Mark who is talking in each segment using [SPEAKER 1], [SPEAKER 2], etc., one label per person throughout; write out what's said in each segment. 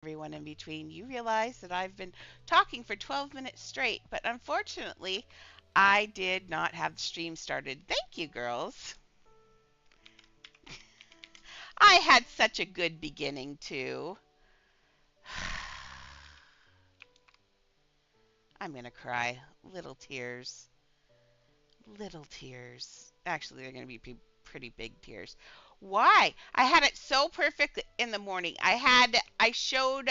[SPEAKER 1] everyone in between. You realize that I've been talking for 12 minutes straight, but unfortunately, I did not have the stream started. Thank you, girls. I had such a good beginning, too. I'm going to cry. Little tears. Little tears. Actually, they're going to be pretty big tears. Why? I had it so perfect in the morning. I showed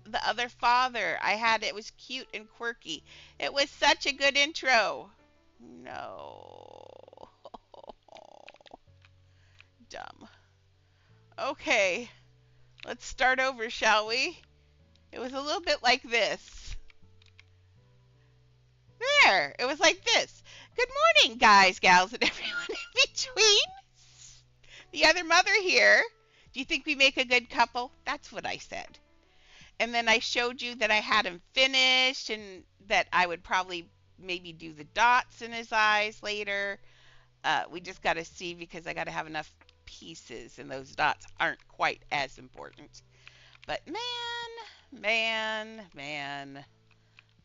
[SPEAKER 1] the other father. It was cute and quirky. It was such a good intro. No. Dumb. Okay, let's start over, shall we? It was a little bit like this. There, it was like this. Good morning, guys, gals, and everyone in between. The other mother here. Do you think we make a good couple? That's what I said. And then I showed you that I had him finished and that I would probably maybe do the dots in his eyes later. We just got to see because I got to have enough pieces, and those dots aren't quite as important. But man,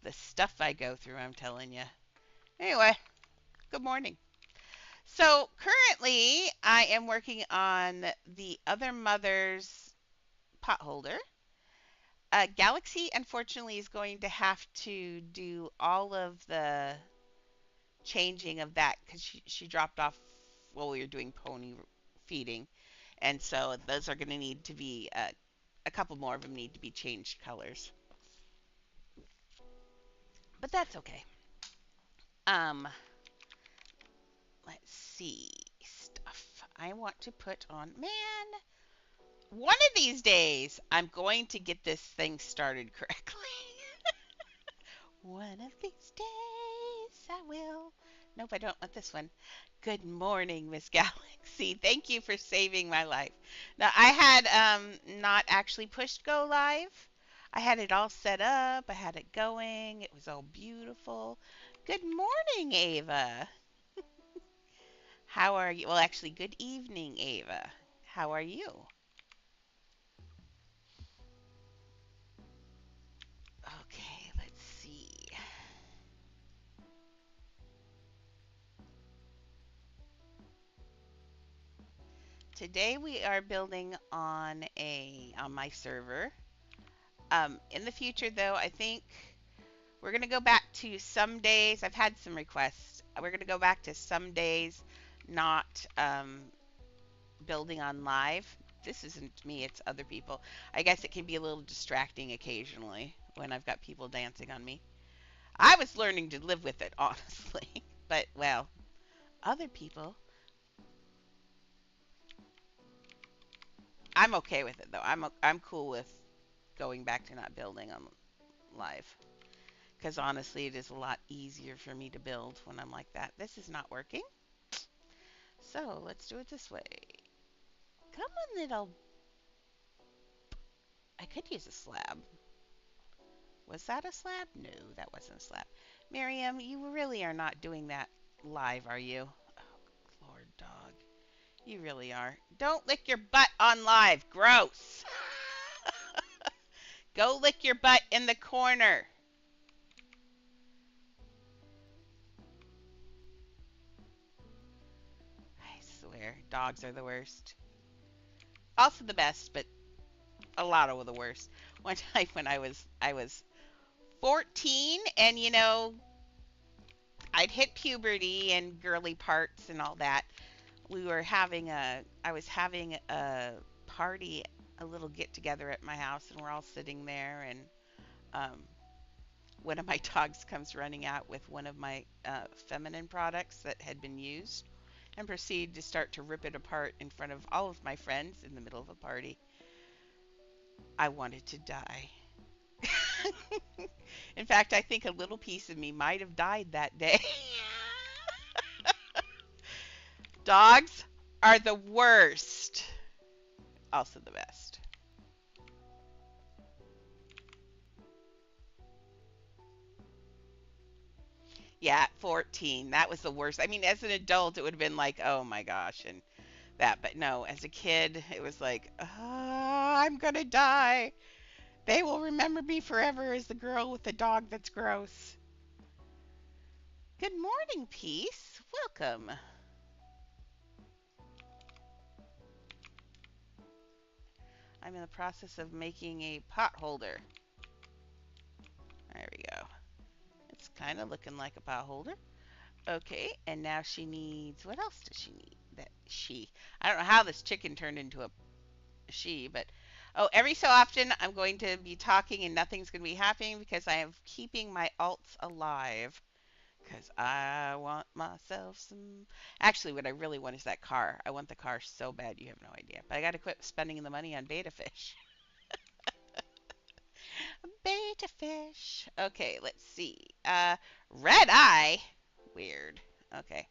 [SPEAKER 1] the stuff I go through, I'm telling you. Anyway, good morning. So currently, I am working on the other mother's pot holder. Galaxy, unfortunately, is going to have to do all of the changing of that because she dropped off while we were doing pony feeding. And so those are going to need to be, a couple more of them need to be changed colors. But that's okay. Um, let's see. Stuff I want to put on. Man, one of these days, I'm going to get this thing started correctly. One of these days I will. Nope, I don't want this one. Good morning, Miss Galaxy. Thank you for saving my life. Now, I had not actually pushed go live. I had it all set up. I had it going. It was all beautiful. Good morning, Ava. How are you? Well, actually, good evening, Ava. How are you? Okay, let's see. Today we are building on my server. In the future, though, I think we're gonna go back to some days. I've had some requests. We're gonna go back to some days, not building on live. This isn't me; it's other people. I guess it can be a little distracting occasionally when I've got people dancing on me. I was learning to live with it, honestly. But well, other people, I'm okay with it though. I'm cool with going back to not building on live. Because honestly, it is a lot easier for me to build when I'm like that. This is not working. So let's do it this way. Come on, little. I could use a slab. Was that a slab? No, that wasn't a slab. Miriam, you really are not doing that live, are you? Oh, Lord, dog. You really are. Don't lick your butt on live. Gross. Go lick your butt in the corner. I swear, dogs are the worst. Also the best, but a lot of the worst. One time when I was 14, and I'd hit puberty and girly parts and all that. I was having a party, a little get together at my house, and we're all sitting there, and um, one of my dogs comes running out with one of my feminine products that had been used and proceed to start to rip it apart in front of all of my friends in the middle of a party. I wanted to die. In fact, I think a little piece of me might have died that day. Dogs are the worst. Also the best. Yeah, 14. That was the worst. I mean, as an adult, it would have been like, oh my gosh, and that. But no, as a kid, it was like, I'm gonna die. They will remember me forever as the girl with the dog that's gross. Good morning, Peace. Welcome. I'm in the process of making a pot holder. There we go. It's kind of looking like a pot holder. Okay, and now she needs, what else does she need? I don't know how this chicken turned into a she, but, oh, every so often I'm going to be talking and nothing's going to be happening because I am keeping my alts alive. Because I want myself some. Actually, what I really want is that car. I want the car so bad you have no idea. But I got to quit spending the money on beta fish. Beta fish. Okay, let's see. Red eye. Weird. Okay.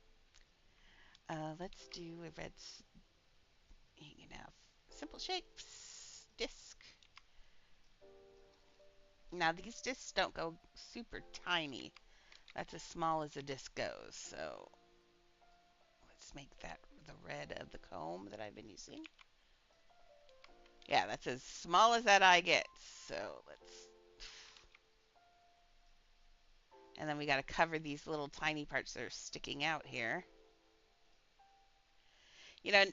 [SPEAKER 1] Let's do a red. You can have simple shapes. Disc. Now these discs don't go super tiny. That's as small as a disc goes. So let's make that the red of the comb that I've been using. Yeah, that's as small as that eye gets. So let's. And then we got to cover these little tiny parts that are sticking out here. You know,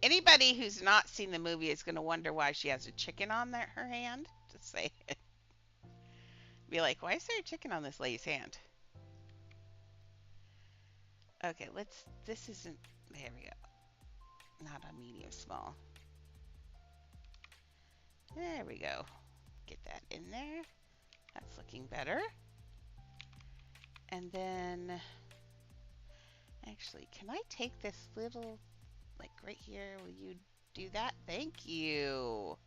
[SPEAKER 1] anybody who's not seen the movie is going to wonder why she has a chicken on her hand. Just say it. Be like, why is there a chicken on this lady's hand? Okay, this isn't, there we go. Not a medium small. There we go. Get that in there. That's looking better. And then, actually, can I take this little, like right here, will you do that? Thank you.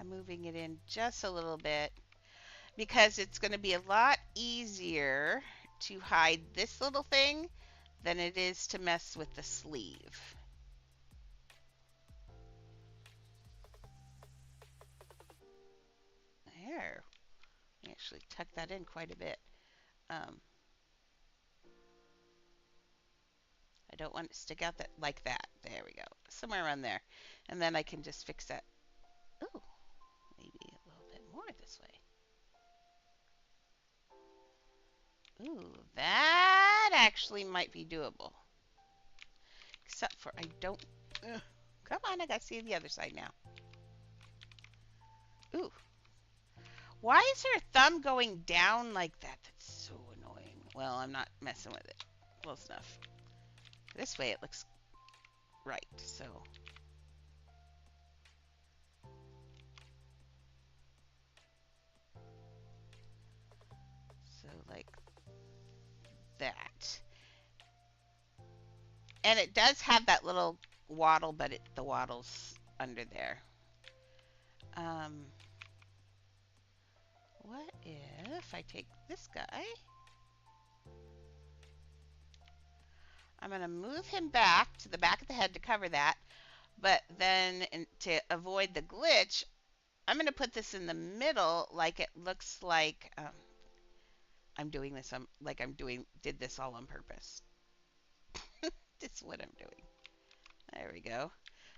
[SPEAKER 1] I'm moving it in just a little bit because it's going to be a lot easier to hide this little thing than it is to mess with the sleeve. There. We actually tucked that in quite a bit. I don't want it to stick out like that. There we go. Somewhere around there. And then I can just fix that. Ooh, maybe a little bit more this way. Ooh, that actually might be doable. Except for I don't. Come on, I gotta see the other side now. Ooh. Why is her thumb going down like that? That's so annoying. Well, I'm not messing with it. Close enough. This way it looks right, so. So like that. And it does have that little waddle, but the waddle's under there. What if I take this guy? I'm going to move him back to the back of the head to cover that. But then to avoid the glitch, I'm going to put this in the middle like it looks like I'm doing this. Did this all on purpose. That's what I'm doing. There we go.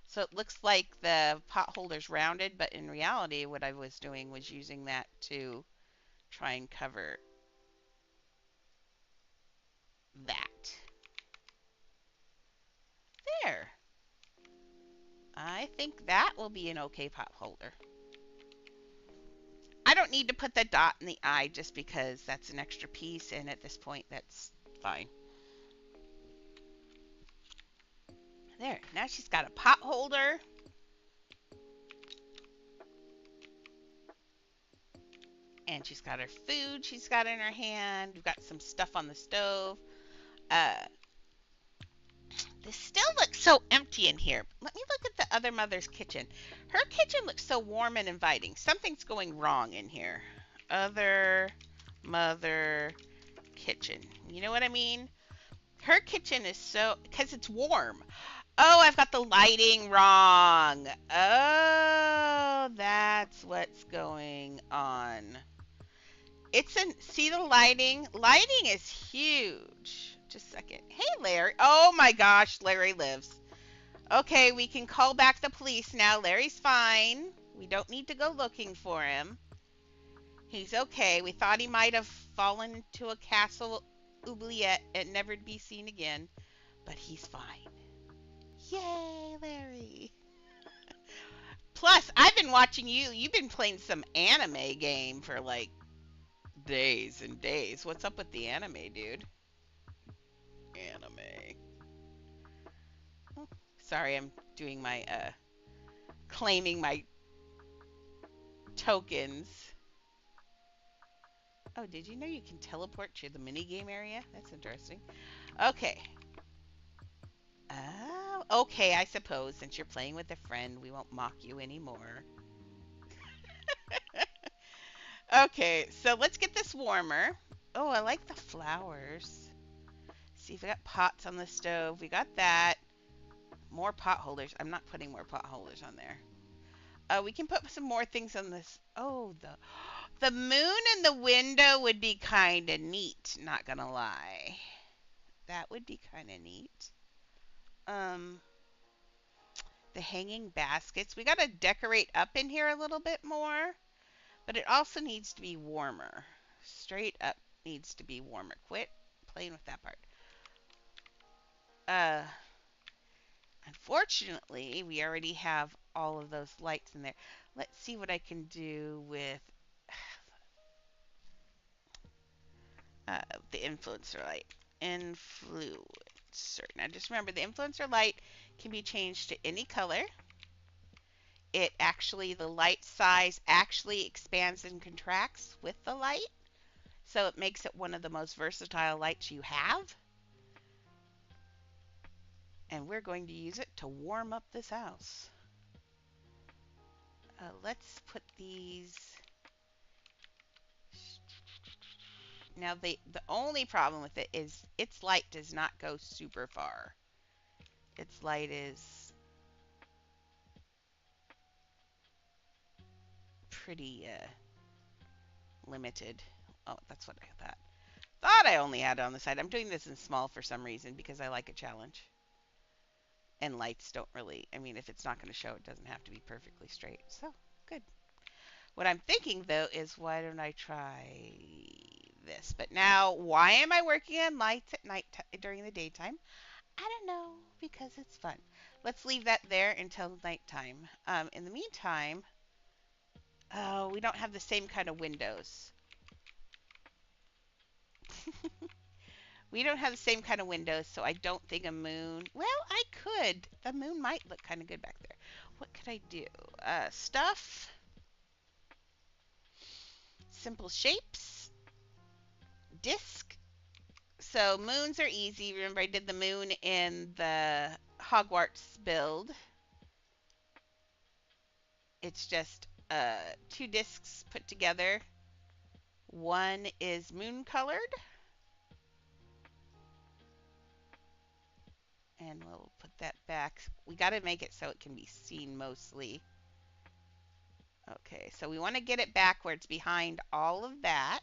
[SPEAKER 1] So it looks like the pot holder's rounded, but in reality, what I was doing was using that to try and cover that. There. I think that will be an okay pot holder. I don't need to put the dot in the eye just because that's an extra piece, and at this point, that's fine. There, now she's got a pot holder. And she's got her food she's got in her hand. We've got some stuff on the stove. This still looks so empty in here. Let me look at the other mother's kitchen. Her kitchen looks so warm and inviting. Something's going wrong in here. Other mother kitchen. You know what I mean? Her kitchen is so, because it's warm. Oh, I've got the lighting wrong. Oh, that's what's going on. See the lighting? Lighting is huge. Just a second. Hey, Larry. Oh my gosh, Larry lives. Okay, we can call back the police now. Larry's fine. We don't need to go looking for him. He's okay. We thought he might have fallen into a castle oubliette and never to be seen again, but he's fine. Yay, Larry. Plus, I've been watching you. You've been playing some anime game for like days and days. What's up with the anime, dude? Anime. Oh, sorry, I'm doing my claiming my tokens. Oh, did you know you can teleport to the minigame area? That's interesting. Okay. Oh, okay, I suppose since you're playing with a friend, we won't mock you anymore. Okay, so let's get this warmer. Oh, I like the flowers. See if we got pots on the stove. We got that. More pot holders. I'm not putting more pot holders on there. We can put some more things on this. Oh, the moon in the window would be kind of neat, not gonna lie. That would be kind of neat. Um, the hanging baskets. We gotta decorate up in here a little bit more, but it also needs to be warmer. Straight up needs to be warmer. Quit playing with that part. Uh, Unfortunately, we already have all of those lights in there. Let's see what I can do with uh, the influencer light. Influencer. Now just remember the influencer light can be changed to any color. It actually, the light size actually expands and contracts with the light. So it makes it one of the most versatile lights you have. And we're going to use it to warm up this house. Let's put these. Now the only problem with it is its light does not go super far. Its light is pretty limited. Oh, that's what I thought. Thought I only had it on the side. I'm doing this in small for some reason because I like a challenge. And lights don't really, I mean, if it's not going to show, it doesn't have to be perfectly straight. So, good. What I'm thinking, though, is why don't I try this? But now, why am I working on lights at night during the daytime? I don't know, because it's fun. Let's leave that there until nighttime. In the meantime, we don't have the same kind of windows. We don't have the same kind of windows, so I don't think a moon. Well, I could. The moon might look kind of good back there. What could I do? Stuff. Simple shapes. Disc. So moons are easy. Remember, I did the moon in the Hogwarts build. It's just two discs put together. One is moon colored. And we'll put that back. We got to make it so it can be seen mostly. Okay, so we want to get it back where it's behind all of that.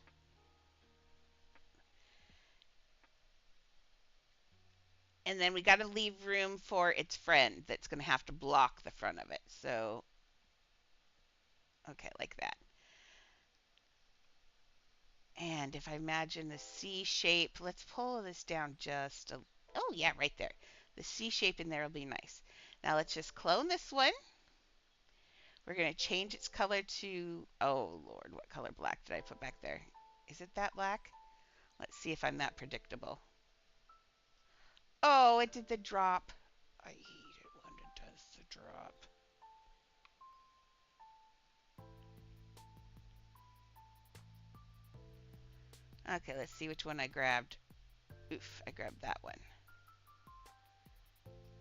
[SPEAKER 1] And then we got to leave room for its friend that's going to have to block the front of it. So, okay, like that. And if I imagine the C shape, let's pull this down just a, oh yeah, right there. The C shape in there will be nice. Now let's just clone this one. We're going to change its color to, oh Lord, what color black did I put back there? Is it that black? Let's see if I'm that predictable. Oh, it did the drop. I hate it when it does the drop. Okay, let's see which one I grabbed. Oof, I grabbed that one.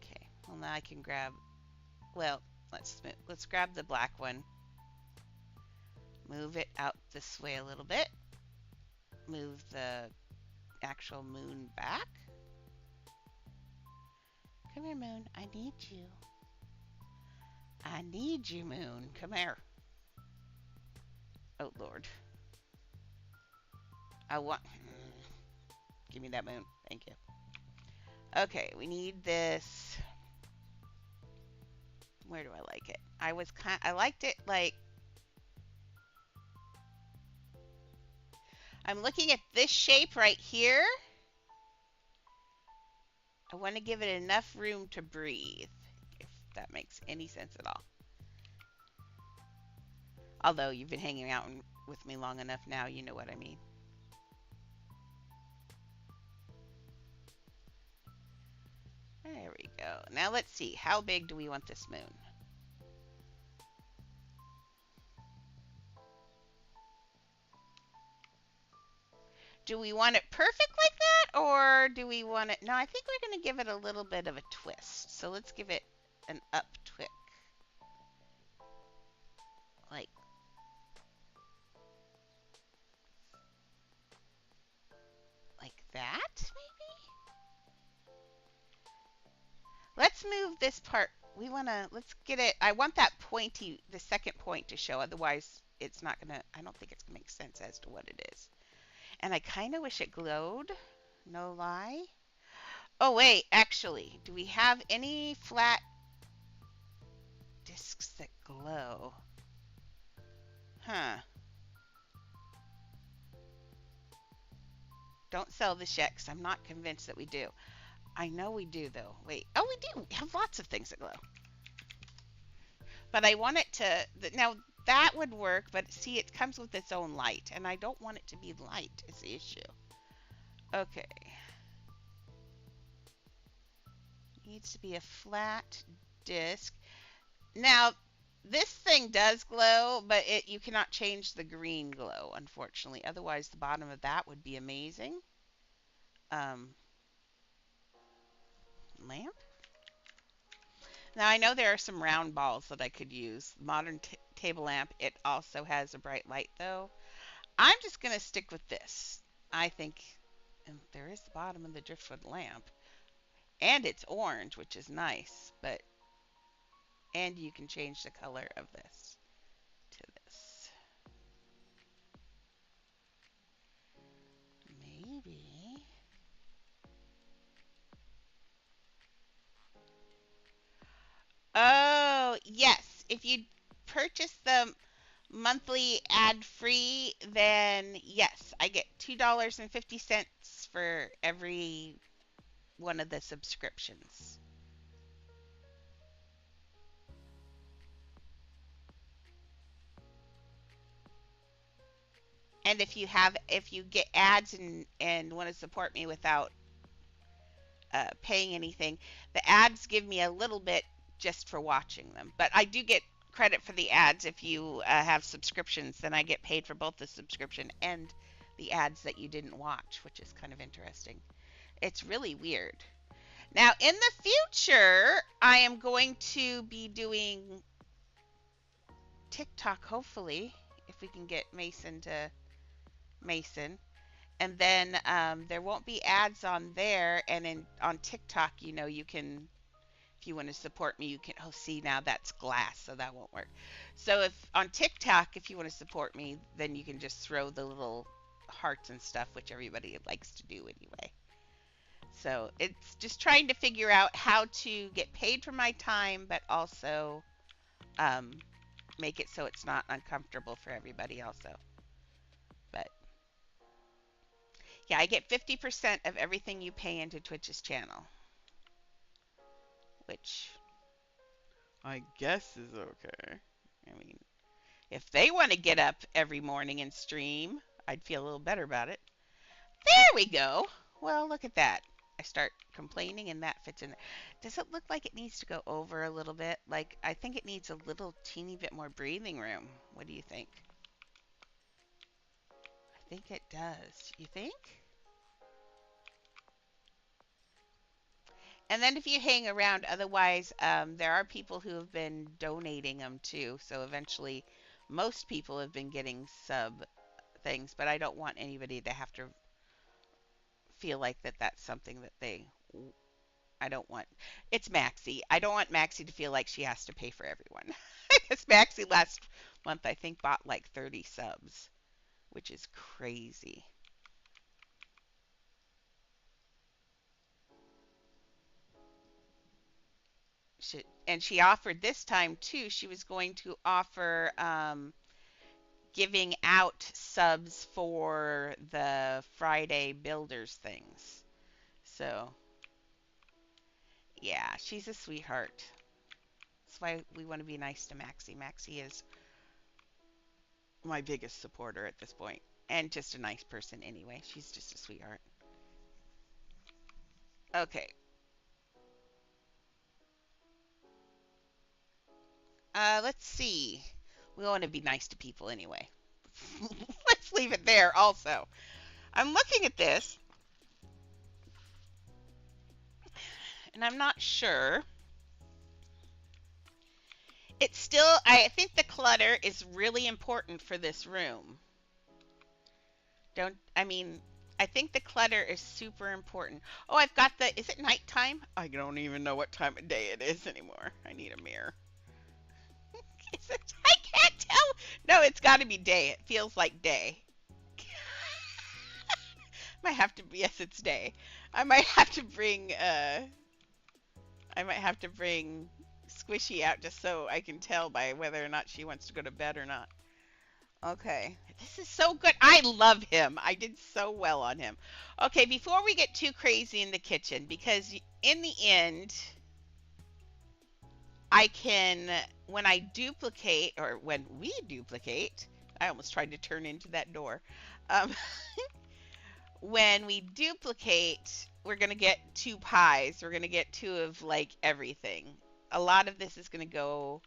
[SPEAKER 1] Okay, well now I can grab, well, let's grab the black one. Move it out this way a little bit. Move the actual moon back. Come here, moon. I need you. I need you, moon. Come here. Oh, Lord. I want... Give me that moon. Thank you. Okay, we need this Where do I like it? I liked it like I'm looking at this shape right here. I want to give it enough room to breathe, if that makes any sense at all. Although you've been hanging out with me long enough now, you know what I mean. There we go. Now let's see. How big do we want this moon? Do we want it perfect like that, or do we want it? No, I think we're going to give it a little bit of a twist. So let's give it an up twist, like that, maybe. Let's move this part. Let's get it. I want that pointy, the second point to show. Otherwise, it's not gonna. I don't think it's gonna make sense as to what it is. And I kind of wish it glowed. No lie. Oh wait, actually, do we have any flat discs that glow? Huh. Don't sell this yet, because I'm not convinced that we do. I know we do, though. Wait. Oh, we do. We have lots of things that glow. But I want it to... Now, that would work, but see, it comes with its own light, and I don't want it to be light is the issue. Okay. Needs to be a flat disc. Now, this thing does glow, but you cannot change the green glow, unfortunately. Otherwise, the bottom of that would be amazing. Lamp? Now, I know there are some round balls that I could use. Modern table lamp, it also has a bright light, though. I'm just going to stick with this. I think, and there is the bottom of the driftwood lamp. And it's orange, which is nice, but, and you can change the color of this to this. Maybe. Oh, yes. If you purchase the monthly ad free, then yes, I get $2.50 for every one of the subscriptions. And if you get ads and want to support me without paying anything, the ads give me a little bit just for watching them. But I do get credit for the ads if you have subscriptions. Then I get paid for both the subscription and the ads that you didn't watch, which is kind of interesting. It's really weird. Now, in the future, I am going to be doing TikTok, hopefully, if we can get Mason. And then there won't be ads on there. And on TikTok, you can, if you want to support me, you can. Oh, see, now that's glass, so that won't work. So if on TikTok, if you want to support me, then you can just throw the little hearts and stuff, which everybody likes to do anyway. So it's just trying to figure out how to get paid for my time, but also um, make it so it's not uncomfortable for everybody also. But yeah, I get 50% of everything you pay into Twitch's channel, which I guess is okay. I mean, if they want to get up every morning and stream, I'd feel a little better about it. There we go. Well, look at that. I start complaining and that fits in there. Does it look like it needs to go over a little bit? Like, I think it needs a little teeny bit more breathing room. What do you think? I think it does. You think? And then if you hang around, otherwise, there are people who have been donating them too. So eventually, most people have been getting sub things, but I don't want anybody to have to feel like that's something that I don't want. It's Maxie. I don't want Maxie to feel like she has to pay for everyone. Because Maxie last month, I think, bought like 30 subs, which is crazy. And she offered this time too. She was going to offer giving out subs for the Friday Builders things. So, yeah, she's a sweetheart. That's why we want to be nice to Maxie. Maxie is my biggest supporter at this point, and just a nice person anyway. She's just a sweetheart. Okay, let's see. We want to be nice to people anyway. Let's leave it there also. I'm looking at this, and I'm not sure. It's still, I think the clutter is really important for this room. Don't, I mean, I think the clutter is super important. Oh, I've got the, is it nighttime? I don't even know what time of day it is anymore. I need a mirror. Is it, I can't tell. No, it's got to be day. It feels like day. Might have to, yes, it's day. I might have to bring, I might have to bring Squishy out just so I can tell by whether or not she wants to go to bed or not. Okay. This is so good. I love him. I did so well on him. Okay, before we get too crazy in the kitchen, because in the end, I can, when I duplicate, or when we duplicate, I almost tried to turn into that door. Um, when we duplicate, we're going to get two pies. We're going to get two of like everything. A lot of this is going to go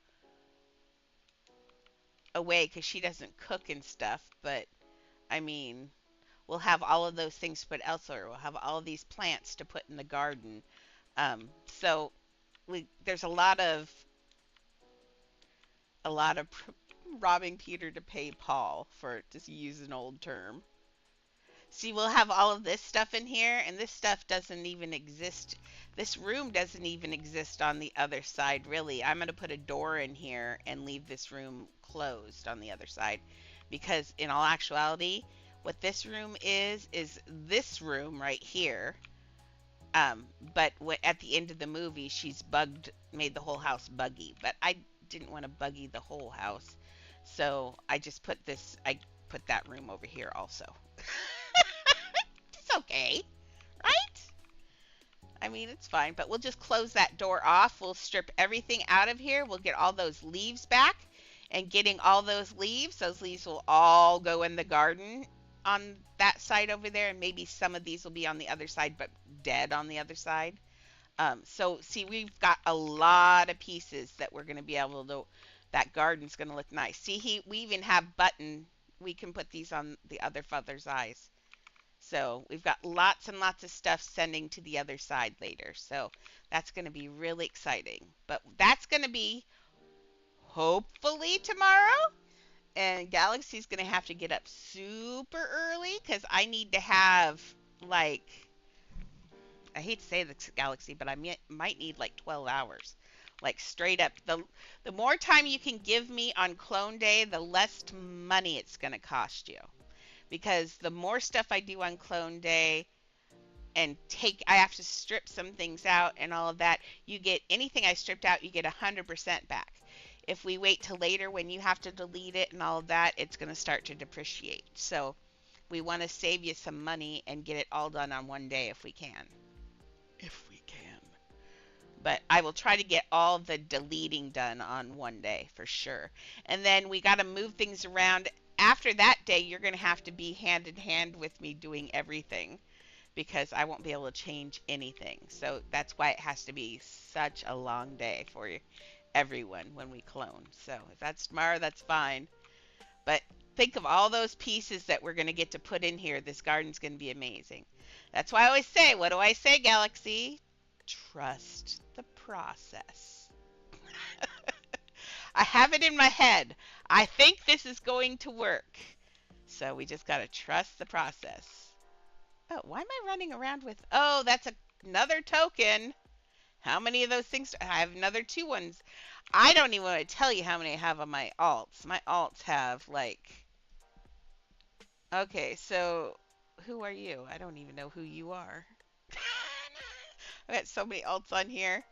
[SPEAKER 1] away because she doesn't cook and stuff, but I mean, we'll have all of those things put elsewhere. We'll have all of these plants to put in the garden. So there's a lot of robbing Peter to pay Paul, for to use an old term. See, we'll have all of this stuff in here, and this stuff doesn't even exist. This room doesn't even exist on the other side, really. I'm going to put a door in here and leave this room closed on the other side, because in all actuality, what this room is this room right here. But at the end of the movie, she's made the whole house buggy. But I didn't want to buggy the whole house, so I put that room over here also. It's okay, right? I mean, it's fine, but we'll just close that door off. We'll strip everything out of here. We'll get all those leaves back, and getting all those leaves will all go in the garden on that side over there, and maybe some of these will be on the other side, but dead on the other side. So see, we've got a lot of pieces that we're going to be able to, that garden's going to look nice. See, we even have we can put these on the other father's eyes. So we've got lots and lots of stuff sending to the other side later. So that's going to be really exciting. But that's going to be hopefully tomorrow. And Galaxy's going to have to get up super early because I need to have, like, I hate to say this, Galaxy, but I might need like 12 hours. Like straight up. The more time you can give me on clone day, the less money it's going to cost you. Because the more stuff I do on clone day and I have to strip some things out and all of that, you get anything I stripped out, you get 100% back. If we wait till later when you have to delete it and all of that, it's going to start to depreciate. So we want to save you some money and get it all done on one day if we can. If we can. But I will try to get all the deleting done on one day for sure. And then we got to move things around. After that day, you're going to have to be hand in hand with me doing everything, because I won't be able to change anything. So that's why it has to be such a long day for everyone when we clone. So if that's tomorrow, that's fine. But think of all those pieces that we're going to get to put in here. This garden's going to be amazing. That's why I always say, what do I say, Galaxy? Trust the process. I have it in my head. I think this is going to work. So we just got to trust the process. Oh, why am I running around with... Oh, that's another token. How many of those things... I have another 2 ones. I don't even want to tell you how many I have on my alts. My alts have, like... Okay, so... Who are you? I don't even know who you are. I've got so many alts on here.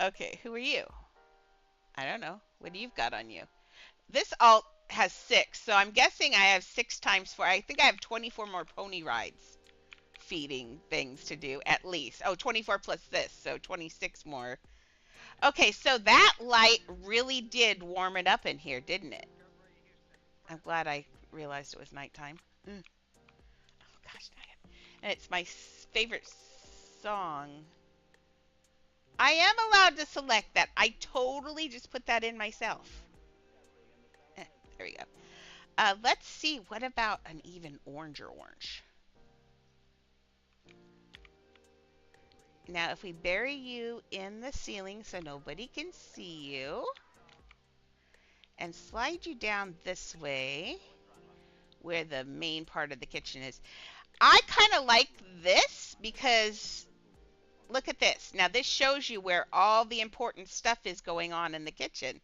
[SPEAKER 1] Okay, who are you? I don't know. What do you've got on you? This alt has 6, so I'm guessing I have 6 times 4. I think I have 24 more pony rides feeding things to do at least. Oh, 24 plus this, so 26 more. Okay, so that light really did warm it up in here, didn't it? I'm glad I realized it was nighttime. Mm. Oh, gosh dang it. And it's my favorite song. I am allowed to select that. I totally just put that in myself. There we go. Let's see. What about an even oranger orange? Now, if we bury you in the ceiling so nobody can see you, and slide you down this way, where the main part of the kitchen is. I kind of like this because look at this. Now, this shows you where all the important stuff is going on in the kitchen.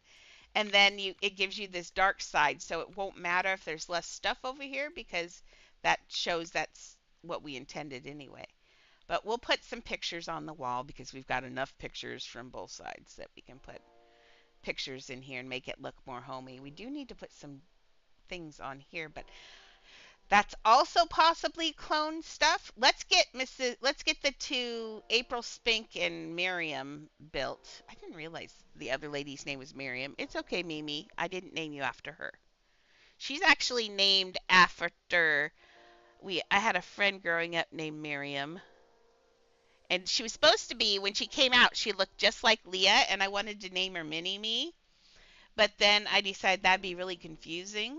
[SPEAKER 1] And then it gives you this dark side, so it won't matter if there's less stuff over here because that shows that's what we intended anyway. But we'll put some pictures on the wall because we've got enough pictures from both sides that we can put pictures in here and make it look more homey. We do need to put some things on here, but that's also possibly clone stuff. Let's get the two April Spink and Miriam built. I didn't realize the other lady's name was Miriam. It's okay, Mimi. I didn't name you after her. She's actually named after I had a friend growing up named Miriam. And she was supposed to be, when she came out, she looked just like Leah, and I wanted to name her Mini Me. But then I decided that'd be really confusing.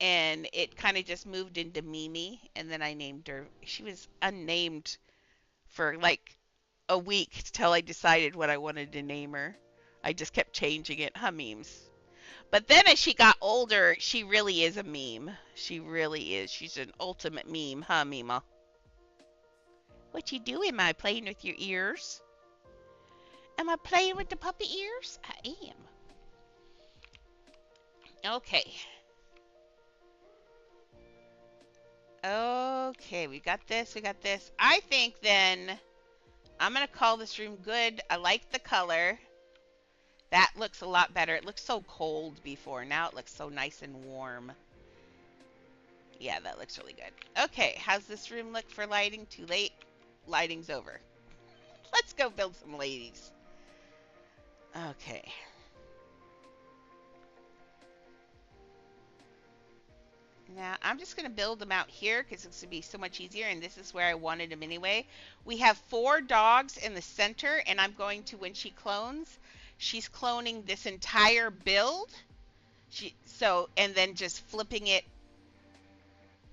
[SPEAKER 1] And it kind of just moved into Mimi, and then I named her. She was unnamed for like a week till I decided what I wanted to name her. I just kept changing it, huh, memes. But then as she got older, she really is a meme. She really is. She's an ultimate meme, huh, Mima? What you doing? Am I playing with your ears? Am I playing with the puppy ears? I am. Okay. Okay, we got this, we got this. I think then I'm going to call this room good. I like the color. That looks a lot better. It looked so cold before. Now it looks so nice and warm. Yeah, that looks really good. Okay, how's this room look for lighting? Too late. Lighting's over. Let's go build some ladies. Okay. Now, I'm just going to build them out here because it's going to be so much easier, and this is where I wanted them anyway. We have 4 dogs in the center, and I'm going to, when she clones, she's cloning this entire build. And then just flipping it.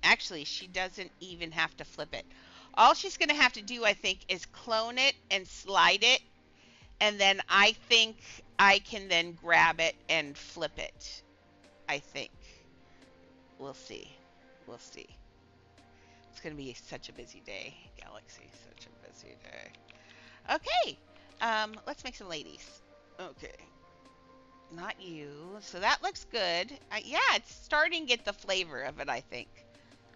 [SPEAKER 1] Actually, she doesn't even have to flip it. All she's going to have to do, I think, is clone it and slide it, and then I think I can then grab it and flip it. I think. We'll see. We'll see. It's going to be such a busy day. Galaxy, such a busy day. Okay. Let's make some ladies. Okay. Not you. So that looks good. Yeah, it's starting to get the flavor of it, I think.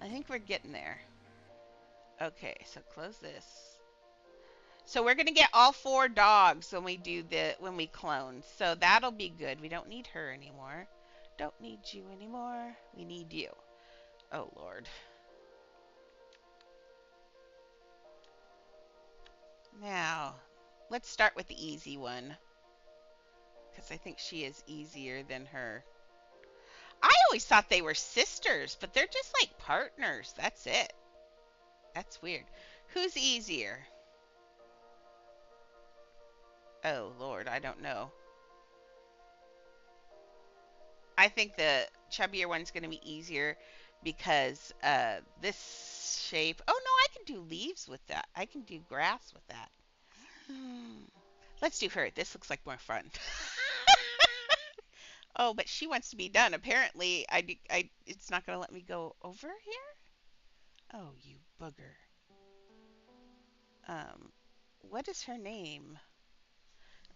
[SPEAKER 1] I think we're getting there. Okay, so close this. So we're going to get all 4 dogs when we clone. So that'll be good. We don't need her anymore. Don't need you anymore. We need you. Oh, Lord. Now, let's start with the easy one. Because I think she is easier than her. I always thought they were sisters, but they're just like partners. That's it. That's weird. Who's easier? Oh, Lord, I don't know. I think the chubbier one's going to be easier because this shape. Oh, no, I can do leaves with that. I can do grass with that. Let's do her. This looks like more fun. Oh, but she wants to be done. Apparently, it's not going to let me go over here. Oh, you bugger. What is her name?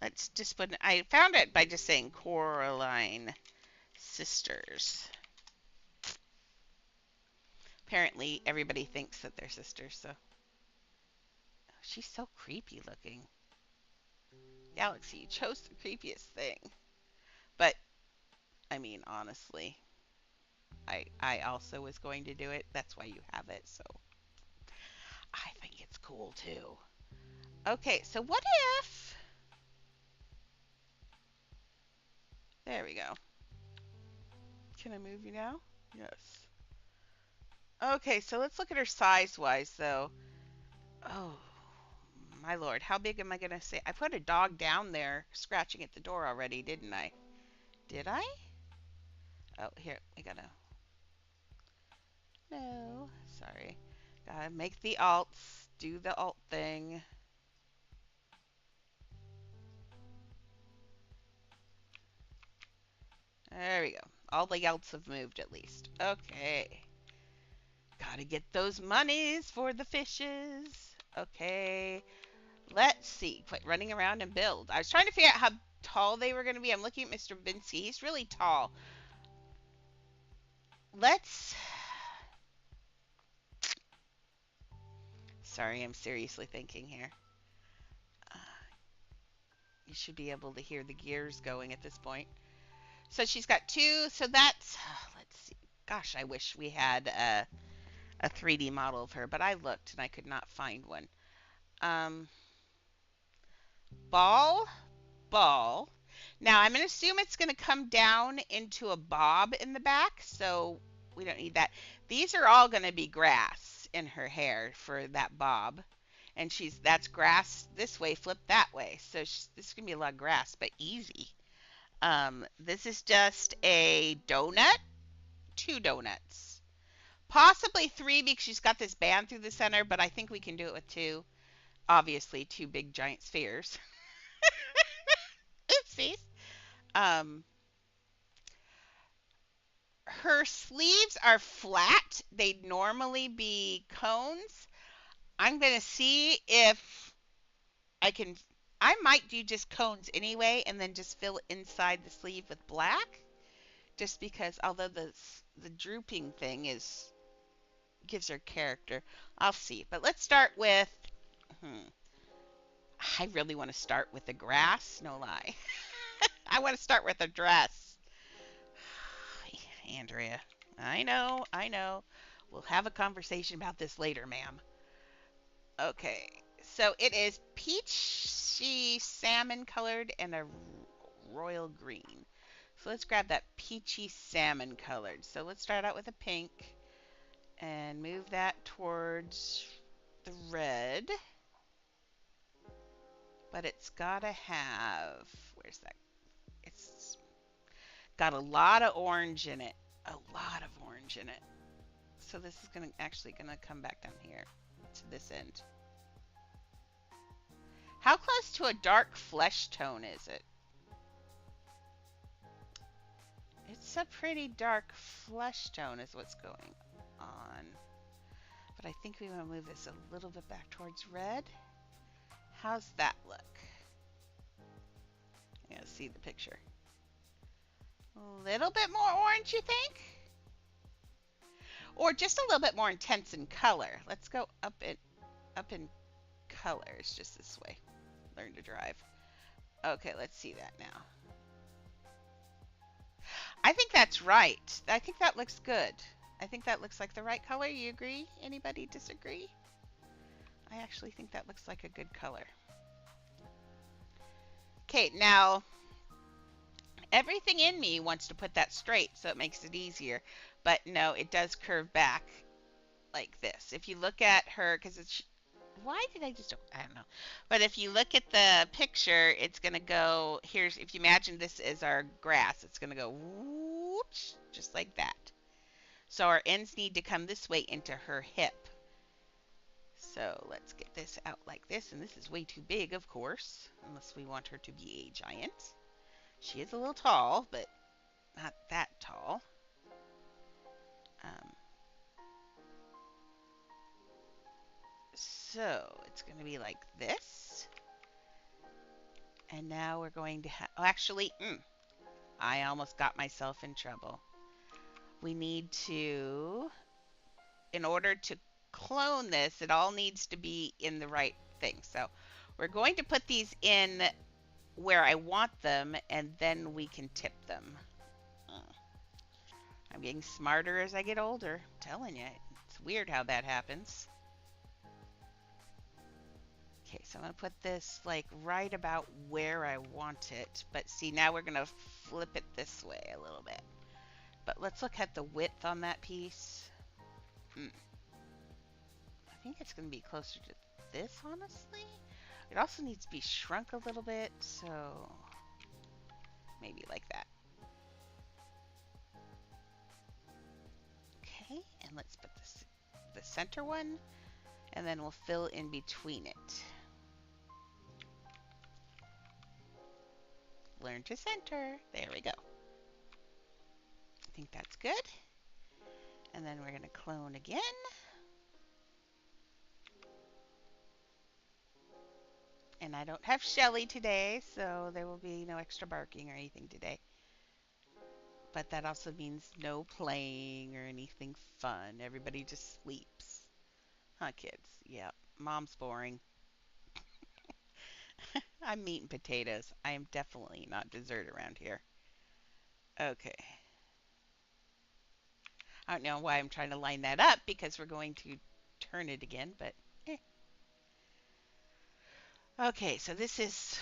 [SPEAKER 1] Let's just put. I found it by just saying Coraline sisters. Apparently, everybody thinks that they're sisters. So she's so creepy looking. Galaxy, you chose the creepiest thing. But, I mean, honestly, I also was going to do it. That's why you have it, so I think it's cool too. Okay, so what if... There we go. Can I move you now? Yes. Okay, so let's look at her size-wise, though. Oh, my lord. How big am I going to say? I put a dog down there scratching at the door already, didn't I? Did I? Oh, here. I gotta... No. Sorry. Gotta make the alts. Do the alt thing. There we go. All the alts have moved at least. Okay. Gotta get those monies for the fishes. Okay. Let's see. Quit running around and build. I was trying to figure out how tall they were going to be. I'm looking at Mr. Vinsky. He's really tall. Let's... Sorry, I'm seriously thinking here. Uh, you should be able to hear the gears going at this point. So she's got two. So that's... let's see. Gosh, I wish we had a 3D model of her. But I looked and I could not find one. Ball. Ball. Now, I'm going to assume it's going to come down into a bob in the back, so we don't need that. These are all going to be grass in her hair for that bob. And that's grass this way, flipped that way. So this is going to be a lot of grass, but easy. This is just a donut, 2 donuts. Possibly 3 because she's got this band through the center, but I think we can do it with 2. Obviously, 2 big giant spheres. Oopsies. Her sleeves are flat. They'd normally be cones. I'm going to see if I can... I might do just cones anyway and then just fill inside the sleeve with black. Just because, although the drooping thing gives her character. I'll see. But let's start with... I really want to start with the grass. No lie. I want to start with a dress. Andrea, I know. We'll have a conversation about this later, ma'am. Okay, so it is peachy salmon colored and a royal green. So let's grab that peachy salmon colored. So let's start out with a pink and move that towards the red. But it's gotta have, where's that? It's got a lot of orange in it. A lot of orange in it. So this is actually gonna come back down here to this end. How close to a dark flesh tone is it? It's a pretty dark flesh tone is what's going on. But I think we want to move this a little bit back towards red. How's that look? Yeah, see the picture. A little bit more orange, you think? Or just a little bit more intense in color. Let's go up in colors just this way. Learn to drive. Okay, let's see that now. I think that's right. I think that looks good. I think that looks like the right color. You agree? Anybody disagree? I actually think that looks like a good color. Okay, now everything in me wants to put that straight so it makes it easier. But no, it does curve back like this. If you look at her, because it's... Why did I just... I don't know. But if you look at the picture, it's going to go... Here's... If you imagine this as our grass, it's going to go whoosh, just like that. So our ends need to come this way into her hip. So let's get this out like this. And this is way too big, of course, unless we want her to be a giant. She is a little tall, but not that tall. So it's going to be like this. And now we're going to have... Oh, actually, I almost got myself in trouble. We need to... In order to clone this, it all needs to be in the right thing. So we're going to put these in where I want them, and then we can tip them. Uh, I'm getting smarter as I get older. I'm telling you, it's weird how that happens. Okay, so I'm going to put this like right about where I want it. But see, now we're going to flip it this way a little bit. But let's look at the width on that piece. I think it's going to be closer to this, honestly. It also needs to be shrunk a little bit, so maybe like that. Okay, and let's put this the center one, and then we'll fill in between it. Learn to center. There we go. I think that's good. And then we're going to clone again. And I don't have Shelly today, so there will be no extra barking or anything today. But that also means no playing or anything fun. Everybody just sleeps. Huh, kids? Yeah. Mom's boring. I'm meat and potatoes. I am definitely not dessert around here. Okay. I don't know why I'm trying to line that up because we're going to turn it again, but eh. Okay, so this is so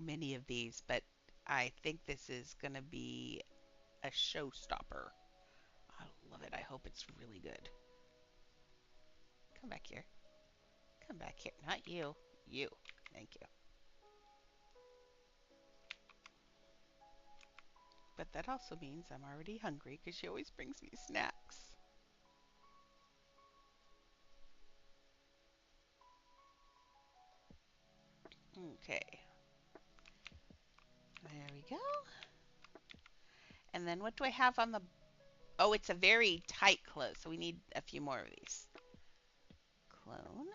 [SPEAKER 1] many of these, but I think this is going to be a showstopper. I love it. I hope it's really good. Come back here. Come back here. Not you. You. Thank you. But that also means I'm already hungry because she always brings me snacks. Okay. There we go. And then what do I have on the... Oh, it's a very tight close, so we need a few more of these. Clone.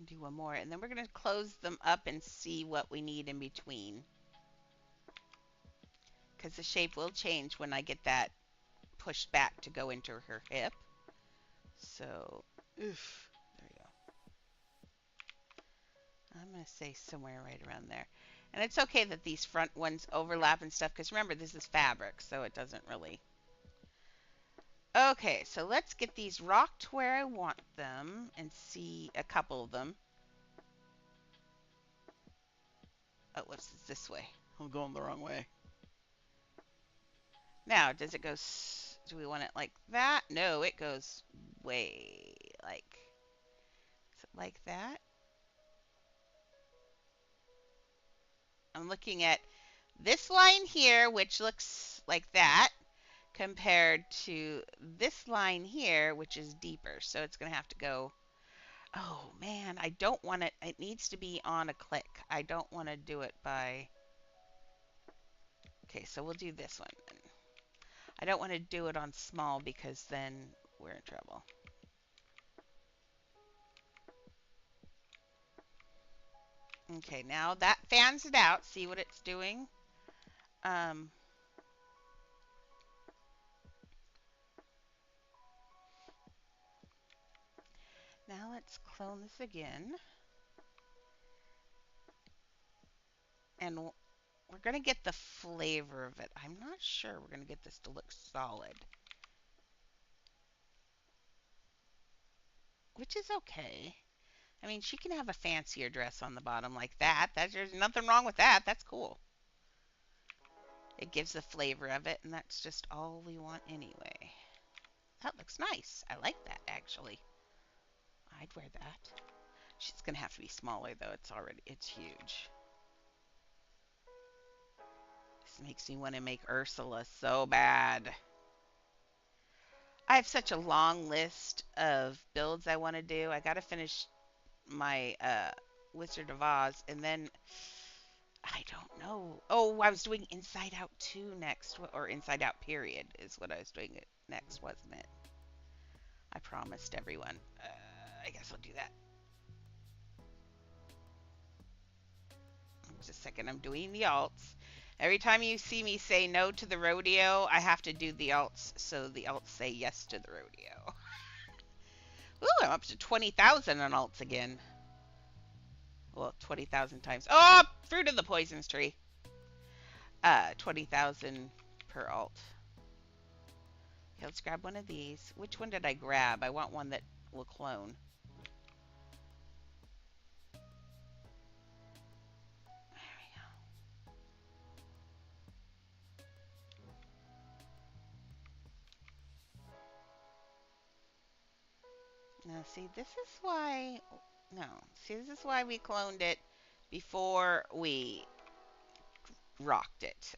[SPEAKER 1] Do one more, and then we're going to close them up and see what we need in between. Because the shape will change when I get that pushed back to go into her hip. So, oof, there we go. I'm going to say somewhere right around there. And it's okay that these front ones overlap and stuff, because remember, this is fabric, so it doesn't really... Okay, so let's get these rocked where I want them and see a couple of them. Oh, whoops, it's this way. I'm going the wrong way. Now, does it go... Do we want it like that? No, it goes way like... Is it like that? I'm looking at this line here, which looks like that, compared to this line here, which is deeper. So it's going to have to go... Oh, man, I don't want it... It needs to be on a click. I don't want to do it by... Okay, so we'll do this one. I don't want to do it on small because then we're in trouble. Okay, now that fans it out. See what it's doing? Now let's clone this again. And we're going to get the flavor of it. I'm not sure we're going to get this to look solid. Which is okay. I mean, she can have a fancier dress on the bottom like that. There's nothing wrong with that. That's cool. It gives the flavor of it, and that's just all we want anyway. That looks nice. I like that, actually. I'd wear that. She's going to have to be smaller, though. It's huge. This makes me want to make Ursula so bad. I have such a long list of builds I want to do. I got to finish my Wizard of Oz, and then I don't know. Oh, I was doing Inside Out 2 next, or Inside Out period is what I was doing next, wasn't it? I promised everyone. I guess I'll do that. Just a second, I'm doing the alts. Every time you see me say no to the rodeo, I have to do the alts so the alts say yes to the rodeo. Ooh, I'm up to 20,000 on alts again. Well, 20,000 times. Oh, fruit of the poisons tree. 20,000 per alt. Okay, let's grab one of these. Which one did I grab? I want one that will clone. There we go. Now, see, this is why. No, see, this is why we cloned it before we rocked it.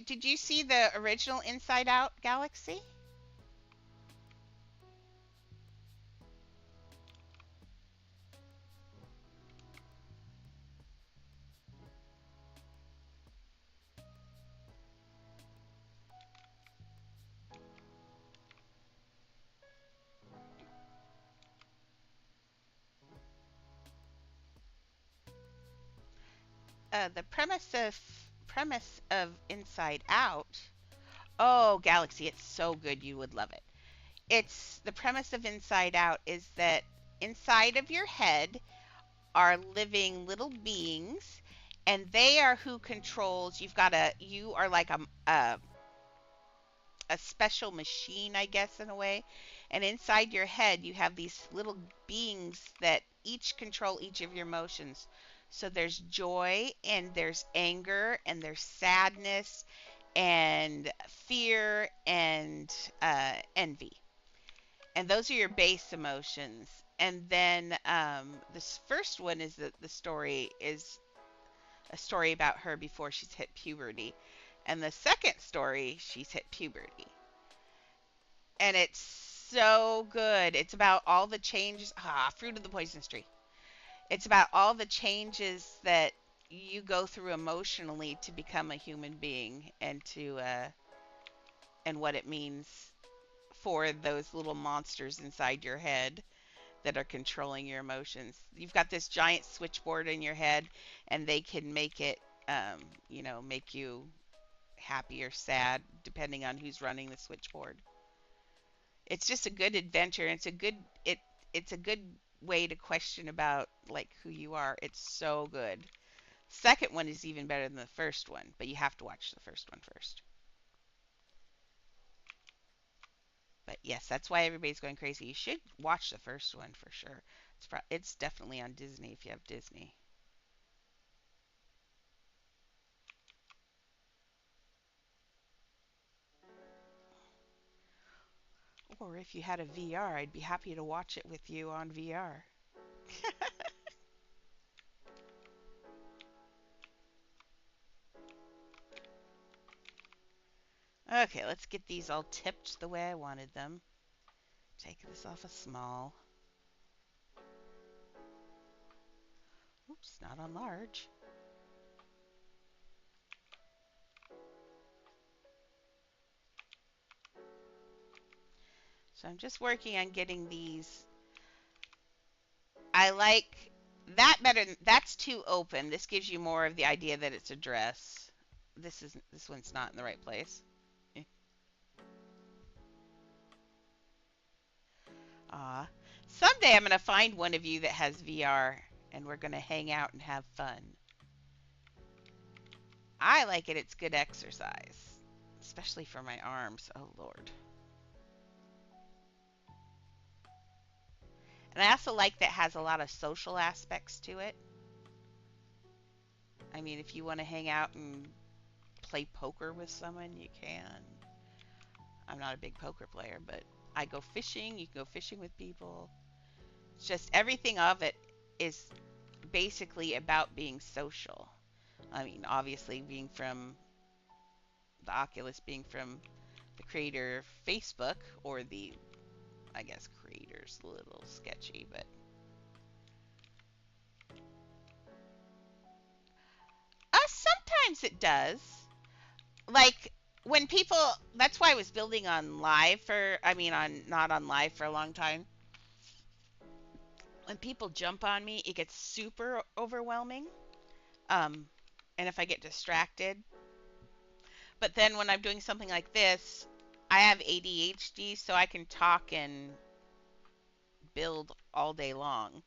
[SPEAKER 1] Did you see the original Inside Out Galaxy? The premise of Inside Out. Oh, Galaxy, it's so good you would love it. It's the premise of Inside Out is that inside of your head are living little beings, and they are who controls. You are like a special machine, I guess, in a way. And inside your head, you have these little beings that each control each of your emotions. So there's joy, and there's anger, and there's sadness, and fear, and envy. And those are your base emotions. And then this first one is the story is a story about her before she's hit puberty. And the second story, she's hit puberty. And it's so good. It's about all the changes. Fruit of the poisonous tree. It's about all the changes that you go through emotionally to become a human being, and what it means for those little monsters inside your head that are controlling your emotions. You've got this giant switchboard in your head, and they can make it, make you happy or sad depending on who's running the switchboard. It's just a good adventure. And it's a good way to question about like who you are. It's so good. Second one is even better than the first one, but you have to watch the first one first. But yes, that's why everybody's going crazy. You should watch the first one for sure. It's definitely on Disney if you have Disney. Or if you had a VR, I'd be happy to watch it with you on VR. Okay, let's get these all tipped the way I wanted them. Take this off a small. Oops, not on large. So I'm just working on getting these. I like that better. That's too open. This gives you more of the idea that it's a dress. This one's not in the right place. Ah, someday I'm gonna find one of you that has VR, and we're gonna hang out and have fun. I like it. It's good exercise, especially for my arms. Oh Lord. And I also like that it has a lot of social aspects to it. I mean, if you want to hang out and play poker with someone, you can. I'm not a big poker player, but I go fishing. You can go fishing with people. It's just everything of it is basically about being social. I mean, obviously, being from the Oculus, being from the creator of Facebook, or the, I guess, creator's a little sketchy, but sometimes it does. Like when people, that's why I was building on live for, I mean, on not on live for a long time. When people jump on me, it gets super overwhelming. Um, and if I get distracted, but then when I'm doing something like this, I have ADHD, so I can talk and build all day long.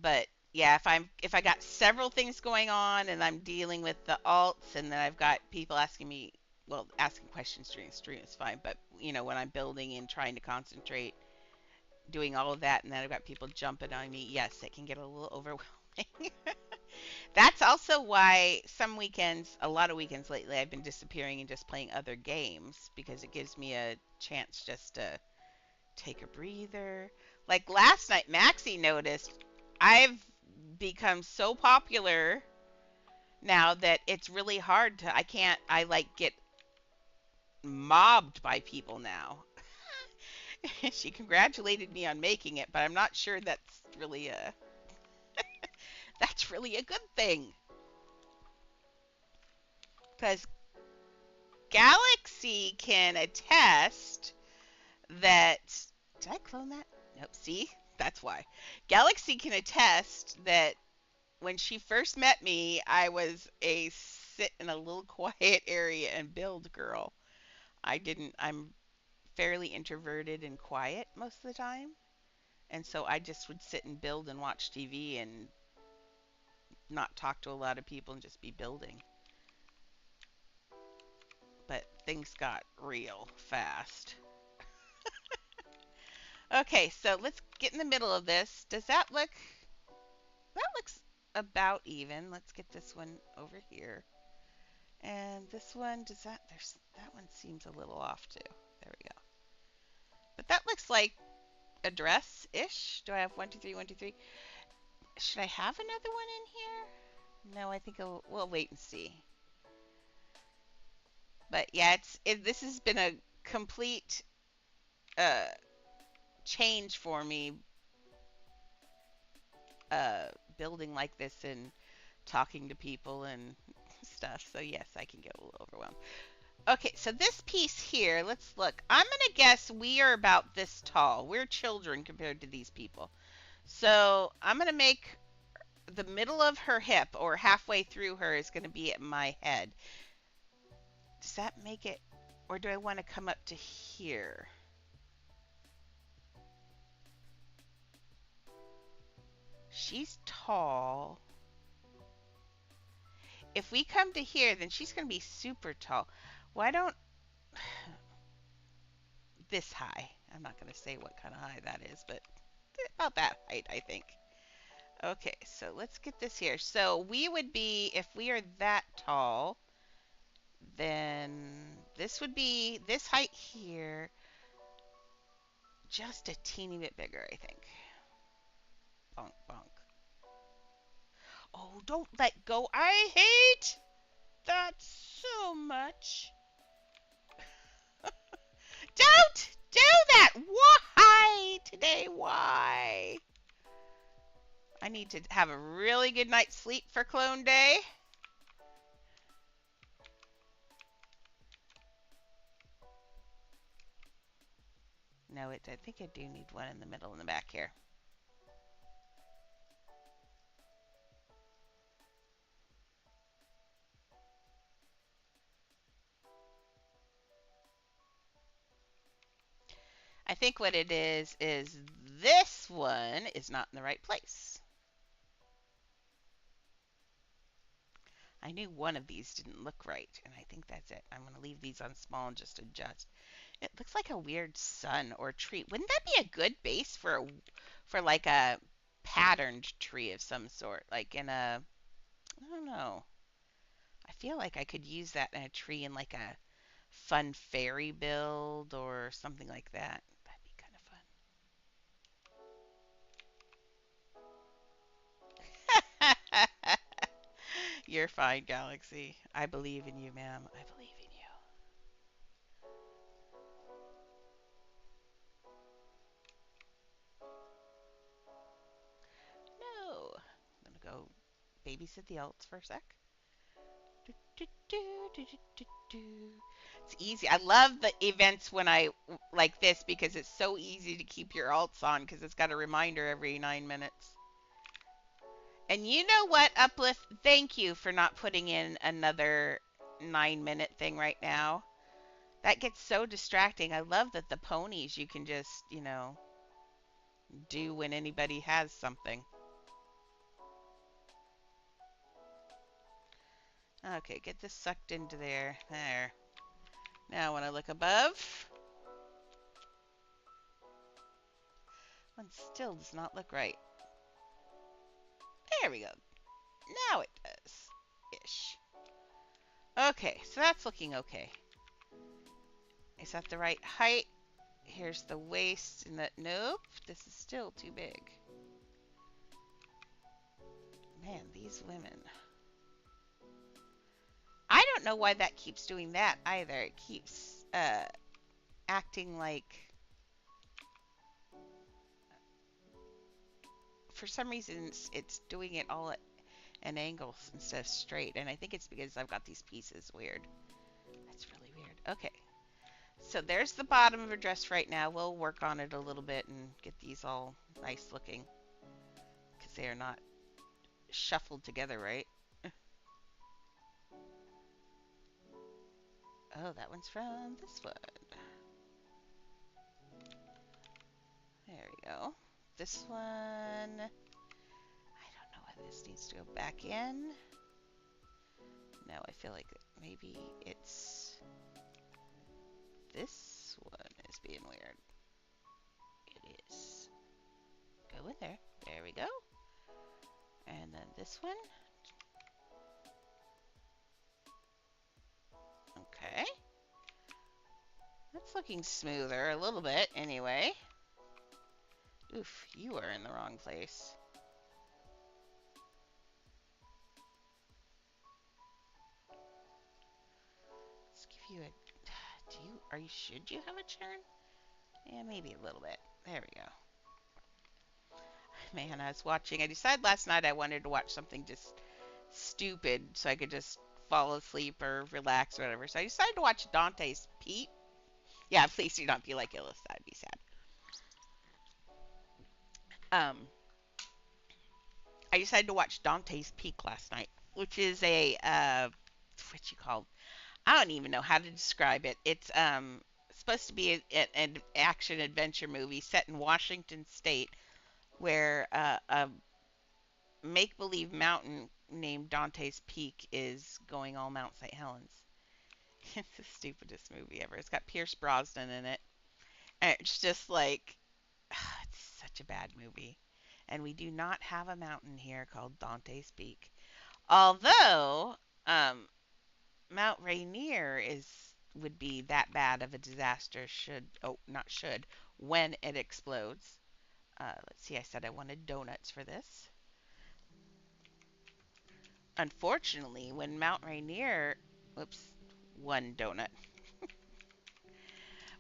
[SPEAKER 1] But yeah, if I got several things going on and I'm dealing with the alts and then I've got people asking me, well, asking questions during the stream is fine, but when I'm building and trying to concentrate, doing all of that, and then I've got people jumping on me, yes, it can get a little overwhelming. That's also why some weekends, a lot of weekends lately, I've been disappearing and just playing other games because it gives me a chance just to take a breather. Like last night, Maxie noticed I've become so popular now that it's really hard to, I can't, I like get mobbed by people now. She congratulated me on making it, but I'm not sure that's really a good thing. Because Galaxy can attest that. Did I clone that? Nope. See? That's why. Galaxy can attest that when she first met me, I was a sit in a little quiet area and build girl. I'm fairly introverted and quiet most of the time. And so I just would sit and build and watch TV and not talk to a lot of people and just be building. But things got real fast. Okay, so let's get in the middle of this. That looks about even. Let's get this one over here. And this one, that one seems a little off too. There we go. But that looks like a dress-ish. Do I have one, two, three, one, two, three? Should I have another one in here? No, I think we'll wait and see. But yeah, this has been a complete uh, change for me, uh, building like this and talking to people and stuff. So yes, I can get a little overwhelmed. Okay, so this piece here, let's look. I'm gonna guess we are about this tall. We're children compared to these people. So I'm gonna make the middle of her hip or halfway through her is gonna be at my head. Does that make it, or do I want to come up to here? She's tall. If we come to here, then she's going to be super tall. Why don't this high? I'm not going to say what kind of high that is, but about that height, I think. Okay, so let's get this here. So we would be, if we are that tall, then this would be this height here, just a teeny bit bigger, I think. Bonk, bonk. Oh, don't let go. I hate that so much. Don't do that. Why today? Why? I need to have a really good night's sleep for clone day. No, I think I do need one in the middle and the back here. I think what it is this one is not in the right place. I knew one of these didn't look right, and I think that's it. I'm going to leave these on small and just adjust. It looks like a weird sun or tree. Wouldn't that be a good base for like a patterned tree of some sort? Like in a, I don't know. I feel like I could use that in a tree in like a fun fairy build or something like that. That'd be kind of fun. You're fine, Galaxy. I believe in you, ma'am. I believe in you. No. I'm gonna go babysit the alts for a sec. It's easy. I love the events when I like this because it's so easy to keep your alts on because it's got a reminder every 9 minutes. And you know what, Uplift? Thank you for not putting in another 9 minute thing right now. That gets so distracting. I love that the ponies you can just, do when anybody has something. Okay, get this sucked into there. There. Now when I look above, one still does not look right. There we go. Now it does. Ish. Okay, so that's looking okay. Is that the right height? Here's the waist and that. Nope, this is still too big. Man, these women. I don't know why that keeps doing that either. It keeps acting like, for some reason it's doing it all at an angle instead of straight, and I think it's because I've got these pieces weird. That's really weird. Okay, so there's the bottom of her dress right now. We'll work on it a little bit and get these all nice looking because they are not shuffled together right. Oh, that one's from this one. There we go. This one, I don't know whether this needs to go back in. No, I feel like maybe it's this one is being weird. It is. Go in there. There we go. And then this one. Okay. That's looking smoother a little bit anyway. Oof, you are in the wrong place. Let's give you a... should you have a churn? Yeah, maybe a little bit. There we go. Man, I decided last night I wanted to watch something just stupid so I could just fall asleep or relax or whatever. So I decided to watch Dante's Peak. Yeah, please do not be like Illis. That'd be sad. I decided to watch Dante's Peak last night, which is a what you call? I don't even know how to describe it. It's supposed to be an action adventure movie set in Washington State, where a make believe mountain named Dante's Peak is going all Mount St. Helens. It's the stupidest movie ever. It's got Pierce Brosnan in it, and it's just like it's such a bad movie. And we do not have a mountain here called Dante's Peak. Although Mount Rainier would be that bad of a disaster when it explodes. Let's see, I said I wanted donuts for this. Unfortunately, when Mount Rainier, one donut.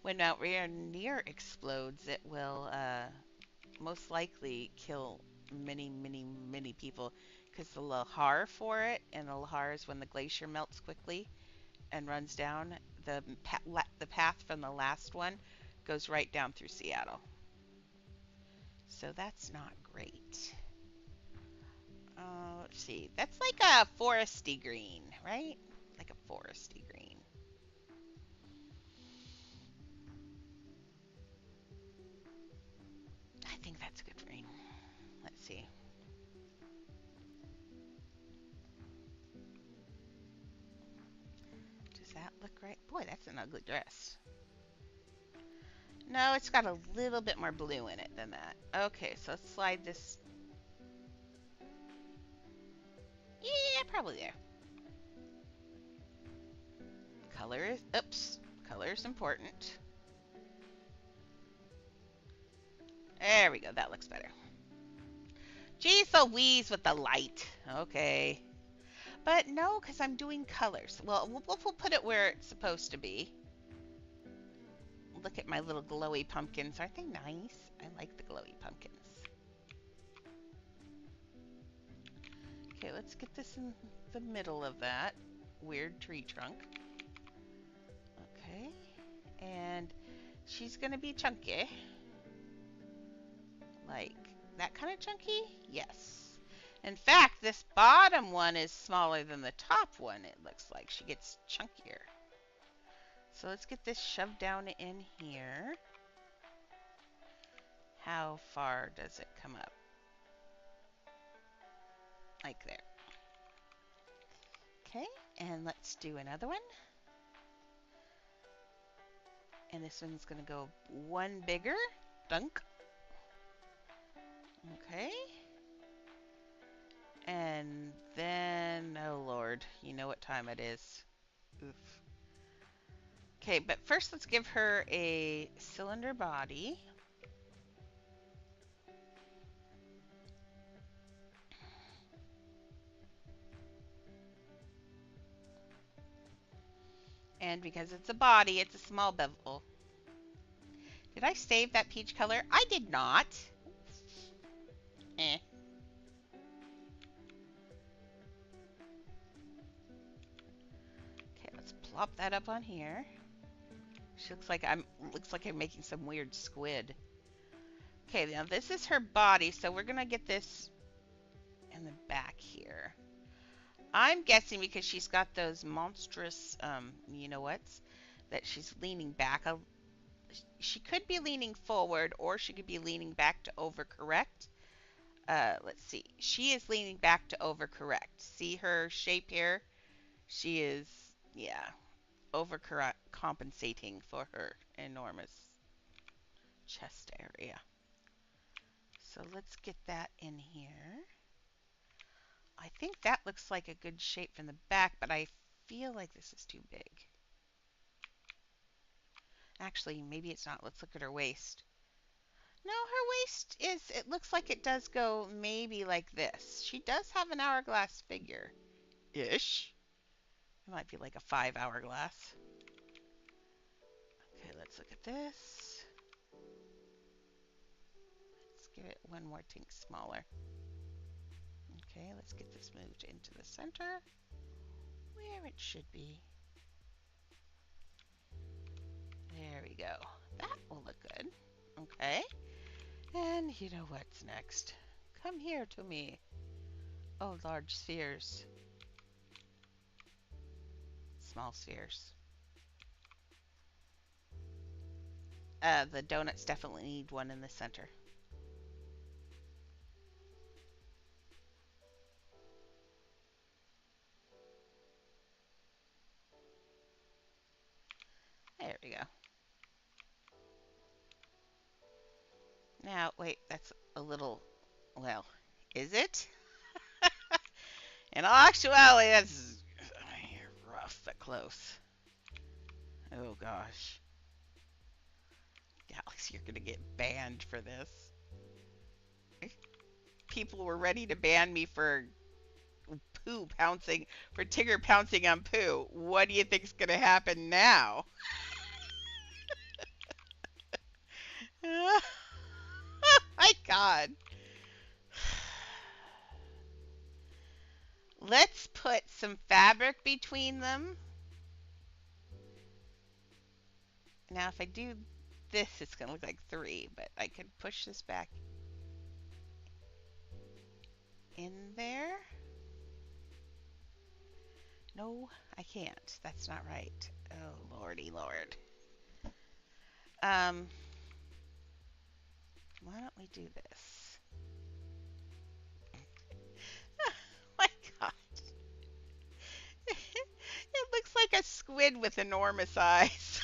[SPEAKER 1] When Mount Rainier explodes, it will most likely kill many, many, many people because the lahar for it, and the lahar is when the glacier melts quickly and runs down. The path from the last one goes right down through Seattle. So that's not great. Let's see. That's like a foresty green, right? Like a foresty green. I think that's a good green. Let's see. Does that look right? Boy, that's an ugly dress. No, it's got a little bit more blue in it than that. Okay, so let's slide this. Yeah, probably there. Color is important. There we go, that looks better. Geez Louise with the light. Okay. But no, because I'm doing colors. Well, we'll put it where it's supposed to be. Look at my little glowy pumpkins. Aren't they nice? I like the glowy pumpkins. Okay, let's get this in the middle of that. weird tree trunk. Okay. And she's going to be chunky. Like that kind of chunky? Yes. In fact, this bottom one is smaller than the top one, it looks like. She gets chunkier. So let's get this shoved down in here. How far does it come up? Like there. Okay, and let's do another one. And this one's going to go one bigger. Dunk. Okay. And then, oh Lord, you know what time it is. Oof. Okay, but first let's give her a cylinder body. And because it's a body, it's a small bevel. Did I save that peach color? I did not. Eh. Okay, let's plop that up on here. She looks like I'm making some weird squid. Okay, now this is her body, so we're gonna get this in the back here. I'm guessing because she's got those monstrous, you know what's, that she's leaning back. She could be leaning forward, or she could be leaning back to overcorrect. Let's see. She is leaning back to overcorrect. See her shape here? She is, yeah, overcorrect, compensating for her enormous chest area. So let's get that in here. I think that looks like a good shape from the back, but I feel like this is too big. Actually, maybe it's not. Let's look at her waist. No, her waist is, it looks like it does go maybe like this. She does have an hourglass figure. Ish. It might be like a 5 hourglass. Okay, let's look at this. Let's give it one more tink smaller. Okay, let's get this moved into the center where it should be. There we go. That will look good. Okay. And you know what's next. Come here to me. Oh, large spheres. Small spheres. The donuts definitely need one in the center. There we go. Now, wait, that's a little, well, is it? In all actuality, that's rough but close. Oh gosh. Alex, you're gonna get banned for this. People were ready to ban me for poo pouncing, for Tigger pouncing on poo. What do you think's gonna happen now? Oh my god. Let's put some fabric between them. Now, if I do this, it's going to look like 3, but I could push this back in there. No, I can't. That's not right. Oh, lordy lord. Why don't we do this? Oh my god. It looks like a squid with enormous eyes.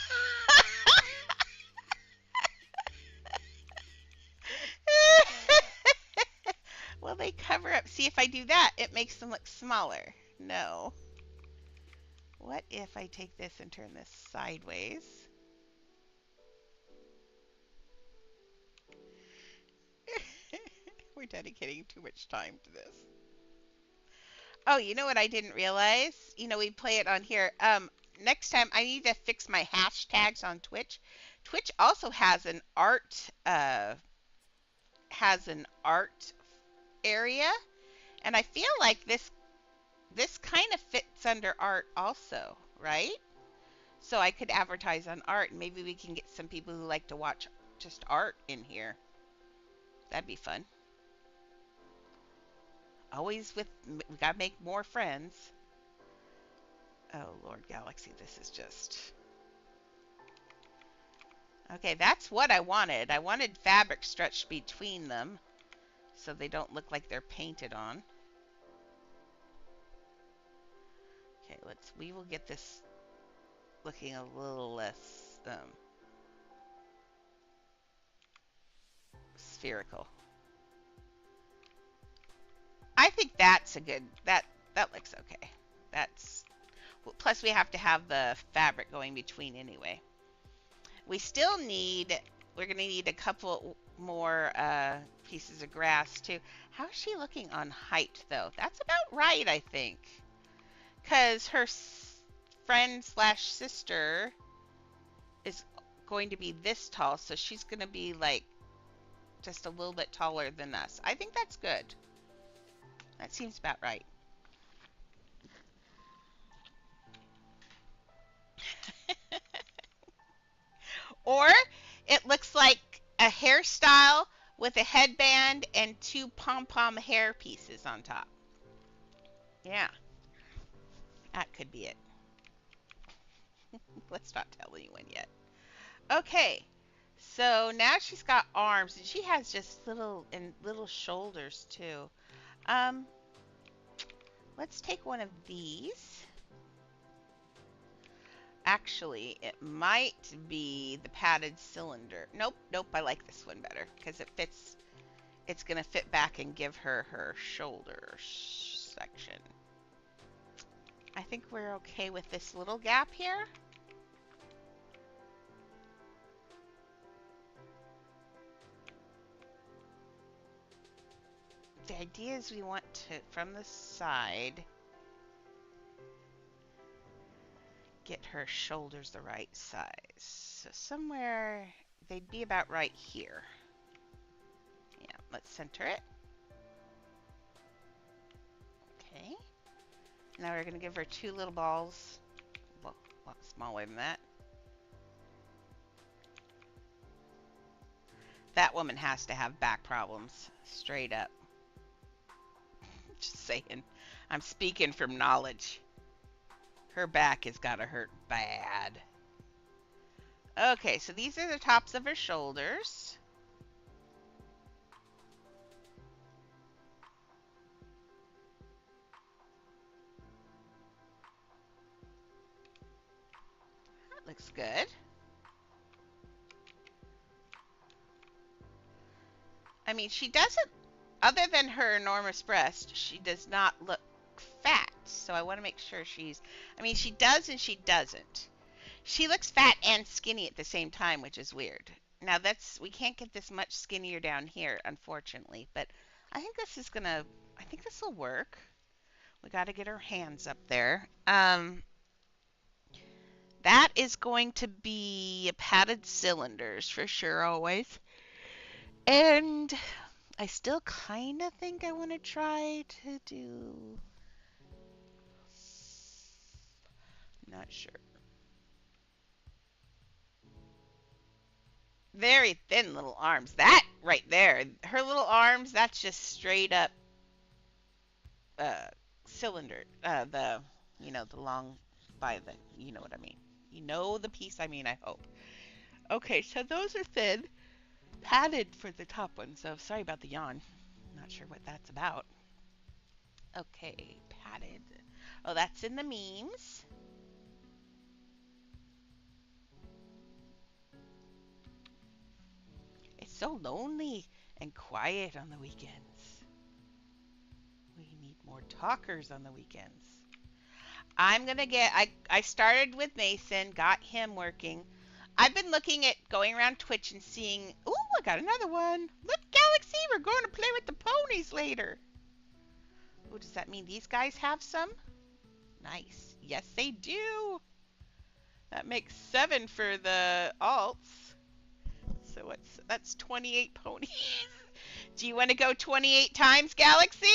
[SPEAKER 1] Well, they cover up. See, if I do that, it makes them look smaller. No. What if I take this and turn this sideways? We're dedicating too much time to this. Oh, you know what I didn't realize? You know, we play it on here. Next time I need to fix my hashtags on Twitch. Twitch also has an art area, and I feel like this kind of fits under art also, right? So I could advertise on art, and maybe we can get some people who like to watch just art in here. That'd be fun. Always with, we gotta make more friends. Oh, Lord Galaxy, this is just... Okay, that's what I wanted. I wanted fabric stretched between them so they don't look like they're painted on. Okay, we will get this looking a little less spherical. I think that's a good, that looks okay. That's, plus we have to have the fabric going between anyway. We still need, we're going to need a couple more pieces of grass too. How is she looking on height though? That's about right, I think. Because her friend slash sister is going to be this tall, so she's going to be like just a little bit taller than us. I think that's good. That seems about right. Or it looks like a hairstyle with a headband and two pom-pom hair pieces on top. Yeah, that could be it. Let's not tell anyone yet. Okay, so now she's got arms, and she has just little shoulders too. Um, let's take one of these. Actually, it might be the padded cylinder. Nope, I like this one better because it fits. It's going to fit back and give her her shoulder section. I think we're okay with this little gap here. The idea is we want to, from the side, get her shoulders the right size. So somewhere, they'd be about right here. Yeah, let's center it. Okay. Now we're going to give her two little balls. Well, a lot smaller than that. That woman has to have back problems, straight up. Just saying. I'm speaking from knowledge. Her back has got to hurt bad. Okay, so these are the tops of her shoulders. That looks good. I mean, she doesn't, other than her enormous breast, she does not look fat. So I want to make sure she's, I mean, she does and she doesn't. She looks fat and skinny at the same time, which is weird. Now we can't get this much skinnier down here, unfortunately, but I think this is gonna, I think this will work. We got to get her hands up there. That is going to be padded cylinders for sure, always. And I still kind of think I want to try to do, not sure. Very thin little arms. That right there, her little arms, that's just straight up cylinder. The long by the, you know what I mean. You know the piece I mean, I hope. Okay, so those are thin. Padded for the top one, so sorry about the yawn. Not sure what that's about. Okay, padded. Oh, that's in the memes. It's so lonely and quiet on the weekends. We need more talkers on the weekends. I'm going to get, I started with Mason, got him working. I've been looking at going around Twitch and seeing, ooh, I got another one. Look, Galaxy, we're going to play with the ponies later. Oh, does that mean these guys have some? Nice. Yes, they do. That makes 7 for the alts. So that's 28 ponies. Do you want to go 28 times, Galaxy?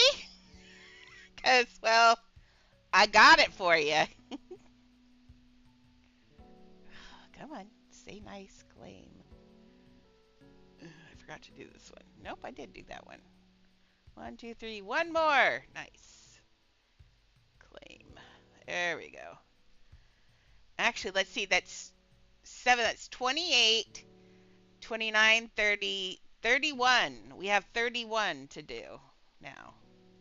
[SPEAKER 1] Because, well, I got it for you. Come on, say nice claim. I forgot to do this one. Nope, I did do that one. One, two, three, one more. Nice. Claim. There we go. Actually, let's see. That's 7. That's 28, 29, 30, 31. We have 31 to do now.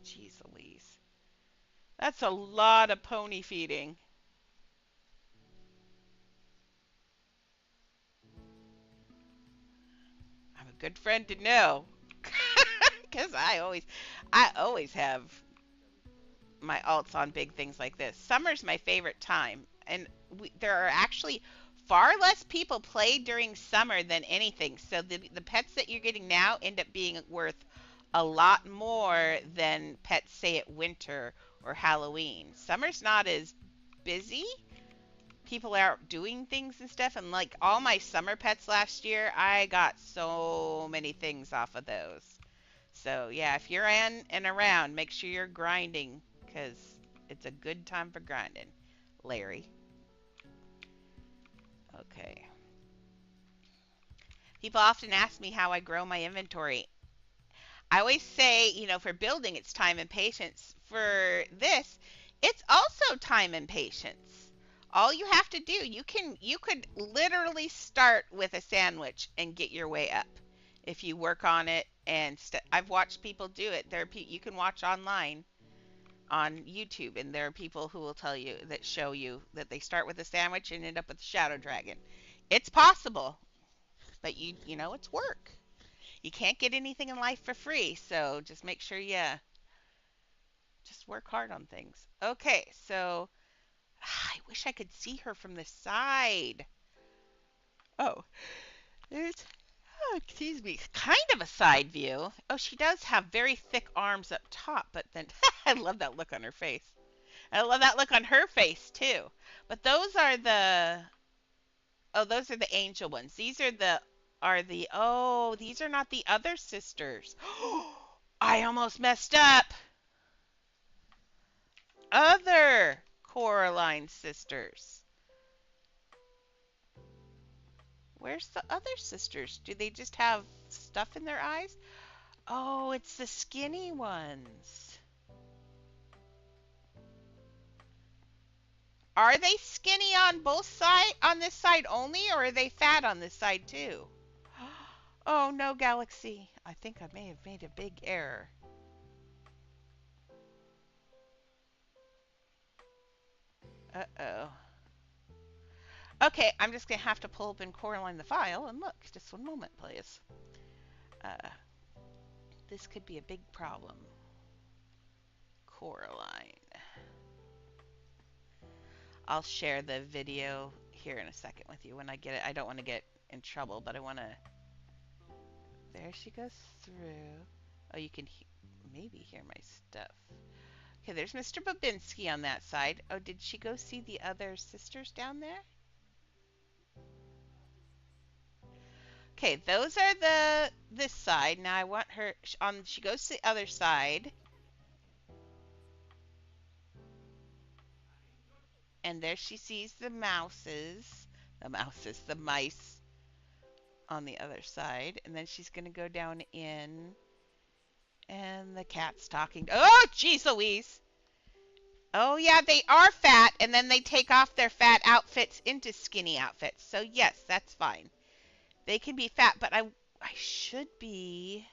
[SPEAKER 1] Jeez Louise. That's a lot of pony feeding. I'm a good friend to know. Because I always have my alts on big things like this. Summer's my favorite time, and there are actually far less people play during summer than anything. So the pets that you're getting now end up being worth a lot more than pets say at winter or Halloween. Summer's not as busy. People are out doing things and stuff, and like all my summer pets last year, I got so many things off of those. So yeah, if you're in and around, make sure you're grinding because it's a good time for grinding. Larry. Okay. People often ask me how I grow my inventory. I always say, for building, it's time and patience. For this, it's also time and patience. All you have to do, you could literally start with a sandwich and get your way up if you work on it. And I've watched people do it. You can watch online on YouTube, and there are people who will tell you that show you that they start with a sandwich and end up with a shadow dragon. It's possible, but it's work. You can't get anything in life for free, so just make sure you just work hard on things. Okay, so I wish I could see her from the side. Oh, there's excuse me, kind of a side view. Oh, she does have very thick arms up top, but then I love that look on her face. I love that look on her face too. But those are the angel ones. These are not the other sisters. I almost messed up. Other Coraline sisters. Where's the other sisters? Do they just have stuff in their eyes? Oh, it's the skinny ones. Are they skinny on both sides, on this side only, or are they fat on this side too? Oh no, Galaxy. I think I may have made a big error. Uh-oh. Okay, I'm just going to have to pull open Coraline the file and look. Just one moment, please. Uh, this could be a big problem. Coraline. I'll share the video here in a second with you when I get it. I don't want to get in trouble, but I want to... There she goes through. Oh, you can maybe hear my stuff. Okay, there's Mr. Babinski on that side. Oh, did she go see the other sisters down there? Okay, those are this side. Now I want her on. She goes to the other side, and there she sees the mice on the other side, and then she's gonna go down in, and the cat's talking. Oh, jeez, Louise. Oh yeah, they are fat, and then they take off their fat outfits into skinny outfits. So yes, that's fine. They can be fat, but I should be.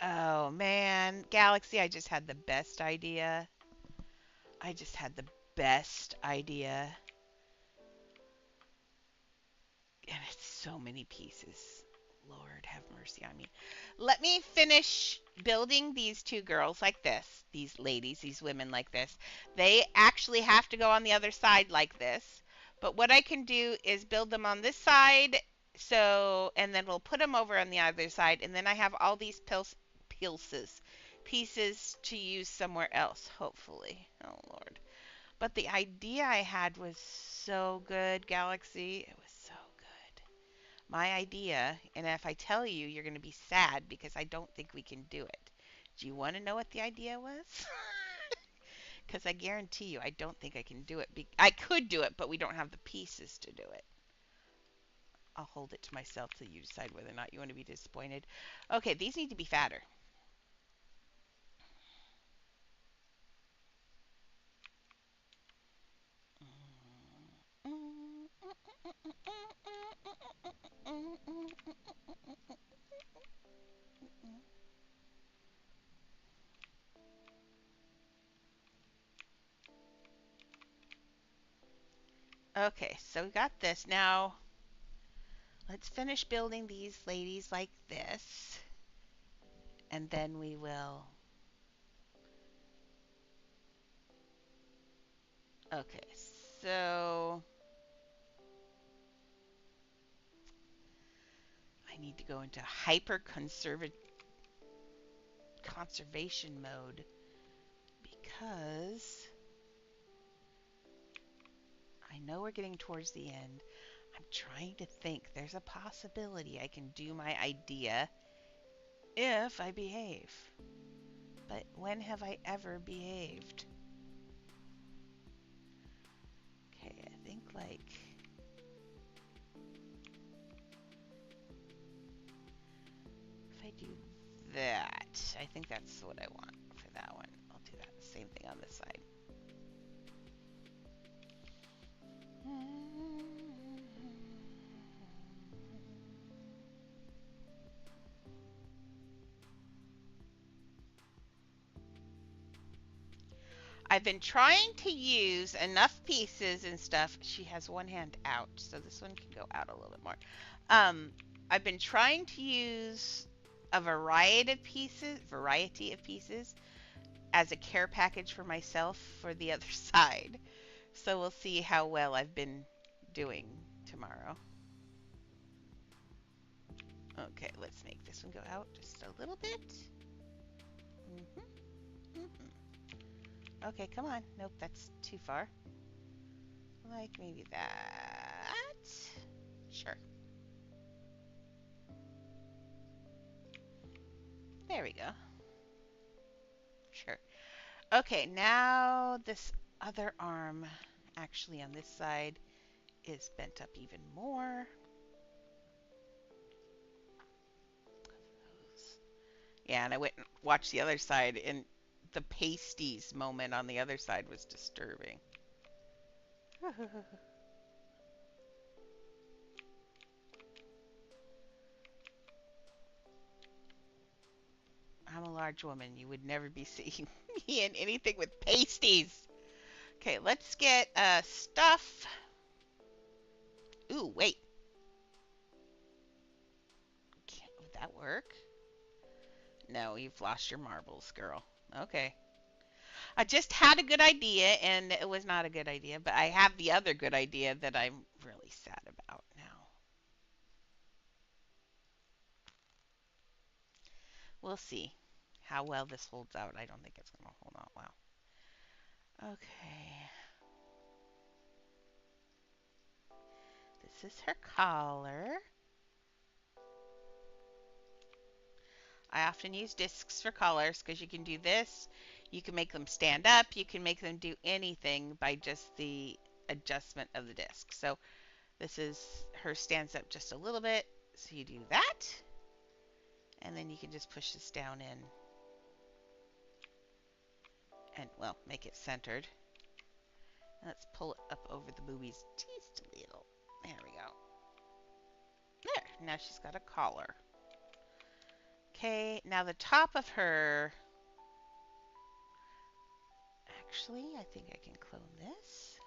[SPEAKER 1] Oh man, Galaxy, I just had the best idea. I just had the best idea. And it's so many pieces. Lord have mercy on me. Let me finish building these two girls like this. These ladies, these women like this. They actually have to go on the other side like this. But what I can do is build them on this side. So, and then we'll put them over on the other side. And then I have all these pieces to use somewhere else, hopefully. Oh, Lord. But the idea I had was so good, Galaxy. It was so good. My idea, and if I tell you, you're going to be sad because I don't think we can do it. Do you want to know what the idea was? Because I guarantee you, I don't think I can do it. I could do it, but we don't have the pieces to do it. I'll hold it to myself till you decide whether or not you want to be disappointed. Okay, these need to be fatter. Okay, so we got this. Now, let's finish building these ladies like this. And then we will... Okay, so... I need to go into hyper conservation mode because I know we're getting towards the end. I'm trying to think. There's a possibility I can do my idea if I behave. But when have I ever behaved? Okay, I think like... If I do that, I think that's what I want for that one. I'll do that. Same thing on this side. I've been trying to use enough pieces and stuff. She has one hand out, so this one can go out a little bit more. I've been trying to use a variety of pieces as a care package for myself for the other side. So we'll see how well I've been doing tomorrow. Okay, let's make this one go out just a little bit. Okay, come on. Nope, that's too far. Like maybe that. Sure. There we go. Sure. Okay, now this other arm, actually on this side, is bent up even more. Yeah, and I went and watched the other side, and the pasties moment on the other side was disturbing. I'm a large woman. You would never be seeing me in anything with pasties. Okay, let's get stuff. Ooh, wait. Would that work? No, you've lost your marbles, girl. Okay. I just had a good idea, and it was not a good idea, but I have the other good idea that I'm really sad about now. We'll see how well this holds out. I don't think it's going to hold out well. Okay. This is her collar. I often use discs for collars because you can do this. You can make them stand up. You can make them do anything by just the adjustment of the disc. So this is her stands up just a little bit. So you do that. And then you can just push this down in. And, well, make it centered. Let's pull it up over the boobies just a little. There we go. There. Now she's got a collar. Okay, now the top of her... Actually, I think I can clone this.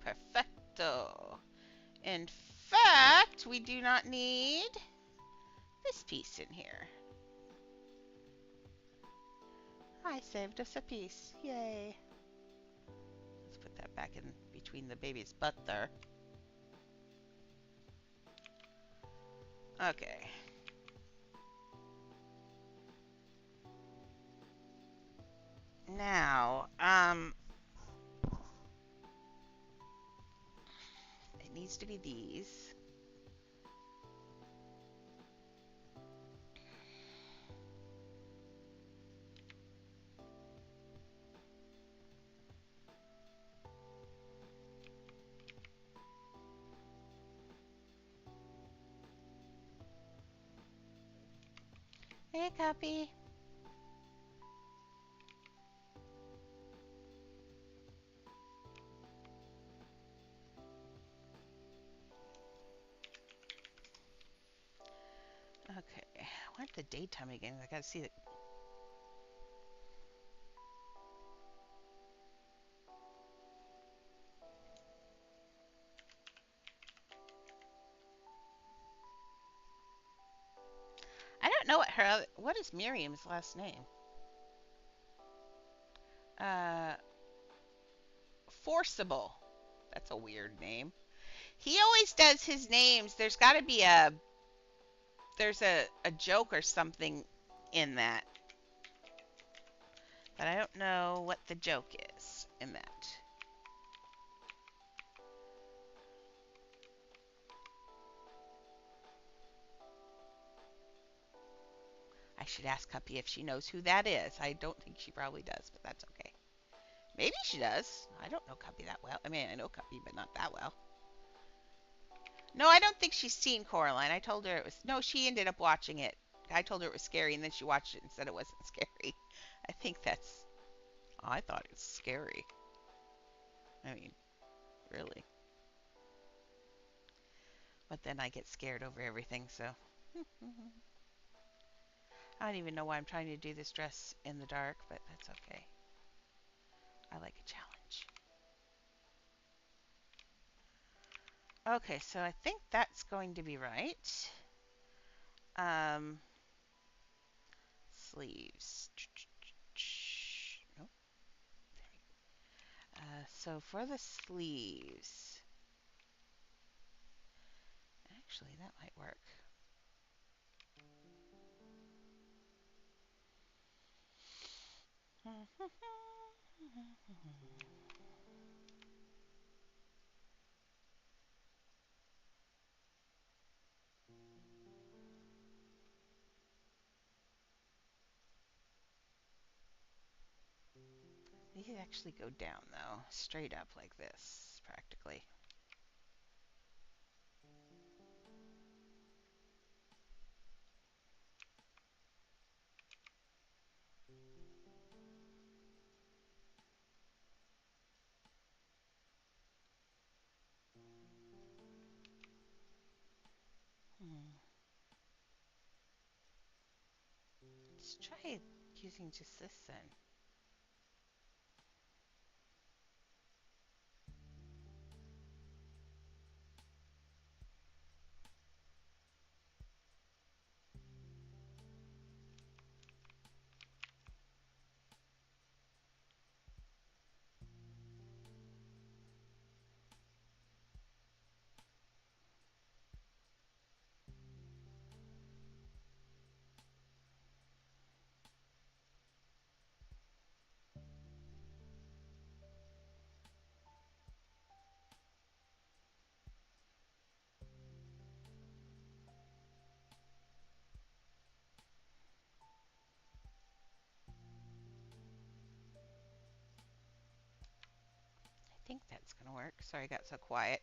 [SPEAKER 1] Perfecto. In fact, we do not need this piece in here. I saved us a piece. Yay. Let's put that back in between the baby's butt there. Okay. Now, it needs to be these. Hey, copy. Okay, I want the daytime again. I gotta see the. I don't know what her other. What is Miriam's last name? Uh, Forcible. That's a weird name. He always does his names. There's got to be a. There's a joke or something in that. But I don't know what the joke is in that. I should ask Cuppy if she knows who that is. I don't think she probably does, but that's okay. Maybe she does. I don't know Cuppy that well. I mean, I know Cuppy, but not that well. No, I don't think she's seen Coraline. I told her it was. No, she ended up watching it. I told her it was scary, and then she watched it and said it wasn't scary. I think that's. Oh, I thought it was scary. I mean, really. But then I get scared over everything, so. I don't even know why I'm trying to do this dress in the dark, but that's okay. I like a challenge. Okay, so I think that's going to be right. Um, sleeves. Nope. So for the sleeves, actually that might work. These actually go down though, straight up like this, practically. Let's try using just this then. I think that's going to work. Sorry I got so quiet.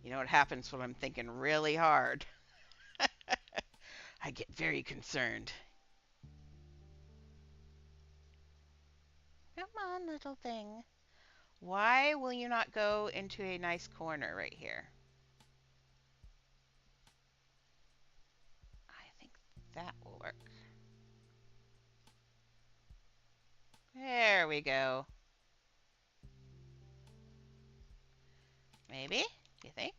[SPEAKER 1] You know what happens when I'm thinking really hard? I get very concerned. Come on, little thing. Why will you not go into a nice corner right here? I think that will work. There we go. Maybe? You think?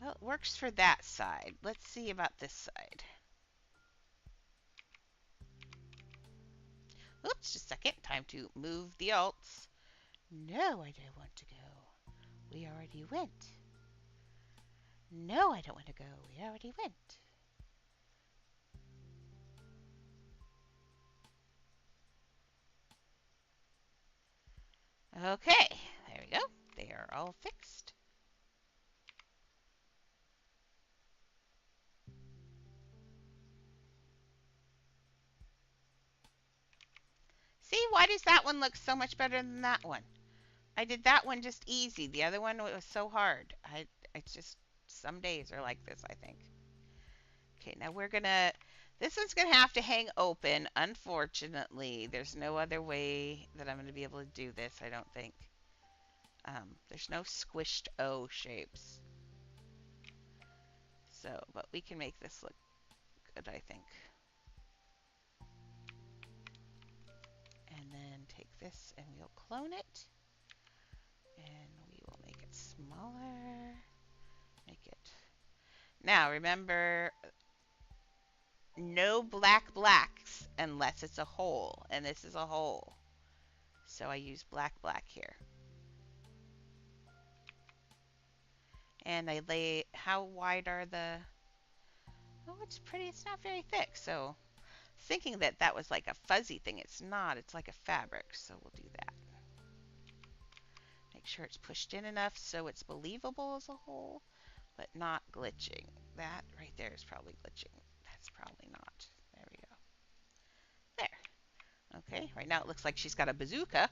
[SPEAKER 1] Well, it works for that side. Let's see about this side. Oops, just a second. Time to move the alts. No, I don't want to go. We already went. No, I don't want to go. We already went. Okay, there we go. They are all fixed. See, why does that one look so much better than that one? I did that one just easy. The other one was so hard. It's just some days are like this, I think. Okay, now we're gonna. This one's gonna have to hang open. Unfortunately, there's no other way that I'm gonna be able to do this. I don't think. There's no squished O shapes. So, but we can make this look good, I think. And then take this and we'll clone it. And we will make it smaller. Make it. Now, remember, no black blacks unless it's a hole. And this is a hole. So I use black here. And I lay, how wide are the, oh, it's pretty, it's not very thick. So thinking that that was like a fuzzy thing. It's not, it's like a fabric. So we'll do that. Make sure it's pushed in enough so it's believable as a hole, but not glitching. That right there is probably glitching. That's probably not. There we go. There. Okay, right now it looks like she's got a bazooka,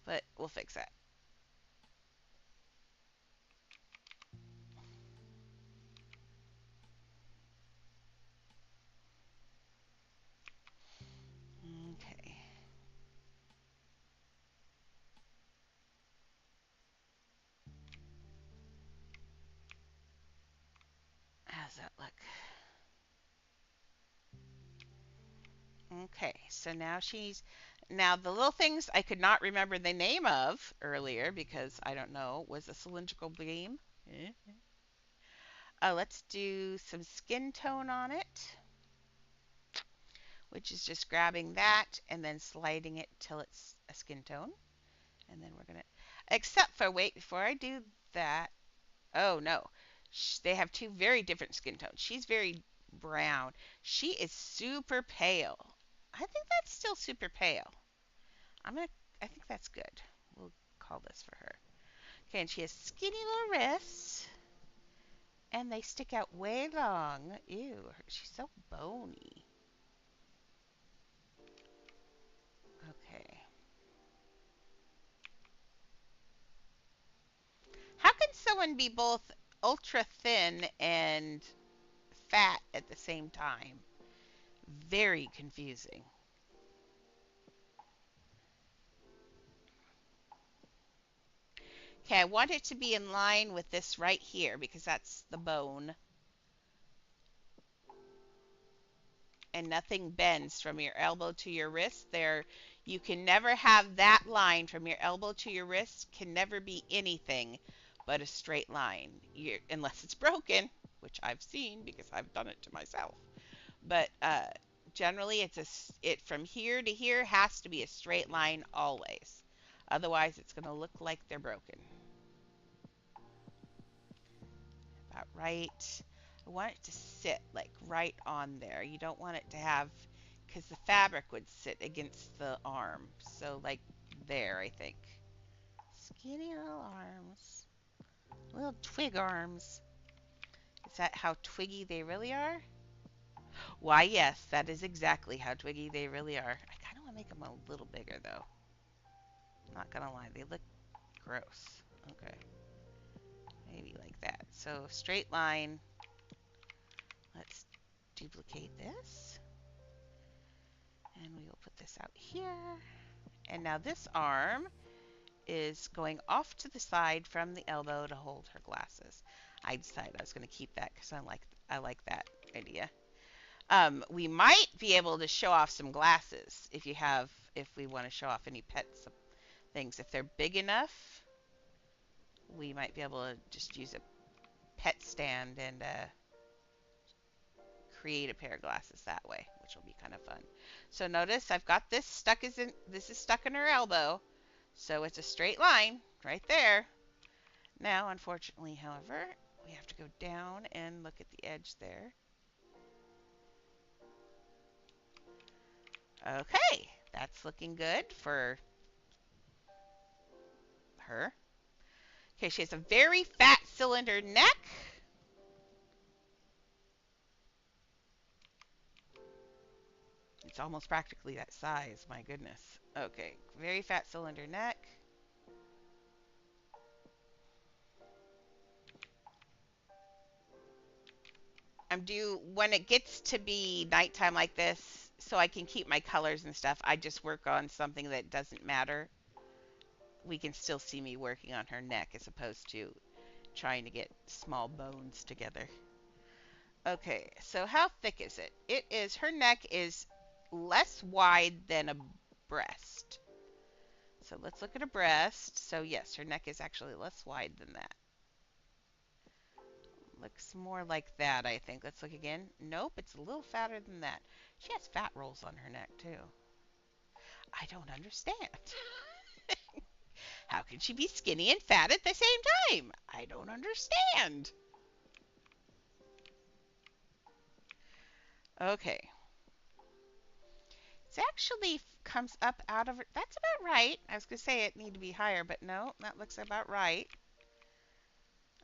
[SPEAKER 1] but we'll fix that. Okay. How's that look? Okay, so now the little things I could not remember the name of earlier because I don't know, was a cylindrical beam. Let's do some skin tone on it, which is just grabbing that and then sliding it till it's a skin tone. And then we're going to, except for, wait, before I do that, oh no, they have two very different skin tones. She's very brown. She is super pale. I think that's still super pale. I think that's good. We'll call this for her. Okay, and she has skinny little wrists. And they stick out way long. Ew, she's so bony. Okay. How can someone be both ultra thin and fat at the same time? Very confusing. Okay, I want it to be in line with this right here because that's the bone. And nothing bends from your elbow to your wrist. There, you can never have that line from your elbow to your wrist can never be anything but a straight line, unless it's broken, which I've seen because I've done it to myself. But generally, it from here to here has to be a straight line always. Otherwise, it's going to look like they're broken. About right. I want it to sit like right on there. You don't want it to have, because the fabric would sit against the arm. So like there, I think. Skinny little arms. Little twig arms. Is that how twiggy they really are? Why, yes, that is exactly how twiggy they really are. I kind of want to make them a little bigger, though. Not gonna lie, they look gross. Okay. Maybe like that. So, straight line. Let's duplicate this. And we will put this out here. And now this arm is going off to the side from the elbow to hold her glasses. I decided I was going to keep that because I like that idea. We might be able to show off some glasses if we want to show off any pets things. If they're big enough, we might be able to just use a pet stand and create a pair of glasses that way, which will be kind of fun. So notice I've got this stuck this is stuck in her elbow. So it's a straight line right there. Now, unfortunately, however, we have to go down and look at the edge there. Okay, that's looking good for her. Okay, she has a very fat cylinder neck. It's almost practically that size, my goodness. Okay, very fat cylinder neck. I'm due when it gets to be nighttime like this, so I can keep my colors and stuff. I just work on something that doesn't matter. We can still see me working on her neck as opposed to trying to get small bones together. Okay, so how thick is it? It is, her neck is less wide than a breast. So let's look at a breast. So yes, her neck is actually less wide than that. Looks more like that, I think. Let's look again. Nope, it's a little fatter than that. She has fat rolls on her neck, too. I don't understand. How can she be skinny and fat at the same time? I don't understand. Okay. It actually comes up out of her. That's about right. I was going to say it need to be higher, but no, that looks about right.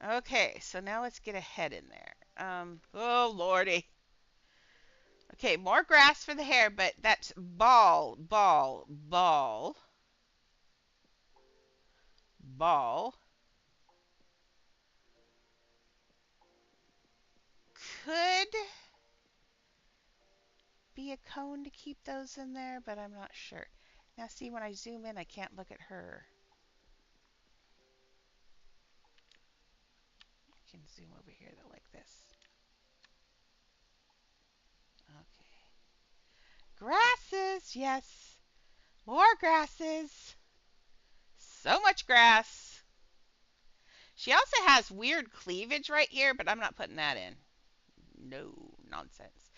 [SPEAKER 1] Okay, so now let's get a head in there. Oh, Lordy. Okay, more grass for the hair, but that's ball, ball, ball, ball. Could be a cone to keep those in there, but I'm not sure. Now see, when I zoom in, I can't look at her. I can zoom over here though, like this. Okay. Grasses, yes. More grasses. So much grass. She also has weird cleavage right here, but I'm not putting that in. No, nonsense.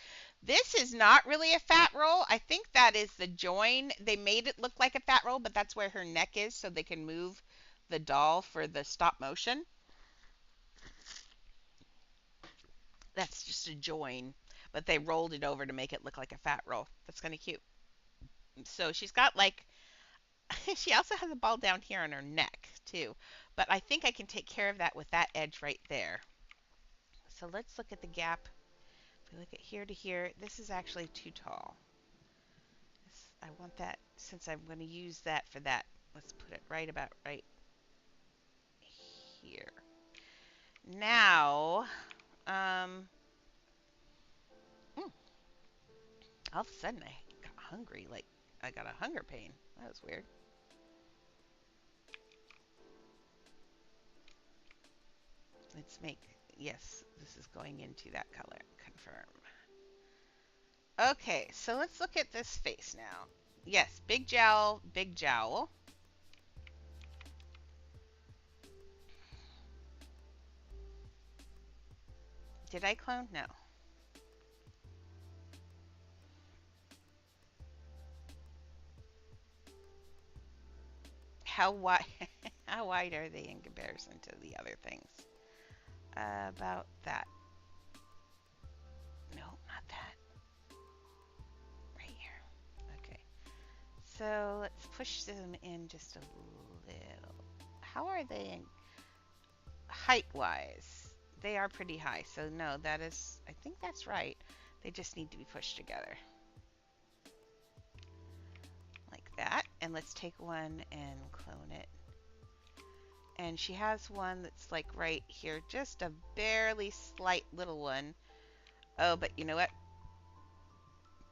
[SPEAKER 1] This is not really a fat roll. I think that is the join. They made it look like a fat roll, but that's where her neck is, so they can move the doll for the stop motion. That's just a join, but they rolled it over to make it look like a fat roll. That's kind of cute. So she's got like, she also has a ball down here on her neck too, but I think I can take care of that with that edge right there. So let's look at the gap. If we look at here to here, this is actually too tall. I want that, since I'm going to use that for that, let's put it right about right here. Now, all of a sudden I got hungry, like I got a hunger pain. That was weird. Let's make, yes, this is going into that color. Confirm. Okay, so let's look at this face now. Yes, big jowl, big jowl. Did I clone? No. How wide? How wide are they in comparison to the other things? About that. No, not that. Right here. Okay. So let's push them in just a little. How are they in height-wise? They are pretty high. So no, that is, I think that's right. They just need to be pushed together. Like that. And let's take one and clone it. And she has one that's like right here, just a barely slight little one. Oh, but you know what?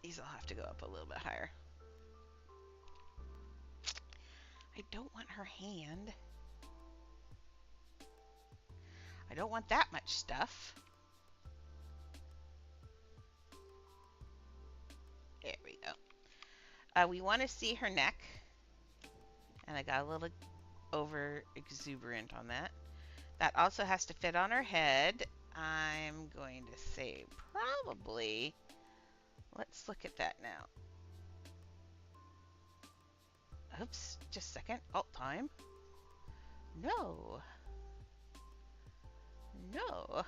[SPEAKER 1] These will have to go up a little bit higher. I don't want her hand. I don't want that much stuff. There we go. We want to see her neck. And I got a little over exuberant on that. That also has to fit on her head. I'm going to say probably, let's look at that now. Oops, just a second. Alt time. No. No.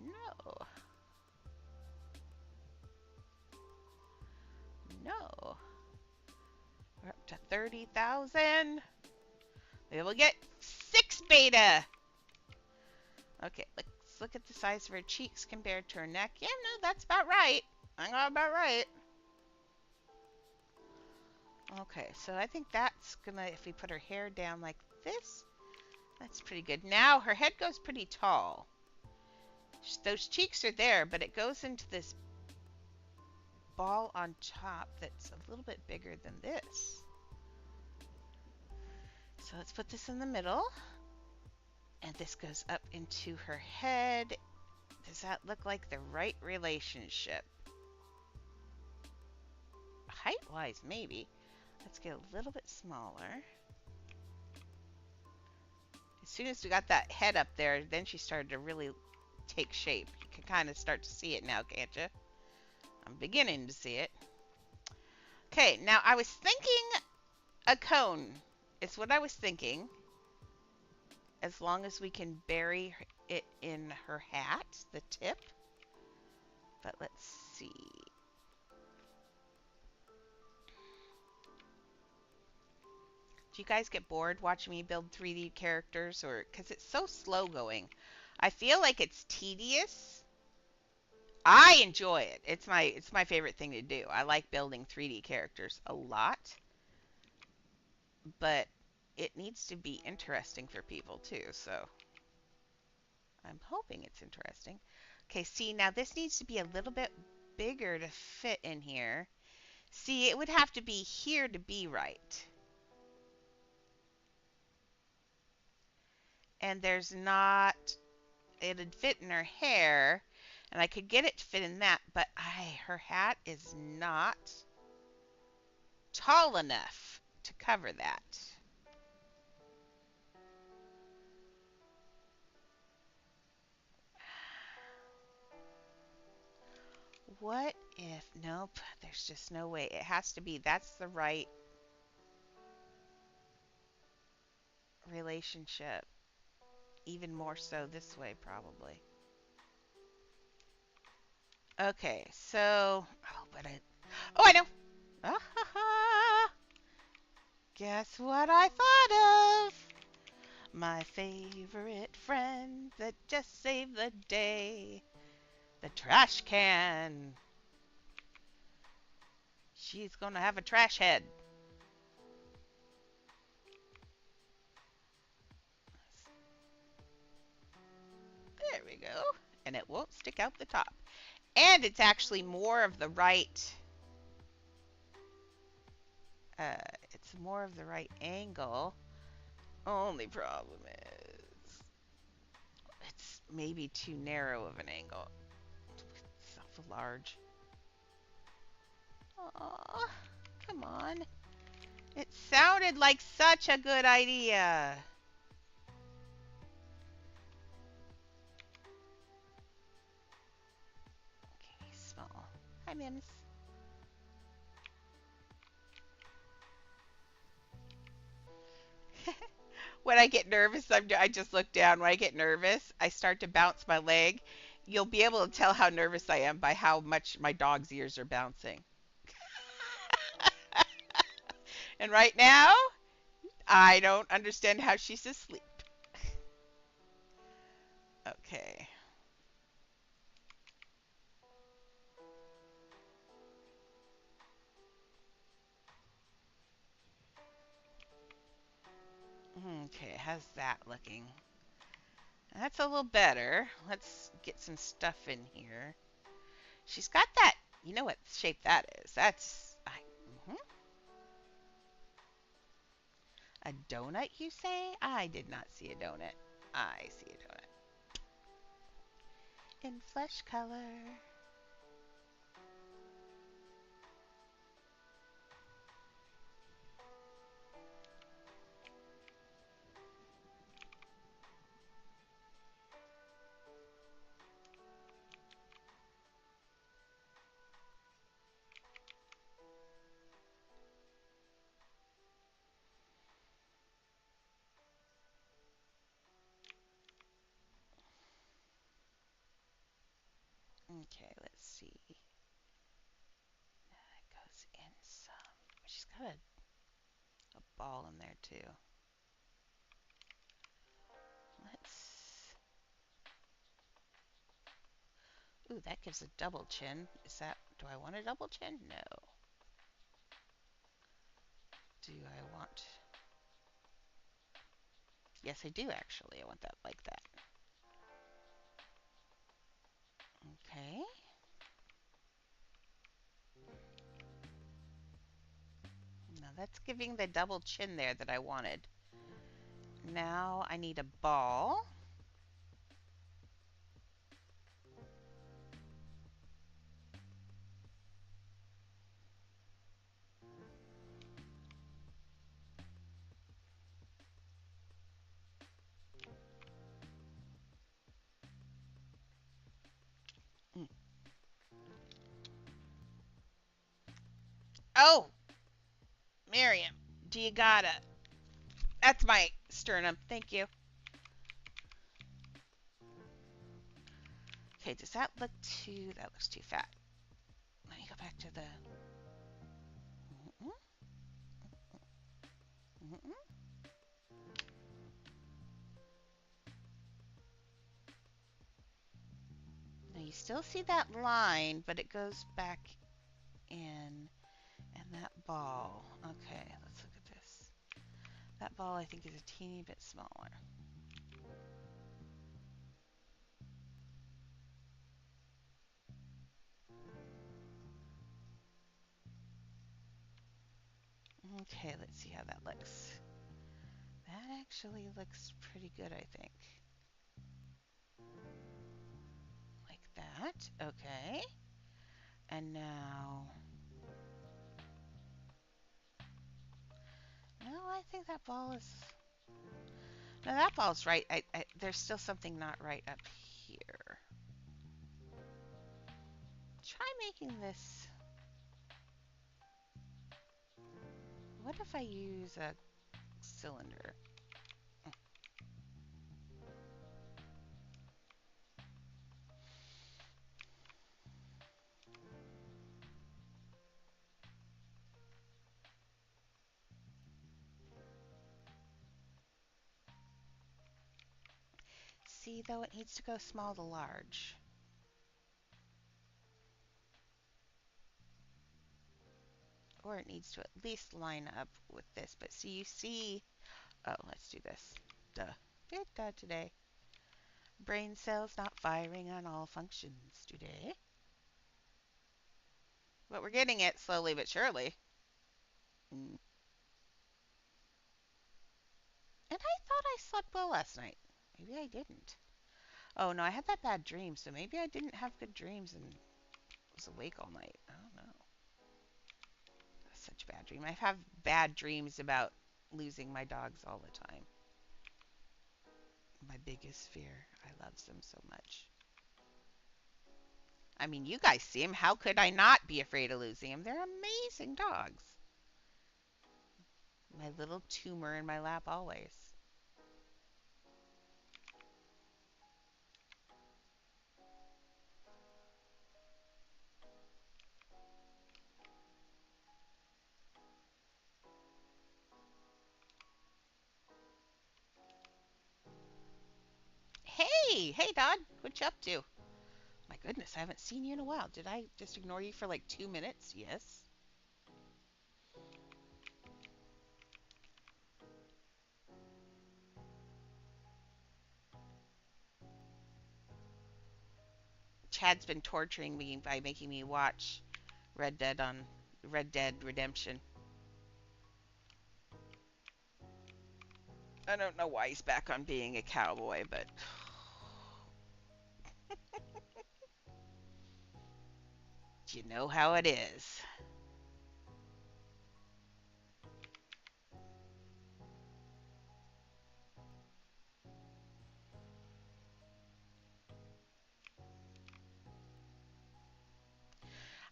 [SPEAKER 1] No. No. We're up to 30,000. We will get 6 beta. Okay, let's look at the size of her cheeks compared to her neck. Yeah, no, that's about right. I got about right. Okay, so I think that's gonna, if we put her hair down like this, that's pretty good. Now her head goes pretty tall. Those cheeks are there, but it goes into this ball on top that's a little bit bigger than this. So let's put this in the middle. And this goes up into her head. Does that look like the right relationship? Height-wise, maybe. Let's get a little bit smaller. As soon as we got that head up there, then she started to really take shape. You can kind of start to see it now, can't you? I'm beginning to see it. Okay, now I was thinking a cone is what I was thinking. As long as we can bury it in her hat, the tip. But let's see. Do you guys get bored watching me build 3D characters, or because it's so slow going? I feel like it's tedious. I enjoy it. It's my favorite thing to do. I like building 3D characters a lot. But it needs to be interesting for people too, so I'm hoping it's interesting. Okay, see, now this needs to be a little bit bigger to fit in here. See, it would have to be here to be right. And there's not, it'd fit in her hair, and I could get it to fit in that, but her hat is not tall enough to cover that. What if, nope, there's just no way. It has to be, that's the right relationship. Even more so this way, probably. Okay, so, oh, I know. Ah, ha, ha. Guess what I thought of? My favorite friend that just saved the day. The trash can. She's gonna have a trash head. There we go. And it won't stick out the top. And it's actually more of the right, it's more of the right angle. Only problem is, it's maybe too narrow of an angle. It's awful large. Aw, come on. It sounded like such a good idea. Okay, small. Hi, Mims. When I get nervous, I just look down. When I get nervous, I start to bounce my leg. You'll be able to tell how nervous I am by how much my dog's ears are bouncing. And right now, I don't understand how she's asleep. Okay. Okay, how's that looking? That's a little better. Let's get some stuff in here. She's got that. You know what shape that is? That's a donut, you say? I did not see a donut. I see a donut. In flesh color. Okay, let's see. That goes in some. She's got a ball in there too. Let's. Ooh, that gives a double chin. Is that. Do I want a double chin? No. Do I want. Yes, I do actually. I want that like that. Okay. Now that's giving the double chin there that I wanted. Now I need a ball. Mm. Oh, Miriam, do you gotta? That's my sternum. Thank you. Okay, does that look too? That looks too fat. Let me go back to the. Mm-mm, mm-mm. Now you still see that line, but it goes back in, and that ball. Okay, let's look at this. That ball I think is a teeny bit smaller. Okay, let's see how that looks. That actually looks pretty good, I think. Like that. Okay. And now. No, I think that ball is. No, that ball's right. There's still something not right up here. Try making this. What if I use a cylinder? See, though, it needs to go small to large. Or it needs to at least line up with this. But see, you see. Oh, let's do this. Duh. Did that today. Brain cells not firing on all functions today. But we're getting it slowly but surely. Mm. And I thought I slept well last night. Maybe I didn't. Oh no, I had that bad dream, so maybe I didn't have good dreams and was awake all night. I don't know. That's such a bad dream. I have bad dreams about losing my dogs all the time. My biggest fear. I love them so much. I mean, you guys see them. How could I not be afraid of losing them? They're amazing dogs. My little tumor in my lap always. Hey, Dodd. What you up to? My goodness, I haven't seen you in a while. Did I just ignore you for like 2 minutes? Yes. Chad's been torturing me by making me watch Red Dead on Red Dead Redemption. I don't know why he's back on being a cowboy, but you know how it is.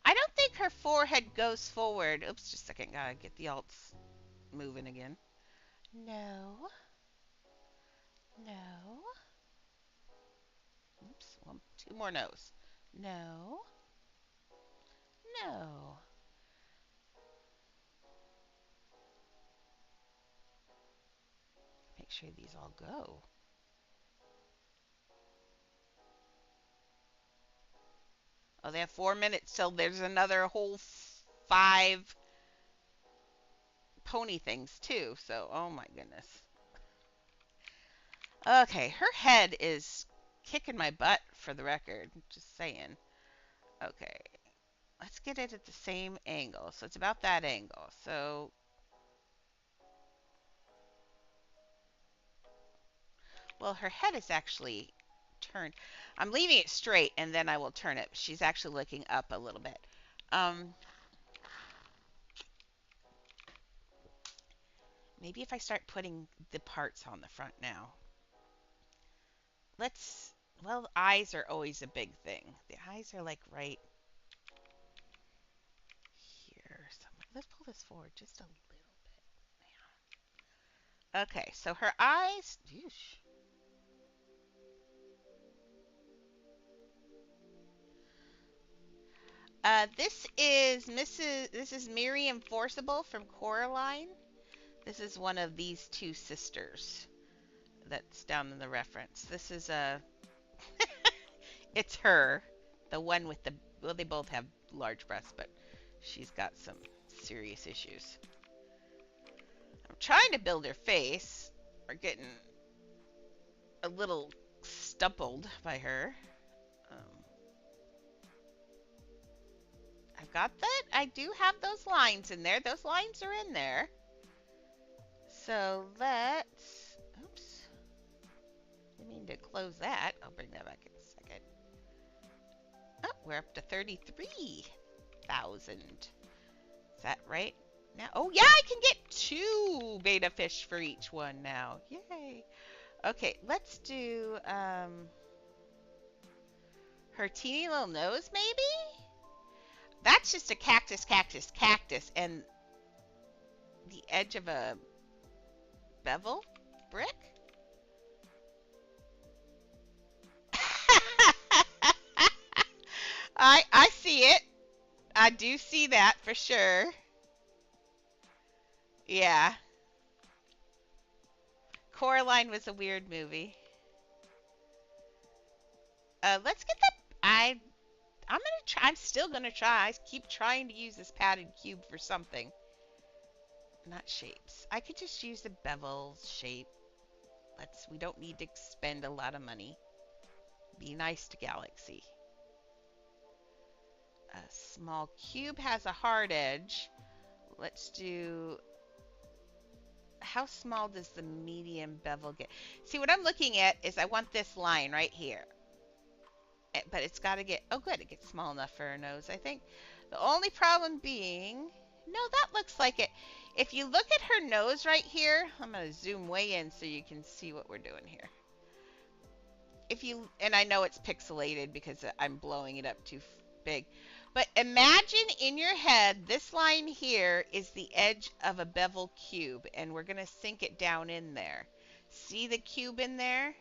[SPEAKER 1] I don't think her forehead goes forward. Oops, just a second. Gotta get the alts moving again. No, no. Oops, one, two more no's. No. No. Make sure these all go. Oh, they have 4 minutes till there's another whole five pony things too. So, oh my goodness. Okay, her head is kicking my butt for the record. Just saying. Okay, let's get it at the same angle. So it's about that angle. So, well, her head is actually turned. I'm leaving it straight and then I will turn it. She's actually looking up a little bit. Um, Maybe if I start putting the parts on the front now. Let's, well, eyes are always a big thing. The eyes are like right here. So let's pull this forward just a little bit. Yeah. Okay, so her eyes. Eesh. This is Mrs. This is Miriam Forcible from Coraline. This is one of these two sisters that's down in the reference. This is a. It's her, the one with the. Well, they both have large breasts, but she's got some serious issues. I'm trying to build her face. We're getting a little stumbled by her. Um, I've got that. I do have those lines in there. Those lines are in there. So let's. Oops. Didn't mean to close that. I'll bring that back in a second. Oh, we're up to 33,000. Is that right? Now, oh yeah, I can get 2 beta fish for each one now. Yay. Okay, let's do her teeny little nose, maybe? That's just a cactus, cactus, cactus, and the edge of a bevel brick? I see it. I do see that for sure. Yeah. Coraline was a weird movie. Let's get that. I'm gonna try. I'm still gonna try. I keep trying to use this padded cube for something. Not shapes. I could just use the bevel shape. We don't need to spend a lot of money. Be nice to Galaxy. A small cube has a hard edge. Let's do. How small does the medium bevel get? See, what I'm looking at is I want this line right here. But it's got to get. Oh, good. It gets small enough for her nose, I think. The only problem being. No, that looks like it. If you look at her nose right here, I'm going to zoom way in so you can see what we're doing here. And I know it's pixelated because I'm blowing it up too big. But imagine in your head, this line here is the edge of a bevel cube, and we're going to sink it down in there. See the cube in there?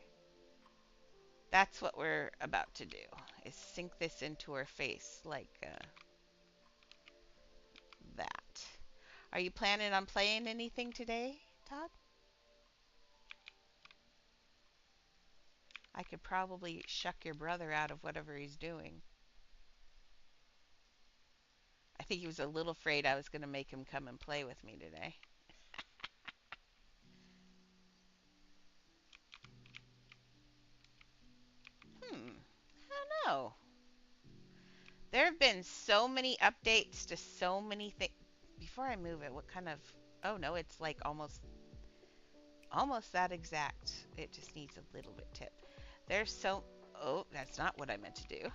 [SPEAKER 1] That's what we're about to do, is sink this into her face like that. Are you planning on playing anything today, Todd? I could probably shuck your brother out of whatever he's doing. I think he was a little afraid I was going to make him come and play with me today. I don't know. There have been so many updates to so many things. Before I move it, what kind of... Oh, no, it's like almost that exact. It just needs a little bit tip. There's so... Oh, that's not what I meant to do.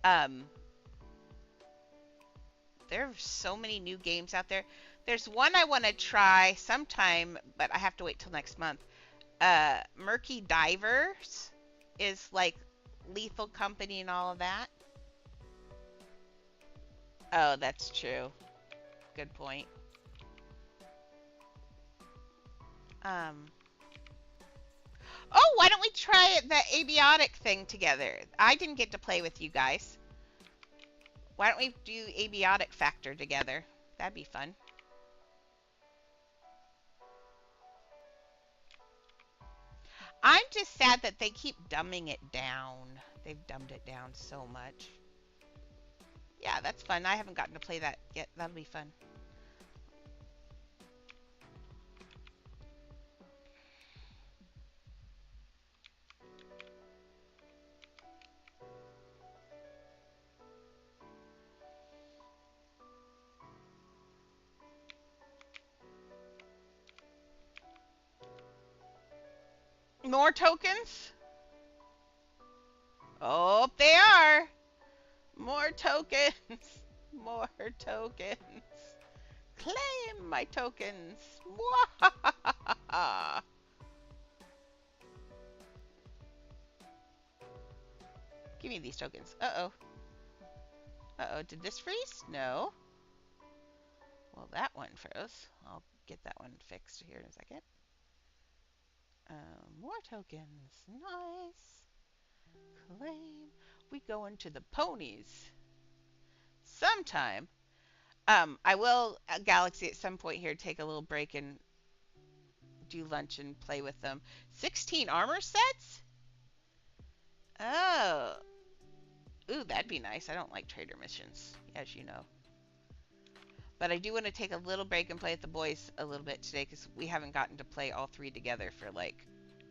[SPEAKER 1] Well, there are so many new games out there. There's one I want to try sometime, but I have to wait till next month. Murky Divers is like Lethal Company and all of that. Oh, that's true. Good point. Um, Oh, why don't we try the abiotic thing together? I didn't get to play with you guys. Why don't we do abiotic factor together? That'd be fun. I'm just sad that they keep dumbing it down. They've dumbed it down so much. Yeah, that's fun. I haven't gotten to play that yet. That'll be fun. More tokens? Oh, they are. More tokens. More tokens. Claim my tokens. Mwahaha. Give me these tokens. Uh-oh. Uh-oh, did this freeze? No. Well, that one froze. I'll get that one fixed here in a second. More tokens. Nice. Claim. We go into the ponies. Sometime. I will, Galaxy, at some point here, take a little break and do lunch and play with them. 16 armor sets? Oh. Ooh, that'd be nice. I don't like trader missions, as you know. But I do want to take a little break and play with the boys a little bit today because we haven't gotten to play all three together for, like,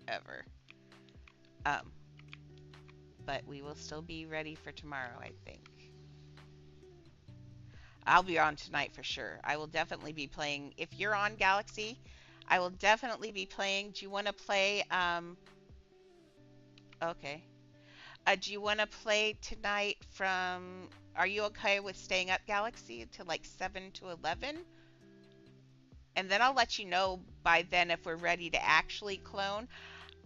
[SPEAKER 1] ever. But we will still be ready for tomorrow, I think. I'll be on tonight for sure. I will definitely be playing. If you're on Galaxy, I will definitely be playing. Do you want to play? Okay. Do you want to play tonight from? Are you okay with staying up, Galaxy, until like 7 to 11? And then I'll let you know by then if we're ready to actually clone.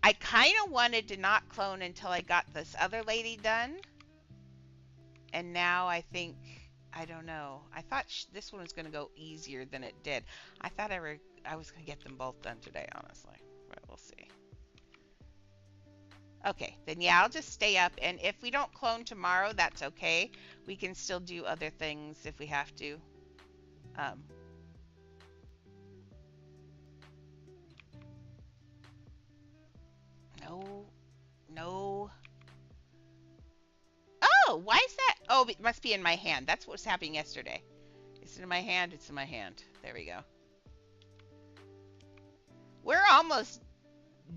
[SPEAKER 1] I kind of wanted to not clone until I got this other lady done. And now I think, I don't know. I thought this one was going to go easier than it did. I thought I was going to get them both done today, honestly. But we'll see. Okay, then yeah, I'll just stay up. And if we don't clone tomorrow, that's okay. We can still do other things if we have to. No. No. Oh, why is that? Oh, it must be in my hand. That's what was happening yesterday. Is it in my hand? It's in my hand. There we go. We're almost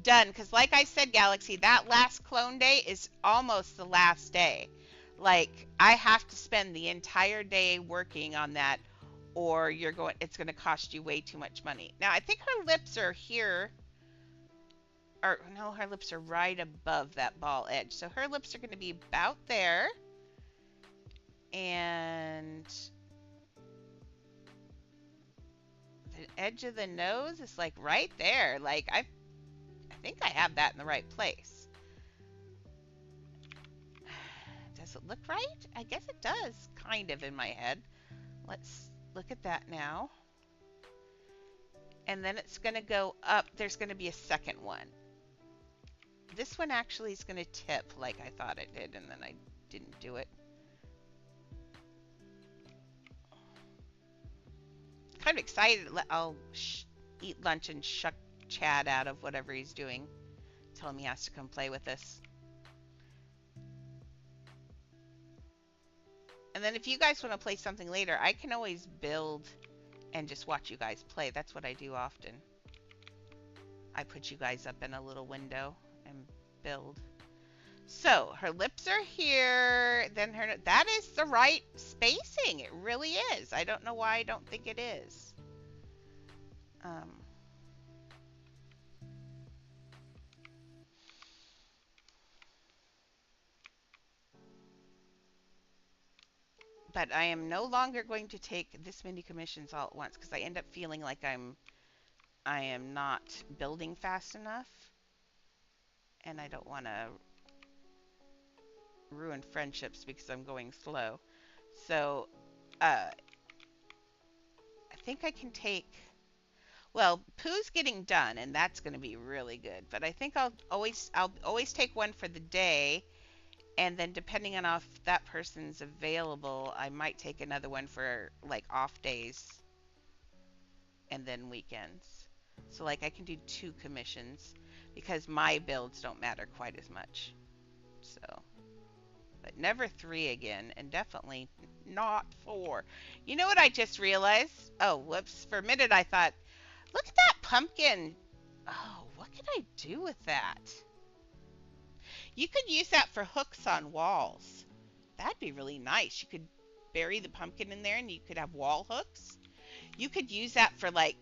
[SPEAKER 1] done because, like I said, Galaxy, that last clone day is almost the last day. Like, I have to spend the entire day working on that, or it's going to cost you way too much money. Now, I think her lips are here. Or, no, her lips are right above that ball edge. So her lips are going to be about there. And the edge of the nose is like right there. Like, I think I have that in the right place. Does it look right? I guess it does, kind of, in my head. Let's look at that now. And then it's going to go up. There's going to be a second one. This one actually is going to tip like I thought it did, and then I didn't do it. Kind of excited. I'll eat lunch and shuck Chad out of whatever he's doing. Tell him he has to come play with us. And then if you guys want to play something later, I can always build and just watch you guys play. That's what I do often. I put you guys up in a little window and build. So her lips are here. Then that is the right spacing. It really is. I don't know why I don't think it is. But I am no longer going to take this many commissions all at once because I end up feeling like I am not building fast enough, and I don't want to ruin friendships because I'm going slow. So I think I can take. Well, Pooh's getting done, and that's going to be really good. But I think I'll always take one for the day, and then depending on if that person's available, I might take another one for like off days and then weekends. So like I can do two commissions because my builds don't matter quite as much. So, but never three again, and definitely not four. You know what I just realized? Oh, whoops! For a minute I thought, look at that pumpkin. Oh, what could I do with that? You could use that for hooks on walls. That'd be really nice. You could bury the pumpkin in there and you could have wall hooks. You could use that for like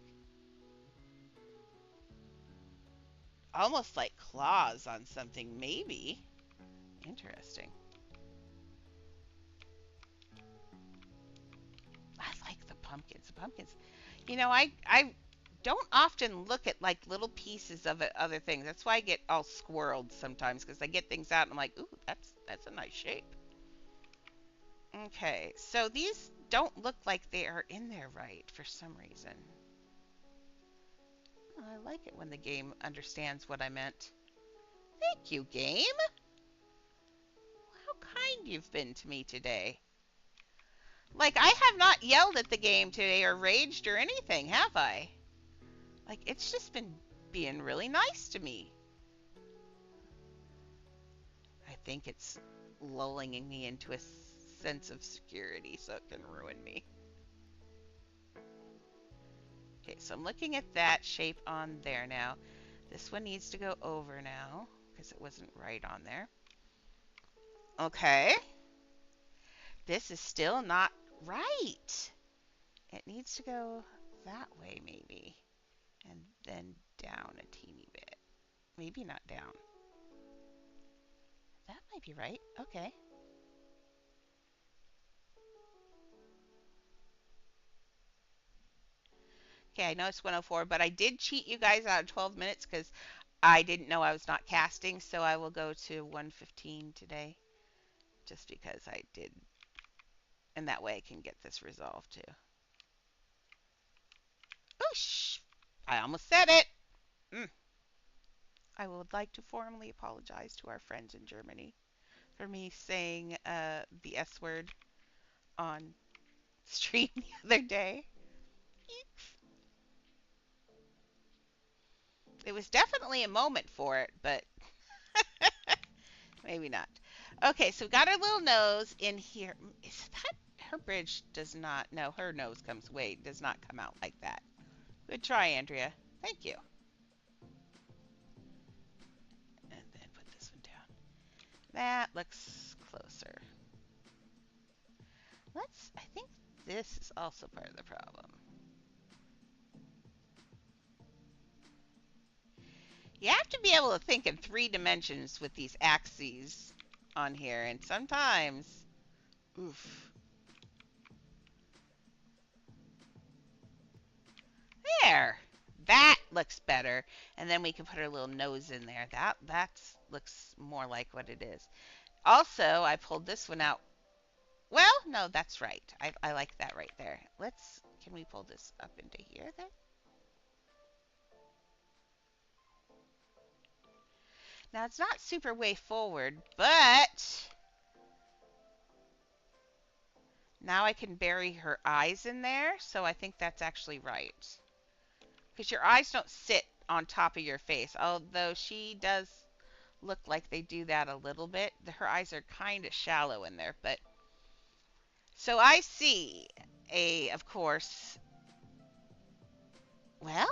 [SPEAKER 1] almost like claws on something, maybe. Interesting. I like the pumpkins. The pumpkins. I don't often look at like little pieces of it, other things. That's why I get all squirreled sometimes because I get things out and I'm like, ooh, that's a nice shape. Okay, so these don't look like they are in there right for some reason. I like it when the game understands what I meant. Thank you, game. How kind you've been to me today. Like, I have not yelled at the game today or raged or anything, have I? Like, it's just been being really nice to me. I think it's lulling me into a sense of security so it can ruin me. Okay, so I'm looking at that shape on there now. This one needs to go over now because it wasn't right on there. Okay. This is still not right. It needs to go that way maybe. And then down a teeny bit. Maybe not down. That might be right. Okay. Okay, I know it's 104, but I did cheat you guys out of 12 minutes because I didn't know I was not casting, so I will go to 115 today just because I did. And that way I can get this resolved too. Oosh! I almost said it! Mm. I would like to formally apologize to our friends in Germany for me saying the S word on stream the other day. It was definitely a moment for it, but maybe not. Okay, so we've got our little nose in here. Is that her bridge does not, no, her nose comes, wait, does not come out like that. Good try, Andrea. Thank you. And then put this one down. That looks closer. I think this is also part of the problem. You have to be able to think in 3 dimensions with these axes on here, and sometimes, oof. There. That looks better. And then we can put our little nose in there. That looks more like what it is. Also, I pulled this one out. Well, no, that's right. I like that right there. Can we pull this up into here then? Now, it's not super way forward, but now I can bury her eyes in there, so I think that's actually right. Because your eyes don't sit on top of your face, although she does look like they do that a little bit. Her eyes are kind of shallow in there, but so I see of course, well,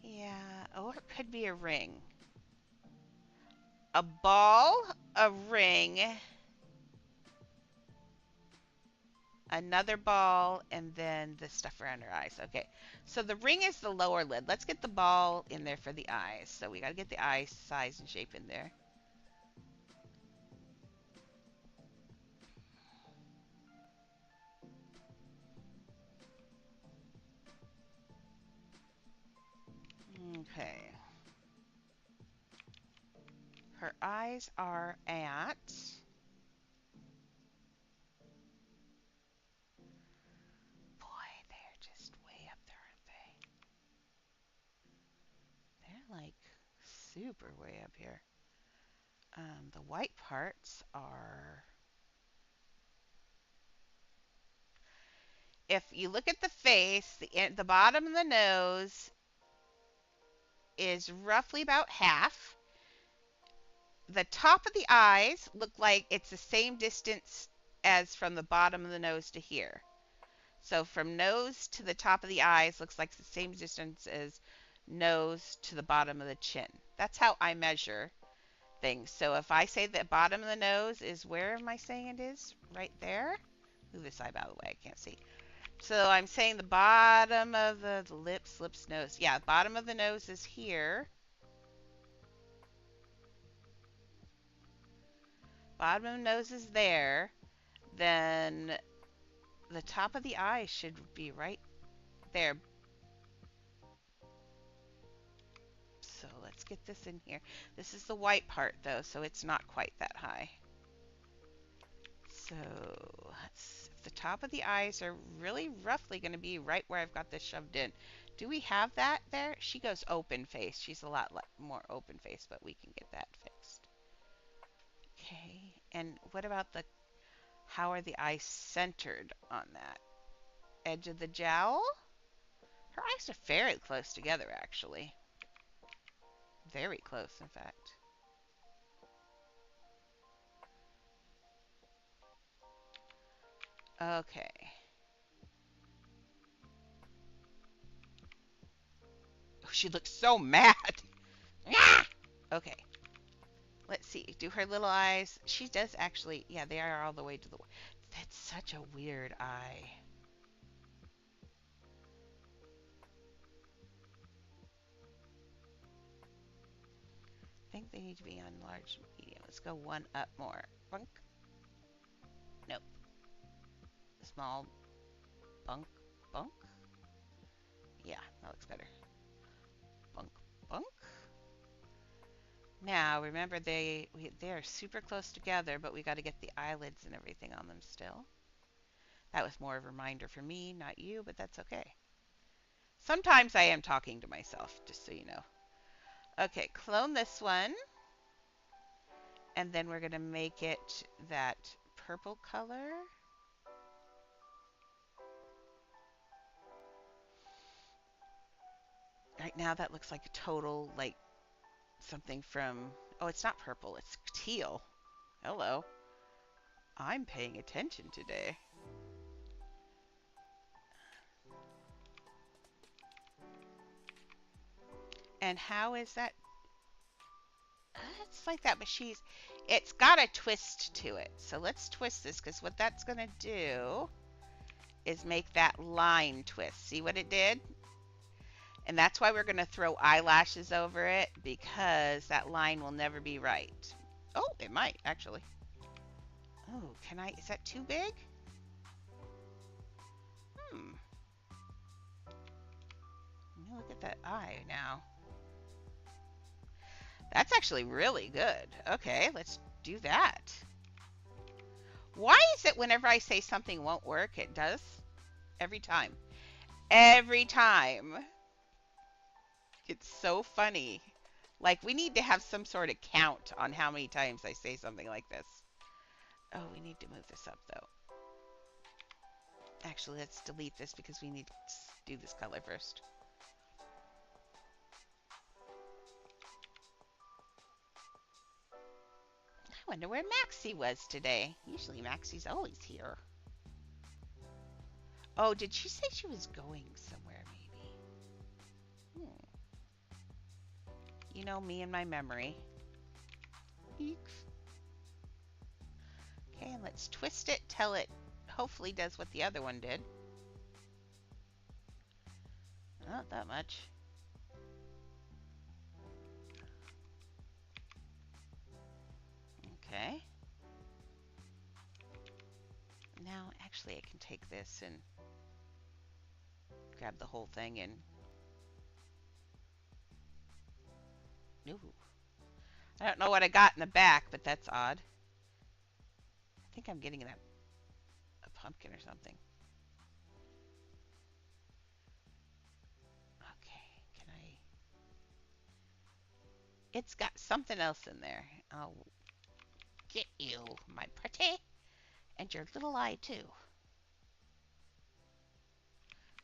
[SPEAKER 1] yeah, or it could be a ring. A ball, a ring, another ball, and then the stuff around her eyes. Okay, so the ring is the lower lid. Let's get the ball in there for the eyes. So we got to get the eye size and shape in there. Okay. Her eyes are at... Boy, they're like super way up here. The white parts are, if you look at the face, the bottom of the nose is roughly about half. The top of the eyes look like it's the same distance as from the bottom of the nose to here. So from nose to the top of the eyes looks like the same distance as nose to the bottom of the chin. That's how I measure things. So if I say the bottom of the nose is, where am I saying it is? Right there. Move this eye, by the way, I can't see. So I'm saying the bottom of the lips, nose. Yeah, bottom of the nose is here. Bottom of the nose is there. Then the top of the eye should be right there. So let's get this in here. This is the white part though, so it's not quite that high. So if the top of the eyes are really roughly going to be right where I've got this shoved in. Do we have that there? She goes open face. She's a lot more open face, but we can get that fixed. Okay, and what about how are the eyes centered on that? Edge of the jowl? Her eyes are very close together, actually. Very close, in fact. Okay. Oh, she looks so mad. Okay. Let's see. Do her little eyes. She does actually. Yeah, they are all the way to the. That's such a weird eye. I think they need to be on large, medium. Let's go one up more. Bunk. Nope. Small. Bunk. Bunk. Yeah, that looks better. Bunk. Bunk. Now, remember they are super close together, but we got to get the eyelids and everything on them still. That was more of a reminder for me, not you, but that's okay. Sometimes I am talking to myself, just so you know. Okay, clone this one. And then we're going to make it that purple color. Right now that looks like a total, like, something from... Oh, it's not purple, it's teal. Hello. I'm paying attention today. And how is that? It's like that, but it's got a twist to it. So let's twist this, because what that's going to do is make that line twist. See what it did? And that's why we're going to throw eyelashes over it, because that line will never be right. Oh, it might, actually. Oh, is that too big? Let me look at that eye now. That's actually really good. Okay, let's do that. Why is it whenever I say something won't work, it does? Every time. Every time. It's so funny. Like, we need to have some sort of count on how many times I say something like this. Oh, we need to move this up, though. Actually, let's delete this because we need to do this color first. I wonder where Maxie was today. Usually Maxie's always here. Oh, did she say she was going somewhere, maybe? You know me and my memory. Eeks. Okay, let's twist it till it hopefully does what the other one did. Not that much. Okay. Now, actually, I can take this and grab the whole thing and... Ooh. I don't know what I got in the back, but that's odd. I think I'm getting a pumpkin or something. Okay, can I... It's got something else in there. I'll get you, my pretty, and your little eye too.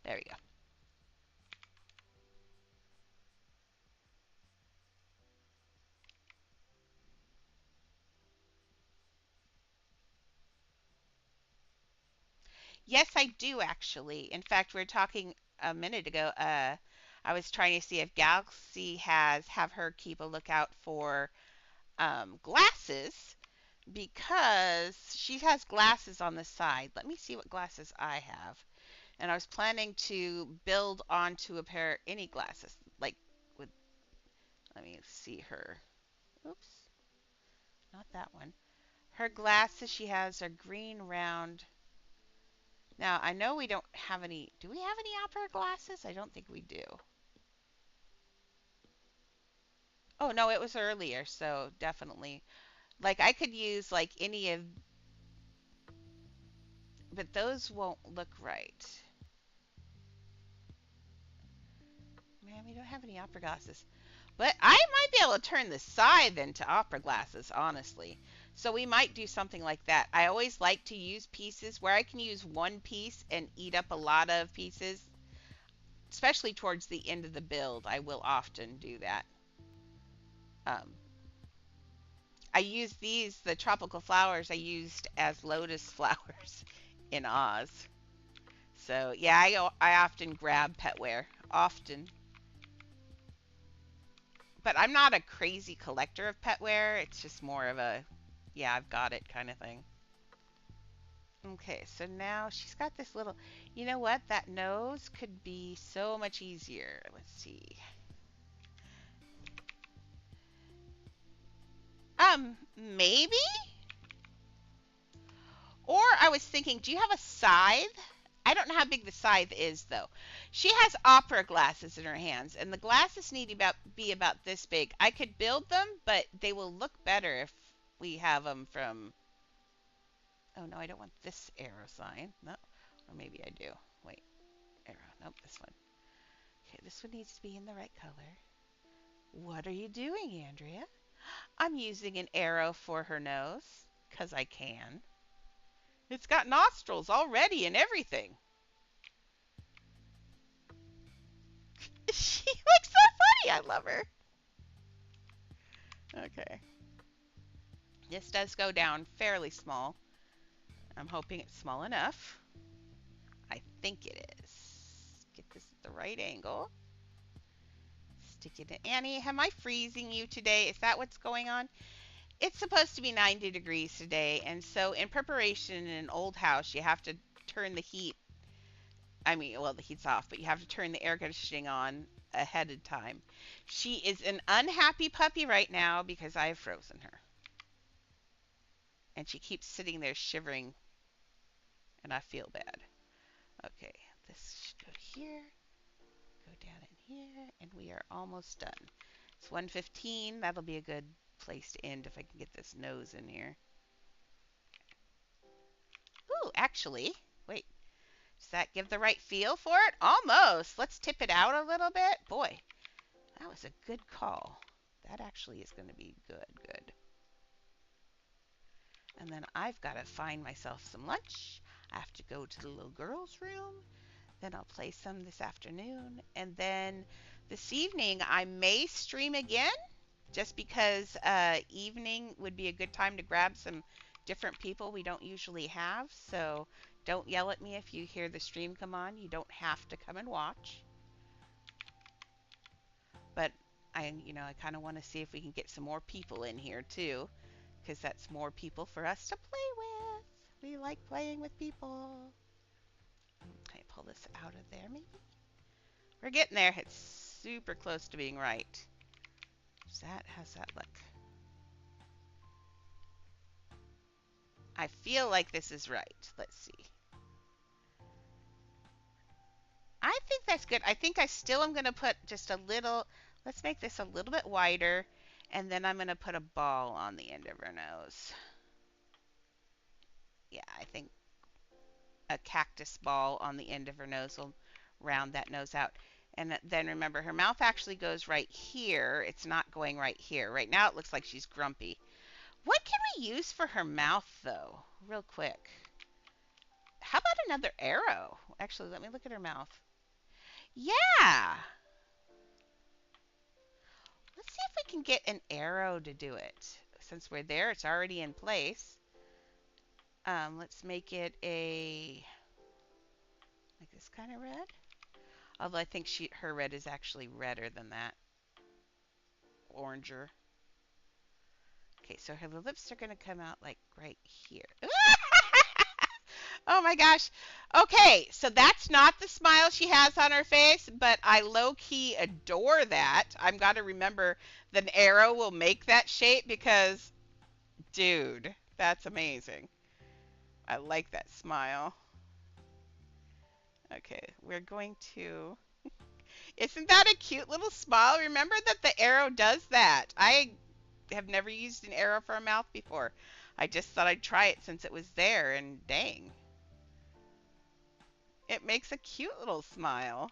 [SPEAKER 1] There we go. Yes, I do actually. In fact, we were talking a minute ago. I was trying to see if Galaxy has have her keep a lookout for glasses because she has glasses on the side. Let me see what glasses I have. And I was planning to build onto a pair any glasses like with. Let me see her. Oops, not that one. Her glasses she has are green round. Now, I know we don't have any. Do we have any opera glasses? I don't think we do. Oh, no, it was earlier, so definitely. Like, I could use, like, any of. But those won't look right. Man, we don't have any opera glasses. But I might be able to turn the scythe into opera glasses, honestly. So we might do something like that. I always like to use pieces where I can use one piece and eat up a lot of pieces, especially towards the end of the build. I will often do that. Um, I used these, the tropical flowers, I used as lotus flowers in Oz. So yeah, I often grab petware, often. But I'm not a crazy collector of petware. It's just more of a, yeah, I've got it kind of thing. Okay, so now she's got this little, you know what? That nose could be so much easier. Let's see. Maybe? Or I was thinking, do you have a scythe? I don't know how big the scythe is, though. She has opera glasses in her hands, and the glasses need to be about this big. I could build them, but they will look better if we have them from. Oh, no, I don't want this arrow sign. No, or maybe I do. Wait, arrow. Nope, this one. Okay, this one needs to be in the right color. What are you doing, Andrea? I'm using an arrow for her nose, because I can. It's got nostrils already and everything. She looks so funny. I love her. Okay. This does go down fairly small. I'm hoping it's small enough. I think it is. Get this at the right angle. Stick it in. Annie, am I freezing you today? Is that what's going on? It's supposed to be 90 degrees today, and so in preparation in an old house, you have to turn the heat. I mean, well, the heat's off, but you have to turn the air conditioning on ahead of time. She is an unhappy puppy right now because I have frozen her. And she keeps sitting there shivering, and I feel bad. Okay, this should go here, go down in here, and we are almost done. It's 1:15. That'll be a good place to end if I can get this nose in here. Ooh, actually, wait. Does that give the right feel for it? Almost. Let's tip it out a little bit. Boy, that was a good call. That actually is going to be good, good. And then I've got to find myself some lunch. I have to go to the little girl's room. Then I'll play some this afternoon. And then this evening, I may stream again just because evening would be a good time to grab some different people we don't usually have. So don't yell at me if you hear the stream come on. You don't have to come and watch. But I kind of want to see if we can get some more people in here too, because that's more people for us to play with. We like playing with people. Can I pull this out of there maybe? We're getting there. It's super close to being right. How's that look? I feel like this is right. Let's see. I think that's good. I think I still am going to put just a little, let's make this a little bit wider, and then I'm going to put a ball on the end of her nose. Yeah, I think a cactus ball on the end of her nose will round that nose out. And then remember, her mouth actually goes right here. It's not going right here. Right now it looks like she's grumpy. What can we use for her mouth, though? Real quick. How about another arrow? Actually, let me look at her mouth. Yeah! Let's see if we can get an arrow to do it. Since we're there, it's already in place. Let's make it like this kind of red. Although I think her red is actually redder than that. Oranger. Okay, so her lips are going to come out like right here. Oh my gosh. Okay, so that's not the smile she has on her face, but I low-key adore that. I've got to remember that an arrow will make that shape because, dude, that's amazing. I like that smile. Okay, we're going to... Isn't that a cute little smile? Remember that the arrow does that. I have never used an arrow for a mouth before. I just thought I'd try it since it was there, and dang. It makes a cute little smile.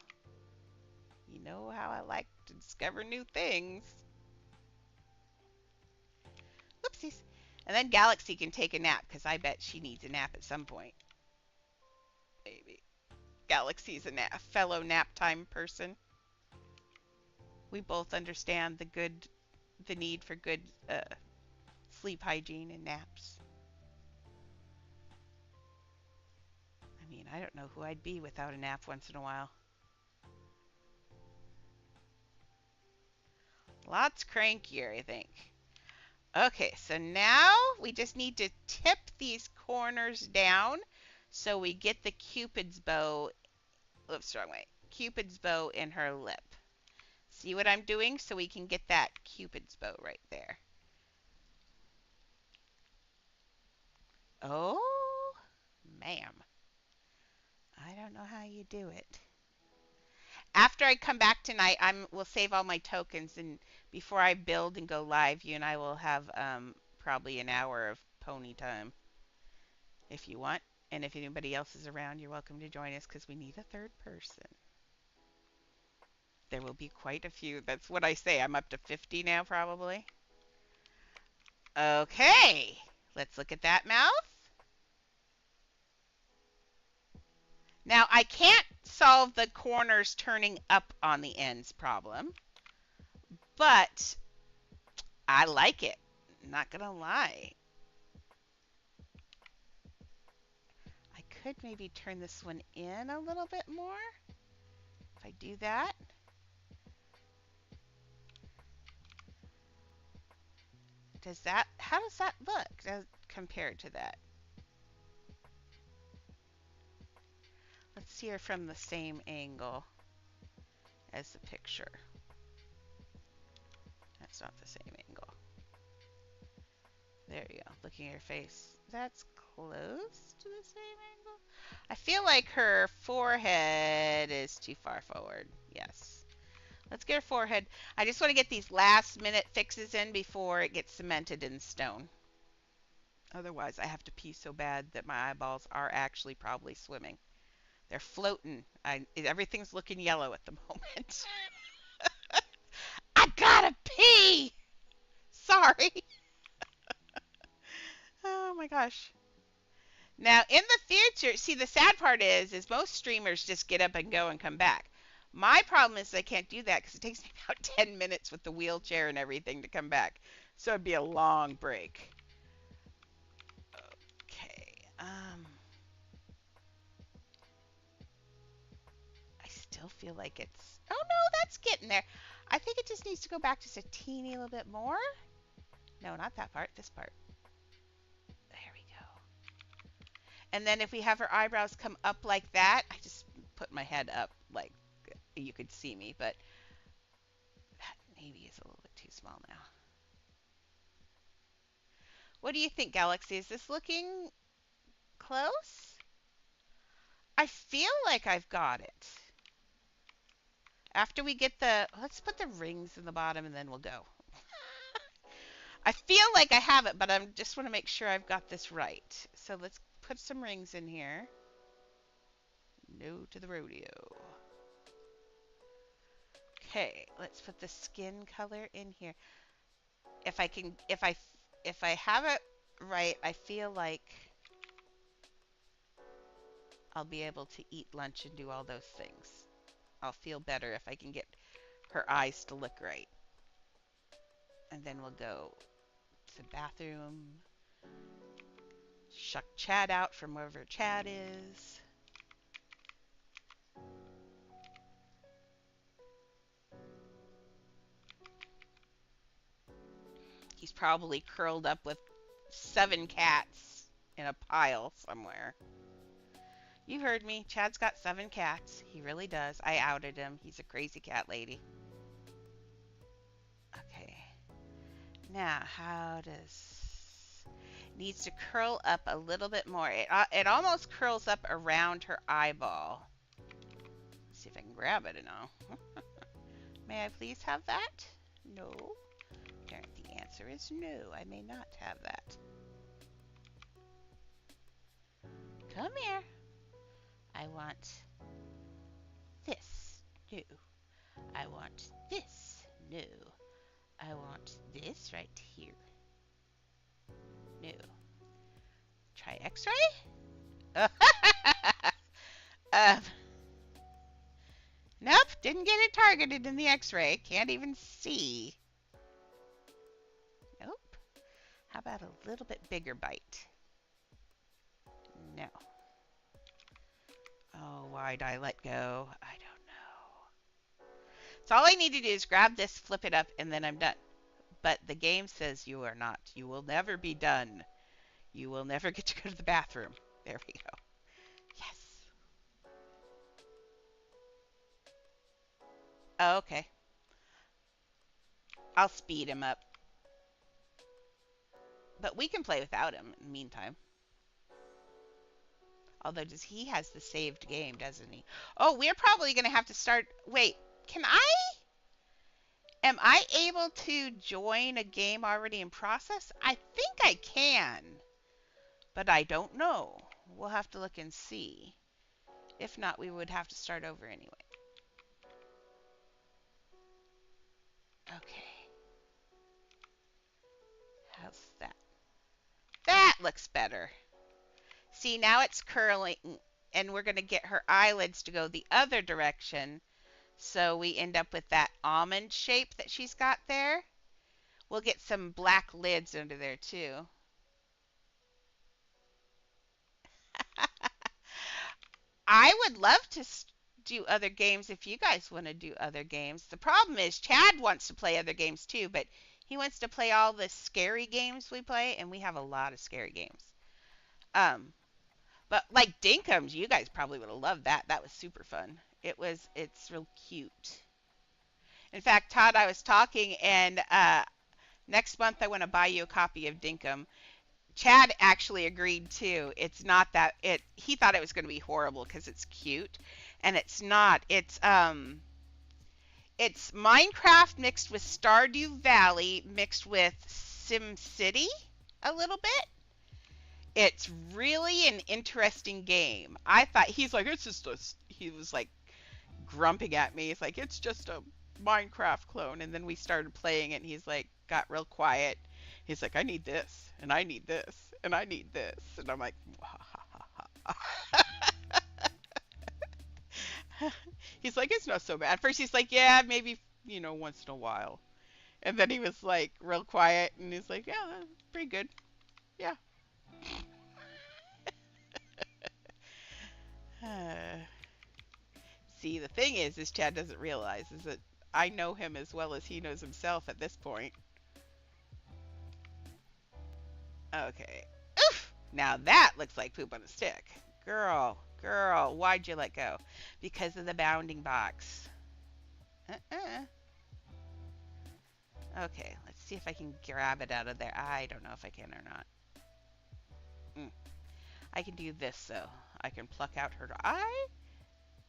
[SPEAKER 1] You know how I like to discover new things. Whoopsies. And then Galaxy can take a nap, because I bet she needs a nap at some point. Maybe. Galaxy's a fellow nap time person. We both understand the need for good sleep hygiene and naps. I mean, I don't know who I'd be without a nap once in a while. Lots crankier, I think. Okay, so now we just need to tip these corners down so we get the Cupid's bow. Oops, wrong way. Cupid's bow in her lip. See what I'm doing? So we can get that Cupid's bow right there. Oh, ma'am. I don't know how you do it. After I come back tonight, we'll save all my tokens, and before I build and go live, you and I will have probably an hour of pony time if you want. And if anybody else is around, you're welcome to join us because we need a third person. There will be quite a few. That's what I say. I'm up to 50 now, probably. Okay, let's look at that mouth. Now, I can't solve the corners turning up on the ends problem, but I like it. Not gonna lie. I could maybe turn this one in a little bit more. If I do that. How does that look compared to that? Let's see her from the same angle as the picture. That's not the same angle. There you go. Looking at her face. That's close to the same angle. I feel like her forehead is too far forward. Yes. Let's get her forehead. I just want to get these last minute fixes in before it gets cemented in stone. Otherwise, I have to pee so bad that my eyeballs are actually probably swimming. They're floating. Everything's looking yellow at the moment. I gotta pee! Sorry. Oh my gosh. Now, in the future, see, the sad part is most streamers just get up and go and come back. My problem is I can't do that because it takes me about 10 minutes with the wheelchair and everything to come back. So it'd be a long break. Okay. I still feel like it's... Oh, no, that's getting there. I think it just needs to go back just a teeny little bit more. No, not that part. This part. There we go. And then if we have her eyebrows come up like that, I just put my head up like you could see me, but that maybe is a little bit too small now. What do you think, Galaxy? Is this looking close? I feel like I've got it. After we get let's put the rings in the bottom and then we'll go. I feel like I have it, but I just want to make sure I've got this right. So let's put some rings in here. No to the rodeo. Okay, let's put the skin color in here. If I can, if I have it right, I feel like I'll be able to eat lunch and do all those things. I'll feel better if I can get her eyes to look right. And then we'll go to the bathroom, shuck Chad out from wherever Chad is. He's probably curled up with 7 cats in a pile somewhere. You heard me. Chad's got 7 cats. He really does. I outed him. He's a crazy cat lady. Okay. Now, how does... Needs to curl up a little bit more. It almost curls up around her eyeball. Let's see if I can grab it now. May I please have that? No. Apparently the answer is no. I may not have that. Come here. I want this. No. I want this. No. I want this right here. No. Try X-ray? Nope, didn't get it targeted in the X-ray. Can't even see. Nope. How about a little bit bigger bite? No. Oh, why'd I let go? I don't know. So all I need to do is grab this, flip it up, and then I'm done. But the game says you are not. You will never be done. You will never get to go to the bathroom. There we go. Yes. Oh, okay. I'll speed him up. But we can play without him in the meantime. Although he has the saved game, doesn't he? Oh, we're probably going to have to start... Wait, am I able to join a game already in process? I think I can. But I don't know. We'll have to look and see. If not, we would have to start over anyway. Okay. How's that? That looks better. See, now it's curling, and we're going to get her eyelids to go the other direction, so we end up with that almond shape that she's got there. We'll get some black lids under there, too. I would love to do other games if you guys want to do other games. The problem is Chad wants to play other games, too, but he wants to play all the scary games we play, and we have a lot of scary games. But like Dinkums, you guys probably would have loved that. That was super fun. It's real cute. In fact, Todd, I was talking, and next month I want to buy you a copy of Dinkum. Chad actually agreed too. It's not that he thought it was going to be horrible because it's cute, and it's not. It's Minecraft mixed with Stardew Valley mixed with SimCity a little bit. It's really an interesting game. I thought he was like grumping at me. He's like, it's just a Minecraft clone. And then we started playing it and he's like, got real quiet. He's like, I need this and I need this and I need this. And I'm like, he's like, it's not so bad. First he's like, yeah, maybe, once in a while. And then he was like real quiet and he's like, yeah, pretty good. Yeah. See, the thing is Chad doesn't realize is that I know him as well as he knows himself at this point. Okay. Oof! Now that looks like poop on a stick. Girl, why'd you let go? Because of the bounding box. Okay, let's see if I can grab it out of there. I don't know if I can or not. I can do this, though. I can pluck out her eye,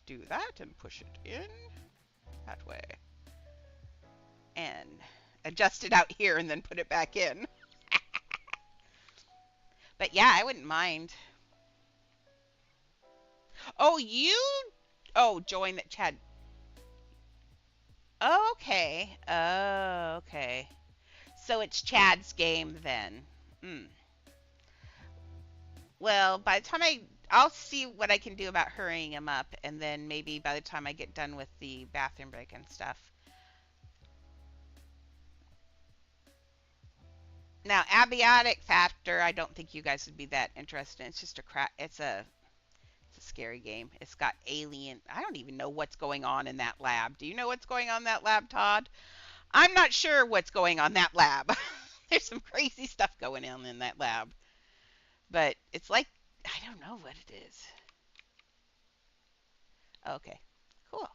[SPEAKER 1] do that, and push it in that way. And adjust it out here and then put it back in. But yeah, I wouldn't mind. Oh, join that Chad. Okay. Oh, okay. So it's Chad's game then. Mm. Well, by the time I'll see what I can do about hurrying him up, and then maybe by the time I get done with the bathroom break and stuff. Now, abiotic factor, I don't think you guys would be that interested in. It's just a crap. It's a scary game. It's got alien. I don't even know what's going on in that lab. Do you know what's going on in that lab, Todd? I'm not sure what's going on in that lab. There's some crazy stuff going on in that lab. But it's like, I don't know what it is. Okay, cool.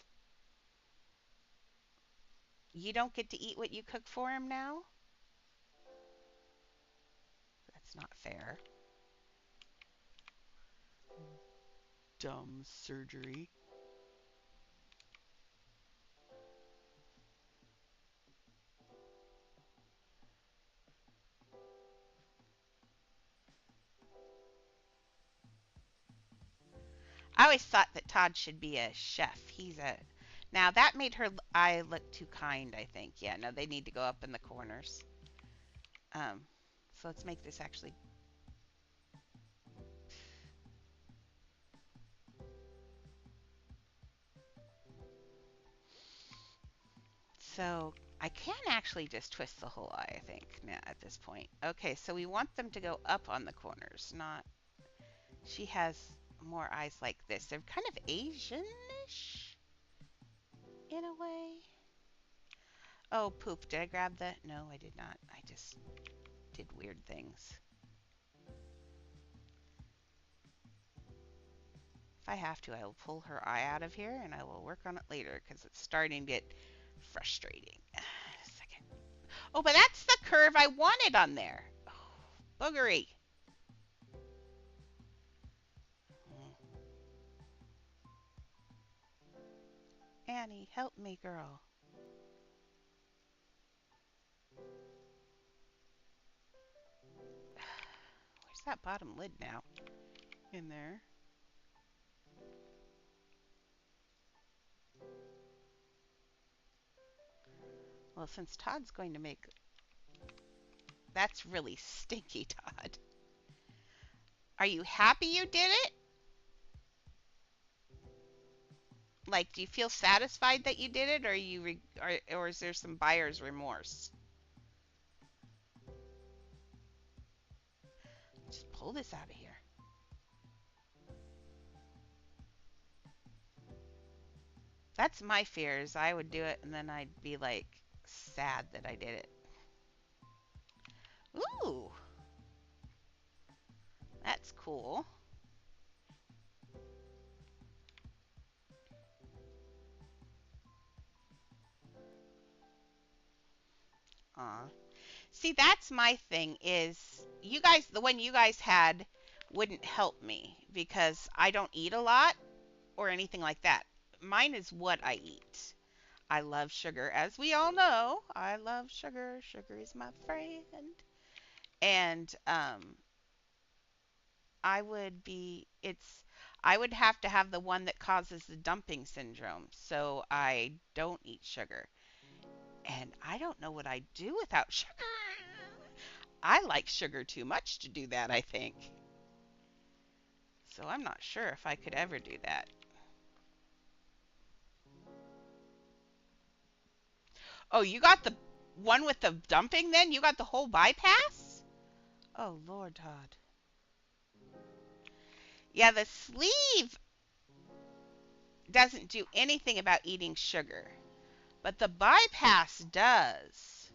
[SPEAKER 1] You don't get to eat what you cook for him now? That's not fair. Dumb surgery. I always thought that Todd should be a chef. He's a. Now that made her eye look too kind, I think. Yeah, no, they need to go up in the corners. Um, so let's make this actually. So I can actually just twist the whole eye, I think, now at this point. Okay, so we want them to go up on the corners, not. She has more eyes like this. They're kind of Asian-ish in a way. Oh, poop. Did I grab that? No, I did not. I just did weird things. If I have to, I will pull her eye out of here and I will work on it later because it's starting to get frustrating. A second. Oh, but that's the curve I wanted on there. Oh, boogery. Annie, help me, girl. Where's that bottom lid now? In there. Well, since Todd's going to make... That's really stinky, Todd. Are you happy you did it? Like, do you feel satisfied that you did it, or or is there some buyer's remorse? Just pull this out of here. That's my fears. I would do it, and then I'd be like sad that I did it. Ooh, that's cool. Aw. See, that's my thing is you guys, the one you guys had wouldn't help me because I don't eat a lot or anything like that. Mine is what I eat. I love sugar, as we all know. I love sugar. Sugar is my friend. And I would be it's I would have to have the one that causes the dumping syndrome. So I don't eat sugar. And I don't know what I'd do without sugar. I like sugar too much to do that, I think. So I'm not sure if I could ever do that. Oh, you got the one with the dumping then? You got the whole bypass? Oh, Lord, Todd. Yeah, the sleeve doesn't do anything about eating sugar, but the bypass does.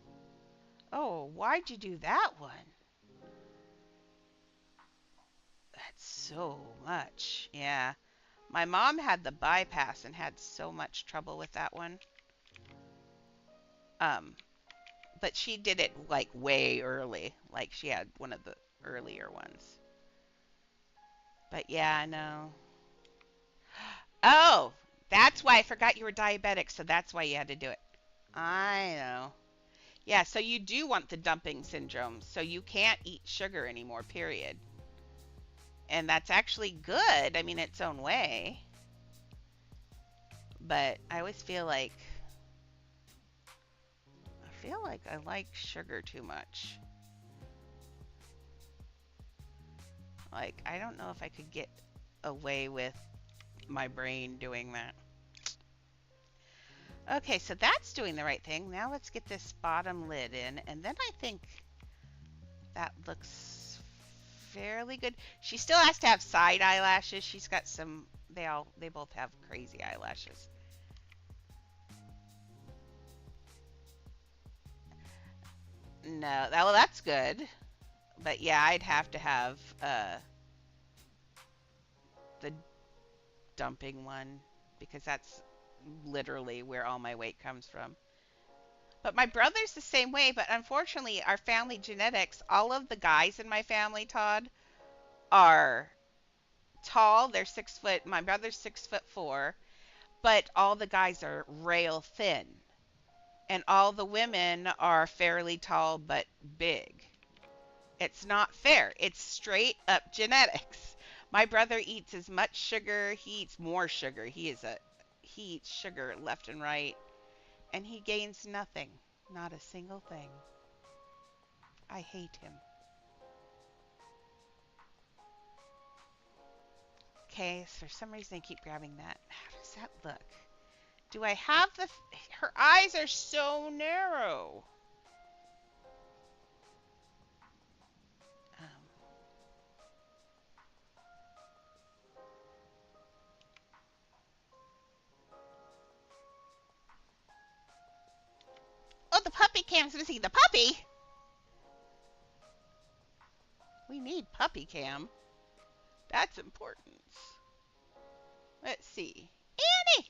[SPEAKER 1] Oh, why'd you do that one? That's so much. Yeah. My mom had the bypass and had so much trouble with that one. Um, but she did it like way early. Like she had one of the earlier ones. But yeah, I know. Oh, that's why I forgot you were diabetic, so that's why you had to do it. I know. Yeah, so you do want the dumping syndrome, so you can't eat sugar anymore, period. And that's actually good, I mean, its own way. But I always feel like feel like I like sugar too much. Like, I don't know if I could get away with my brain doing that. Okay, so that's doing the right thing. Now let's get this bottom lid in, and then I think that looks fairly good. She still has to have side eyelashes. She's got some, they both have crazy eyelashes. No, well, that's good. But yeah, I'd have to have the dumping one because that's literally where all my weight comes from. But my brother's the same way, but unfortunately, our family genetics, all of the guys in my family, Todd, are tall. They're 6 foot. My brother's 6'4", but all the guys are rail thin. And all the women are fairly tall but big. It's not fair. It's straight up genetics. My brother eats as much sugar. He eats more sugar. He eats sugar left and right, and he gains nothing. Not a single thing. I hate him. Okay, so for some reason I keep grabbing that. How does that look? Do I have the... Her eyes are so narrow. Um, oh, the puppy cam's missing. The puppy? We need puppy cam. That's important. Let's see. Annie!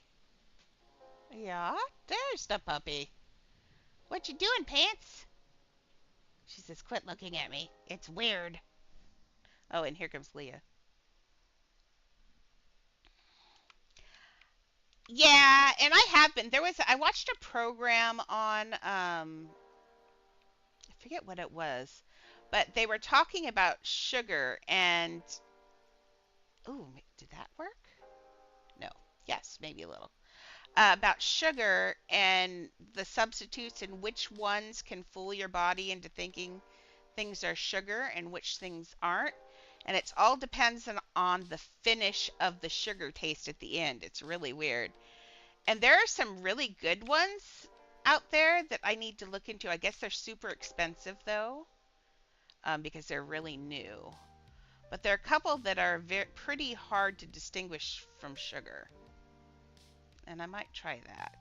[SPEAKER 1] Yeah, there's the puppy. What you doing, Pants? She says, quit looking at me. It's weird. Oh, and here comes Leah. Yeah, and I have been. I watched a program on, I forget what it was, but they were talking about sugar and, ooh, did that work? No. Yes, maybe a little. About sugar and the substitutes and which ones can fool your body into thinking things are sugar and which things aren't. And it all depends on the finish of the sugar taste at the end. It's really weird. And there are some really good ones out there that I need to look into. I guess they're super expensive though, because they're really new. But there are a couple that are pretty hard to distinguish from sugar. And I might try that.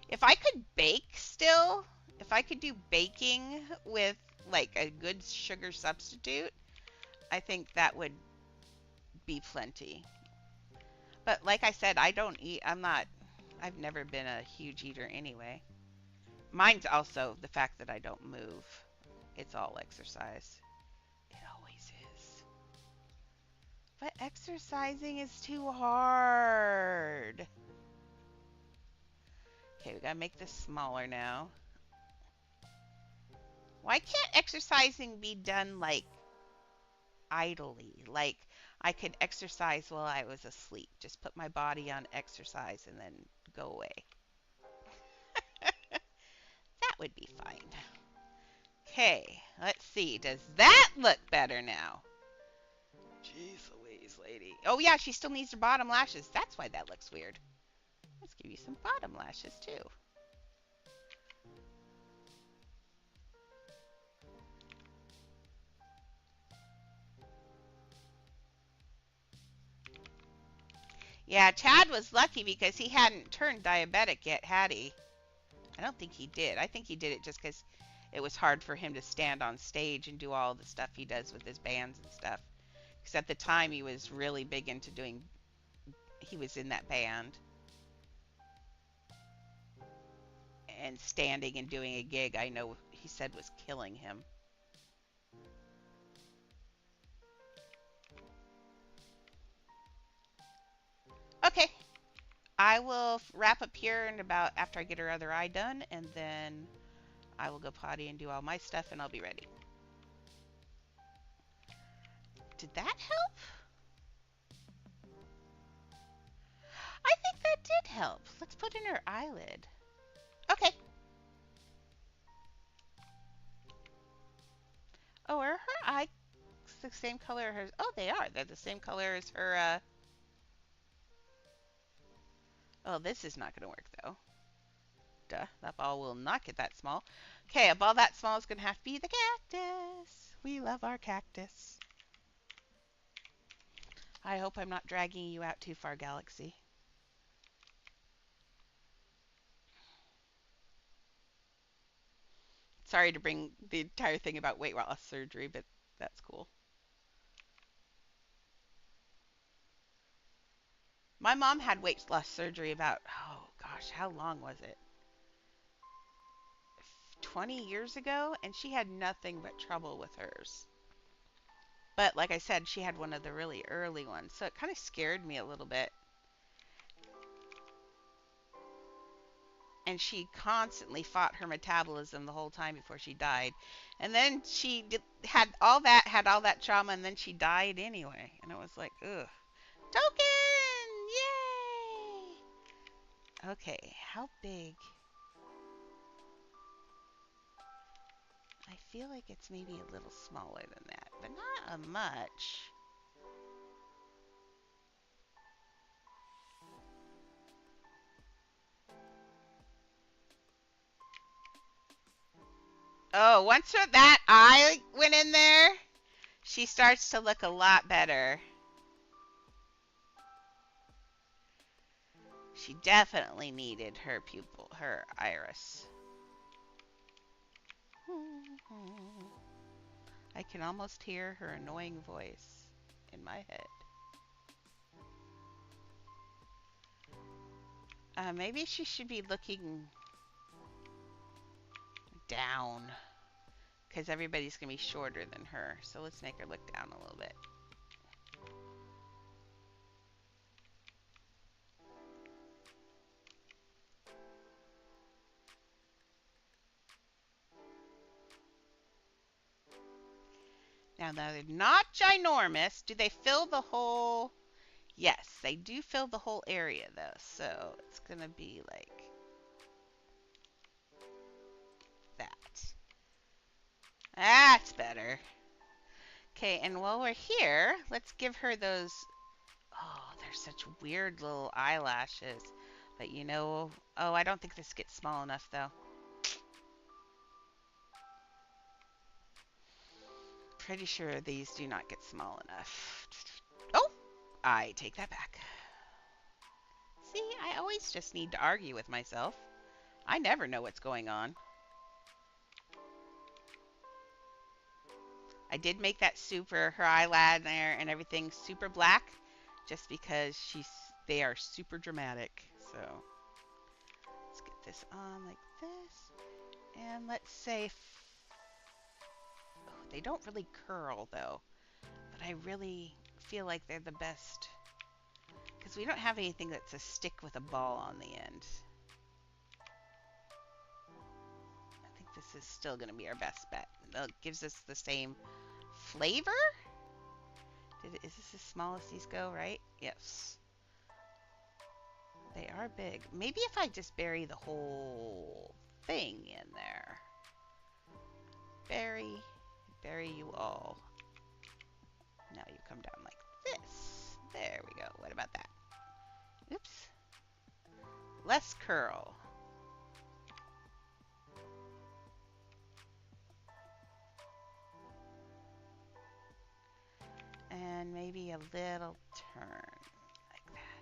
[SPEAKER 1] If I could bake still, if I could do baking with like a good sugar substitute, I think that would be plenty. But like I said, I don't eat, I've never been a huge eater anyway. Mine's also the fact that I don't move. It's all exercise. It always is. But exercising is too hard. Okay, we gotta make this smaller now. Why can't exercising be done like idly? Like I could exercise while I was asleep. Just put my body on exercise and then go away. That would be fine. Okay, let's see. Does that look better now? Jeez Louise, lady. Oh yeah, she still needs her bottom lashes. That's why that looks weird. Let's give you some bottom lashes too. Yeah, Chad was lucky because he hadn't turned diabetic yet, had he? I don't think he did. I think he did it just because it was hard for him to stand on stage and do all the stuff he does with his bands and stuff. Because at the time he was really big into doing, he was in that band. And standing and doing a gig, I know he said was killing him. Okay, I will wrap up here in about after I get her other eye done, and then I will go potty and do all my stuff, and I'll be ready. Did that help? I think that did help. Let's put in her eyelid. Okay. Oh, are her eyes the same color as hers? Oh, they are. They're the same color as her. Oh, this is not going to work, though. Duh. That ball will not get that small. Okay, a ball that small is going to have to be the cactus. We love our cactus. I hope I'm not dragging you out too far, Galaxy. Sorry to bring the entire thing about weight loss surgery, but that's cool. My mom had weight loss surgery about, oh gosh, how long was it? 20 years ago, and she had nothing but trouble with hers. But like I said, she had one of the really early ones, so it kind of scared me a little bit. And she constantly fought her metabolism the whole time before she died. And then had all that trauma, and then she died anyway. And it was like, ugh. Token! Yay! Okay, how big? I feel like it's maybe a little smaller than that, but not a much. Oh, once that eye went in there, she starts to look a lot better. She definitely needed her pupil, her iris. I can almost hear her annoying voice in my head. Maybe she should be looking down, because everybody's going to be shorter than her. So let's make her look down a little bit. Now, they're not ginormous. Do they fill the whole? Yes, they do fill the whole area, though. So it's going to be like that. That's better. Okay, and while we're here, let's give her those. Oh, they're such weird little eyelashes. But you know, oh, I don't think this gets small enough, though. Pretty sure these do not get small enough. Oh, I take that back. See, I always just need to argue with myself. I never know what's going on. I did make that her eyeliner and everything super black just because they are super dramatic. So let's get this on like this. And let's say, oh, they don't really curl though, but I really feel like they're the best because we don't have anything that's a stick with a ball on the end. I think this is still going to be our best bet. It gives us the same flavor. Is this as small as these go, right? Yes. They are big. Maybe if I just bury the whole thing in there. Bury you all. Now you come down like this. There we go. What about that? Oops. Less curl. And maybe a little turn like that.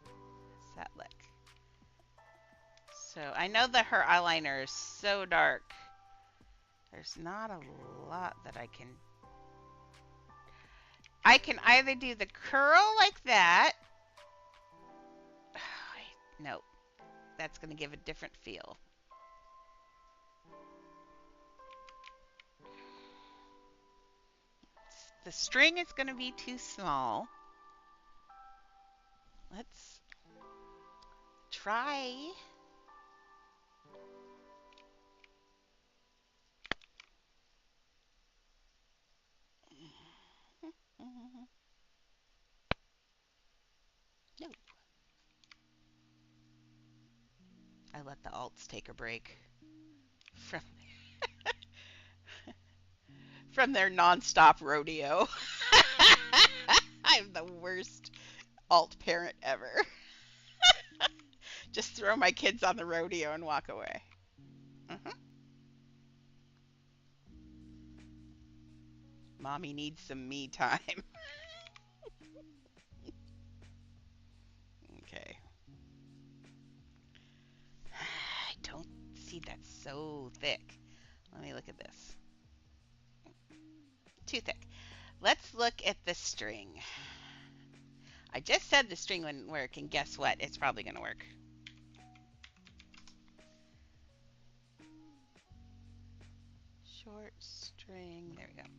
[SPEAKER 1] How's that look? So I know that her eyeliner is so dark. There's not a lot that I can either do the curl like that. Nope. That's going to give a different feel. The string is going to be too small. Let's try. No. I let the alts take a break from from their nonstop rodeo. I'm the worst alt parent ever. Just throw my kids on the rodeo and walk away. Hmm. Mommy needs some me time. Okay. I don't see that so thick. Let me look at this. Too thick. Let's look at the string. I just said the string wouldn't work, and guess what? It's probably going to work. Short string. There we go.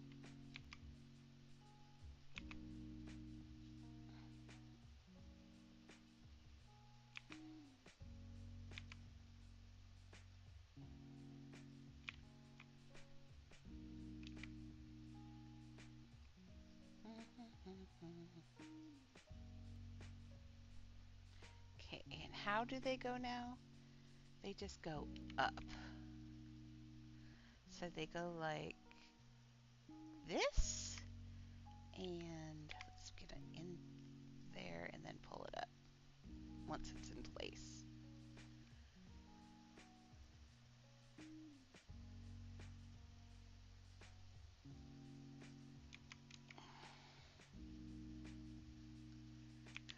[SPEAKER 1] Okay, and how do they go now? They just go up. So they go like this, and let's get it in there and then pull it up once it's in place.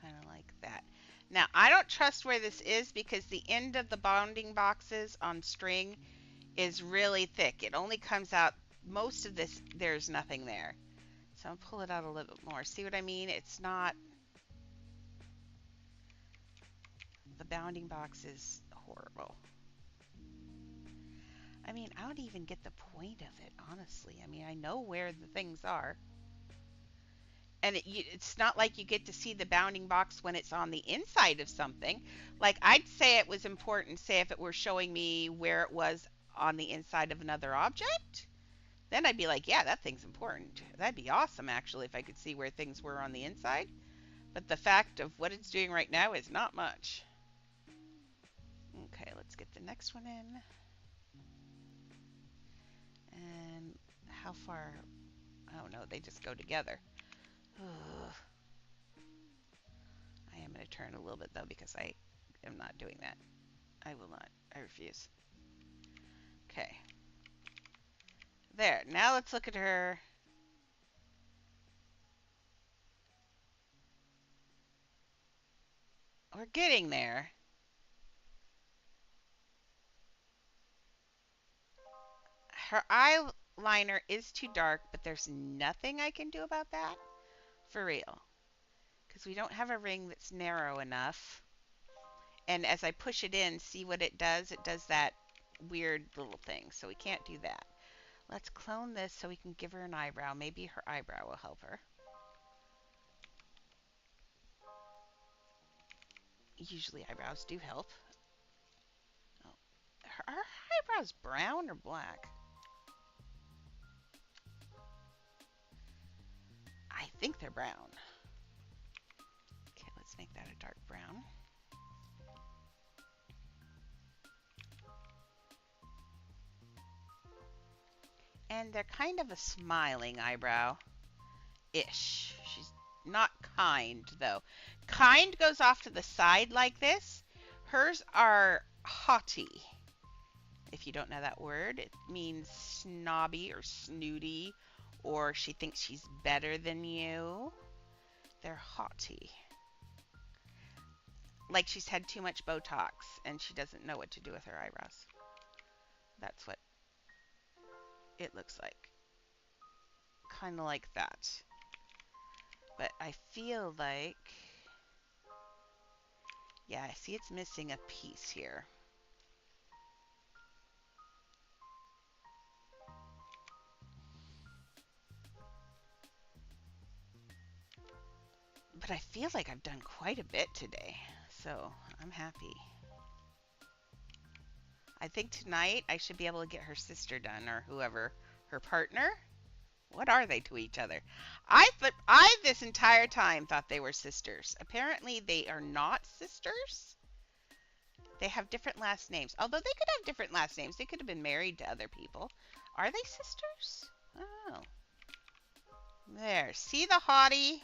[SPEAKER 1] Kind of like that. Now, I don't trust where this is because the end of the bounding boxes on string is really thick. It only comes out, most of this, there's nothing there. So I'll pull it out a little bit more. See what I mean? It's not, the bounding box is horrible. I mean, I don't even get the point of it, honestly. I mean, I know where the things are. And it's not like you get to see the bounding box when it's on the inside of something. Like, I'd say it was important, say, if it were showing me where it was on the inside of another object. Then I'd be like, yeah, that thing's important. That'd be awesome, actually, if I could see where things were on the inside. But the fact of what it's doing right now is not much. Okay, let's get the next one in. And how far? Oh, no, they just go together. Ugh. I am going to turn a little bit, though, because I am not doing that. I will not. I refuse. Okay. There. Now let's look at her. We're getting there. Her eyeliner is too dark, but there's nothing I can do about that. For real. Because we don't have a ring that's narrow enough. And as I push it in, see what it does? It does that weird little thing. So we can't do that. Let's clone this so we can give her an eyebrow. Maybe her eyebrow will help her. Usually eyebrows do help. Oh. Are her eyebrows brown or black? I think they're brown. Okay, let's make that a dark brown. And they're kind of a smiling eyebrow-ish. She's not kind, though. Kind goes off to the side like this. Hers are haughty. If you don't know that word, it means snobby or snooty, or she thinks she's better than you. They're haughty. Like she's had too much Botox and she doesn't know what to do with her eyebrows. That's what it looks like. Kind of like that. But I feel like, yeah, I see it's missing a piece here. But I feel like I've done quite a bit today, so I'm happy. I think tonight I should be able to get her sister done, or whoever, her partner. What are they to each other? I this entire time thought they were sisters. Apparently they are not sisters. They have different last names. Although they could have different last names. They could have been married to other people. Are they sisters? Oh, there. See the haughty?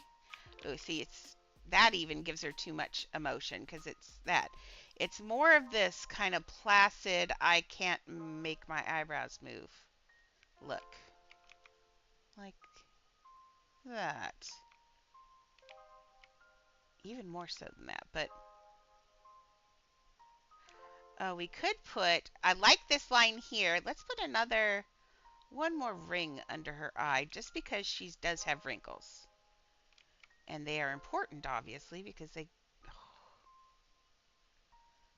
[SPEAKER 1] Oh, see, it's that even gives her too much emotion because it's that. It's more of this kind of placid, I can't make my eyebrows move. Look. Like that. Even more so than that, but we could put, I like this line here. Let's put one more ring under her eye just because she does have wrinkles. And they are important, obviously, because they...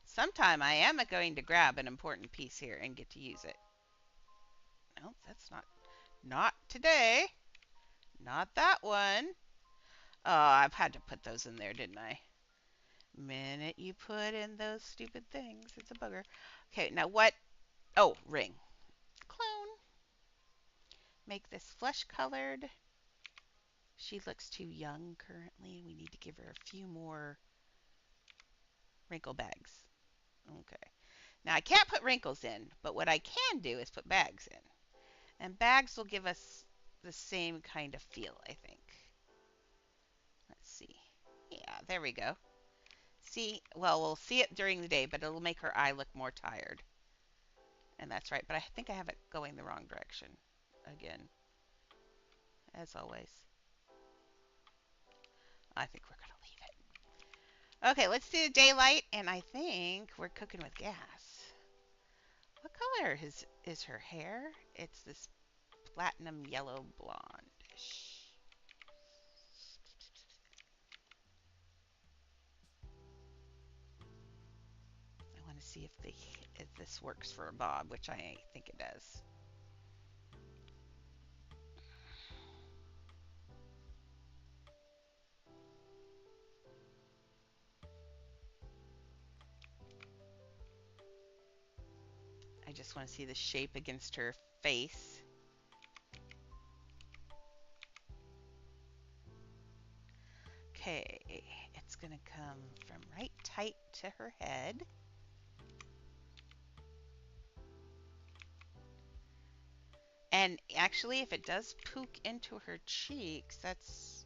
[SPEAKER 1] Sometime I am going to grab an important piece here and get to use it. No, that's not today. Not that one. Oh, I've had to put those in there, didn't I? Minute you put in those stupid things, it's a bugger. Okay, now what? Oh, ring. Clone. Make this flesh colored. She looks too young currently. We need to give her a few more wrinkle bags. Okay. Now I can't put wrinkles in, but what I can do is put bags in. And bags will give us the same kind of feel, I think. Let's see. Yeah, there we go. See, well, we'll see it during the day, but it'll make her eye look more tired. And that's right, but I think I have it going the wrong direction again, as always. I think we're going to leave it. Okay, let's do the daylight, and I think we're cooking with gas. What color is her hair? It's this platinum yellow blondish. I want to see if this works for a bob, which I think it does. I just want to see the shape against her face. Okay, it's going to come from right tight to her head. And actually, if it does poke into her cheeks, that's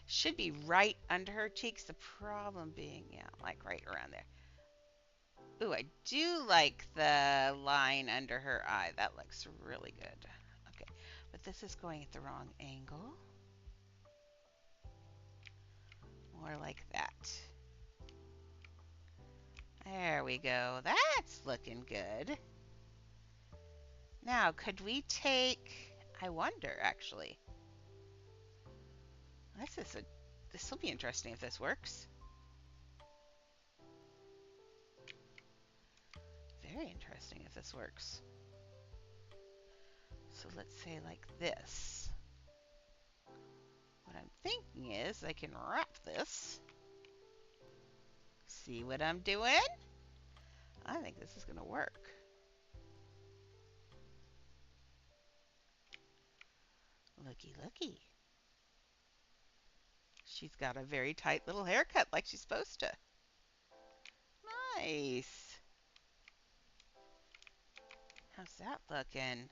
[SPEAKER 1] should be right under her cheeks. The problem being, yeah, like right around there. Ooh, I do like the line under her eye. That looks really good. Okay, but this is going at the wrong angle. More like that. There we go. That's looking good. Now, could we take... I wonder, actually. This will be interesting if this works. Very interesting if this works. So let's say like this. What I'm thinking is I can wrap this. See what I'm doing? I think this is going to work. Looky, looky. She's got a very tight little haircut like she's supposed to. Nice. How's that looking?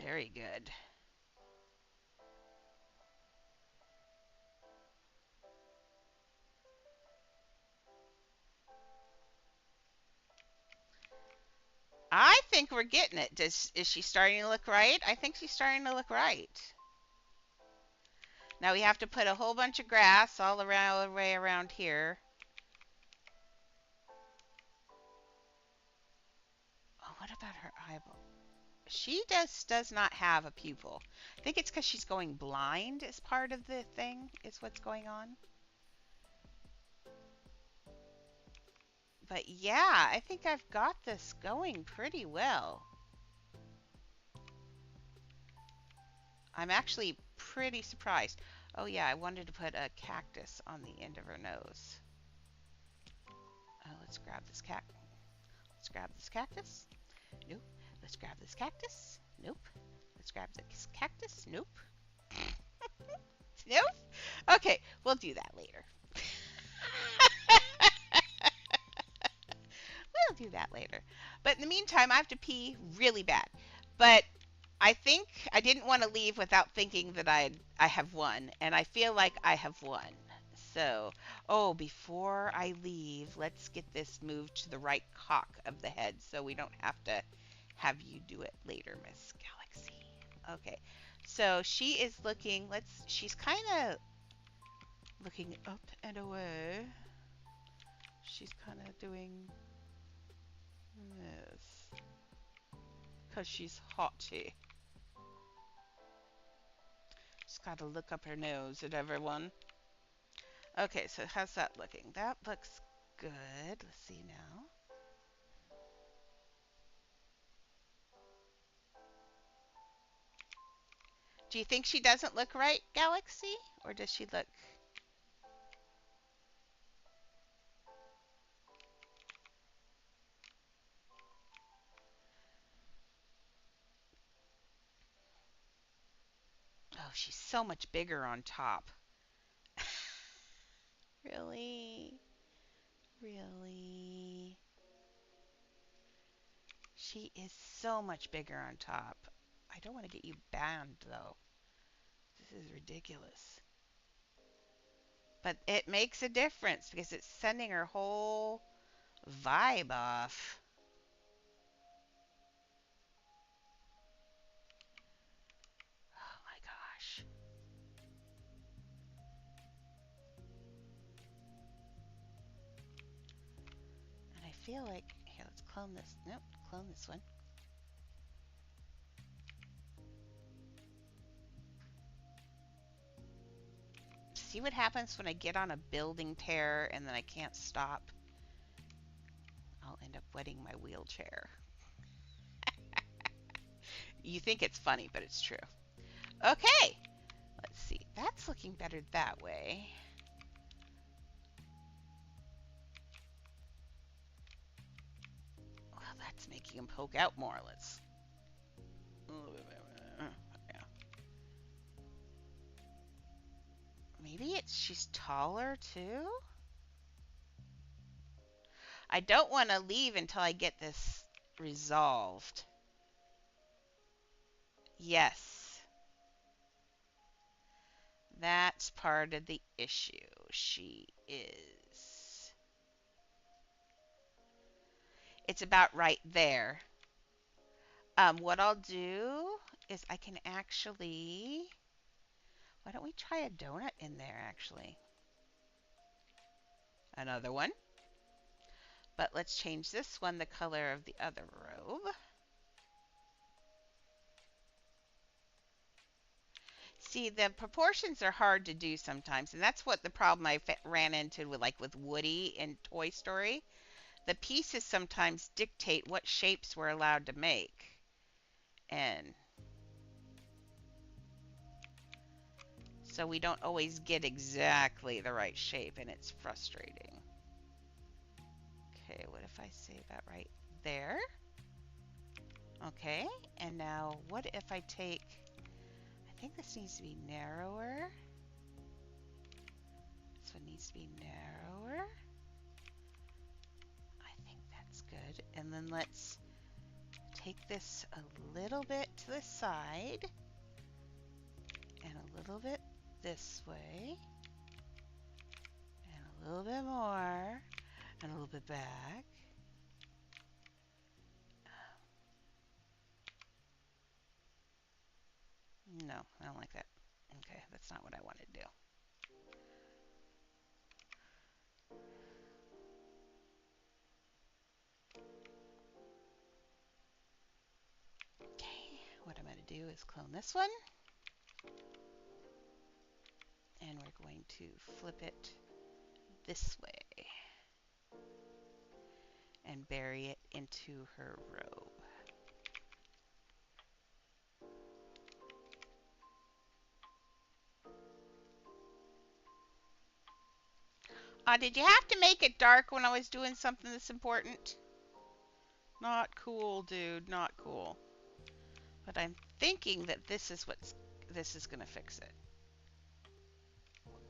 [SPEAKER 1] Very good. I think we're getting it. Is she starting to look right? I think she's starting to look right. Now we have to put a whole bunch of grass all around the way around here. Oh, what about her eyeball? She does not have a pupil. I think it's because she's going blind as part of the thing, is what's going on. But yeah, I think I've got this going pretty well. I'm actually pretty surprised. Oh yeah, I wanted to put a cactus on the end of her nose. Let's grab this Let's grab this cactus. Nope. Let's grab this cactus. Nope. Let's grab this cactus. Nope. Nope. Okay, we'll do that later. We'll do that later. But in the meantime, I have to pee really bad. But I think I didn't want to leave without thinking that I have won, and I feel like I have won. So, oh, before I leave, let's get this moved to the right cock of the head so we don't have to have you do it later, Miss Galaxy. Okay. So she is looking, she's kind of looking up and away. She's kind of doing this because she's haughty. Just got to look up her nose at everyone. Okay, so how's that looking? That looks good. Let's see now. Do you think she doesn't look right, Galaxy? Or does she look... Oh, she's so much bigger on top. Really? Really? She is so much bigger on top. I don't want to get you banned, though. This is ridiculous. But it makes a difference because it's sending her whole vibe off. Oh my gosh. And I feel like, here, let's clone this. Nope, clone this one. See what happens when I get on a building tear and then I can't stop? I'll end up wetting my wheelchair. You think it's funny, but it's true. Okay, let's see. That's looking better that way. Well, that's making him poke out more. Let's... Yeah. Maybe it's she's taller too? I don't want to leave until I get this resolved. Yes. That's part of the issue. She is. It's about right there. What I'll do is I can actually... Why don't we try a donut in there, actually? Another one. But let's change this one the color of the other robe. See, the proportions are hard to do sometimes, and that's what the problem I ran into with with Woody in Toy Story. The pieces sometimes dictate what shapes we're allowed to make. And so we don't always get exactly the right shape, and it's frustrating. Okay, what if I say about right there? Okay, and now what if I take... I think this needs to be narrower. This one needs to be narrower. I think that's good. And then let's take this a little bit to the side and a little bit this way and a little bit more and a little bit back. No, I don't like that. Okay, that's not what I want to do. Okay, what I'm going to do is clone this one. And we're going to flip it this way and bury it into her robe. Did you have to make it dark when I was doing something that's important? Not cool, dude. Not cool. But I'm thinking that this is going to fix it.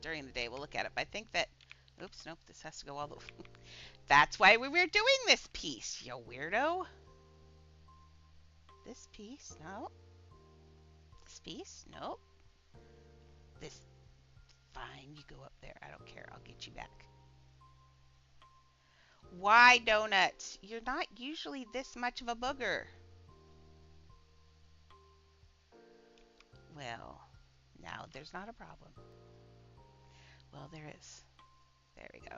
[SPEAKER 1] During the day, we'll look at it. But I think that... Oops, nope. This has to go all the way. That's why we were doing this piece, you weirdo. This piece, no. This piece, no. This, fine, you go up there. I don't care. I'll get you back. Why donuts? You're not usually this much of a booger. Well, now there's not a problem. Well, there is. There we go.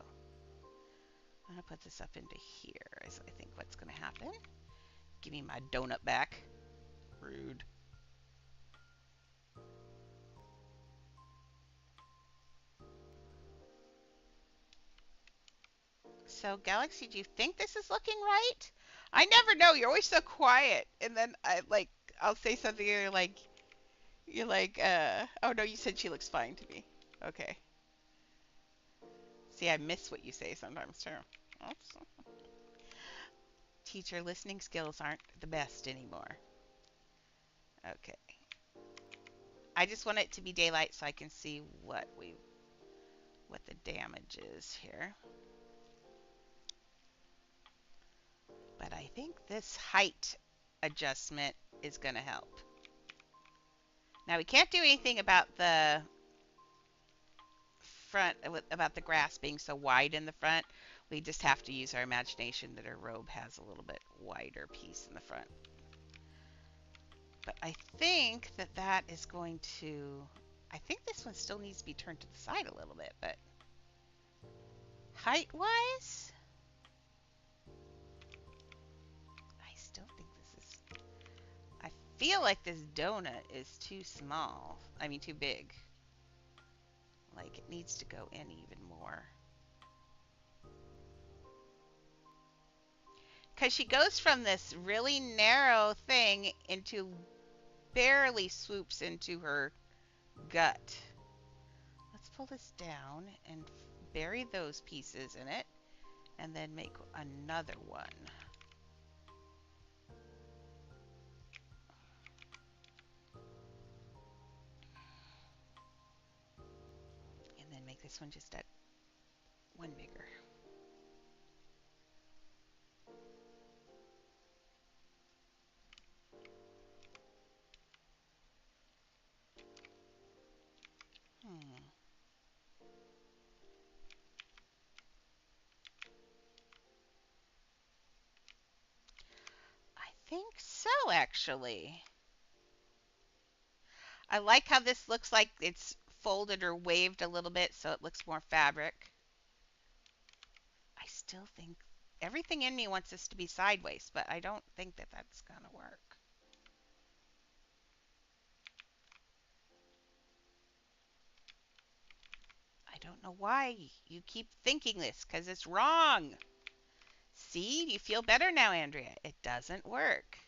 [SPEAKER 1] I'm going to put this up into here is I think what's going to happen. Give me my donut back. Rude. So, Galaxy, do you think this is looking right? I never know. You're always so quiet. And then I'll say something and oh no, you said she looks fine to me. Okay. See, I miss what you say sometimes too. Oops. Teacher listening skills aren't the best anymore. Okay. I just want it to be daylight so I can see what the damage is here. But I think this height adjustment is going to help. Now we can't do anything about the front, about the grass being so wide in the front. We just have to use our imagination that her robe has a little bit wider piece in the front. But I think that is going to, I think this one still needs to be turned to the side a little bit, but height-wise, I still think this is, I feel like this donut is too small. I mean, too big. Like, it needs to go in even more. Because she goes from this really narrow thing into barely swoops into her gut. Let's pull this down and bury those pieces in it and then make another one. And then make this one just that one bigger. I think so, actually. I like how this looks like it's folded or waved a little bit so it looks more fabric. I still think everything in me wants this to be sideways, but I don't think that that's going to work. I don't know why you keep thinking this, because it's wrong. See, you feel better now, Andrea. It doesn't work.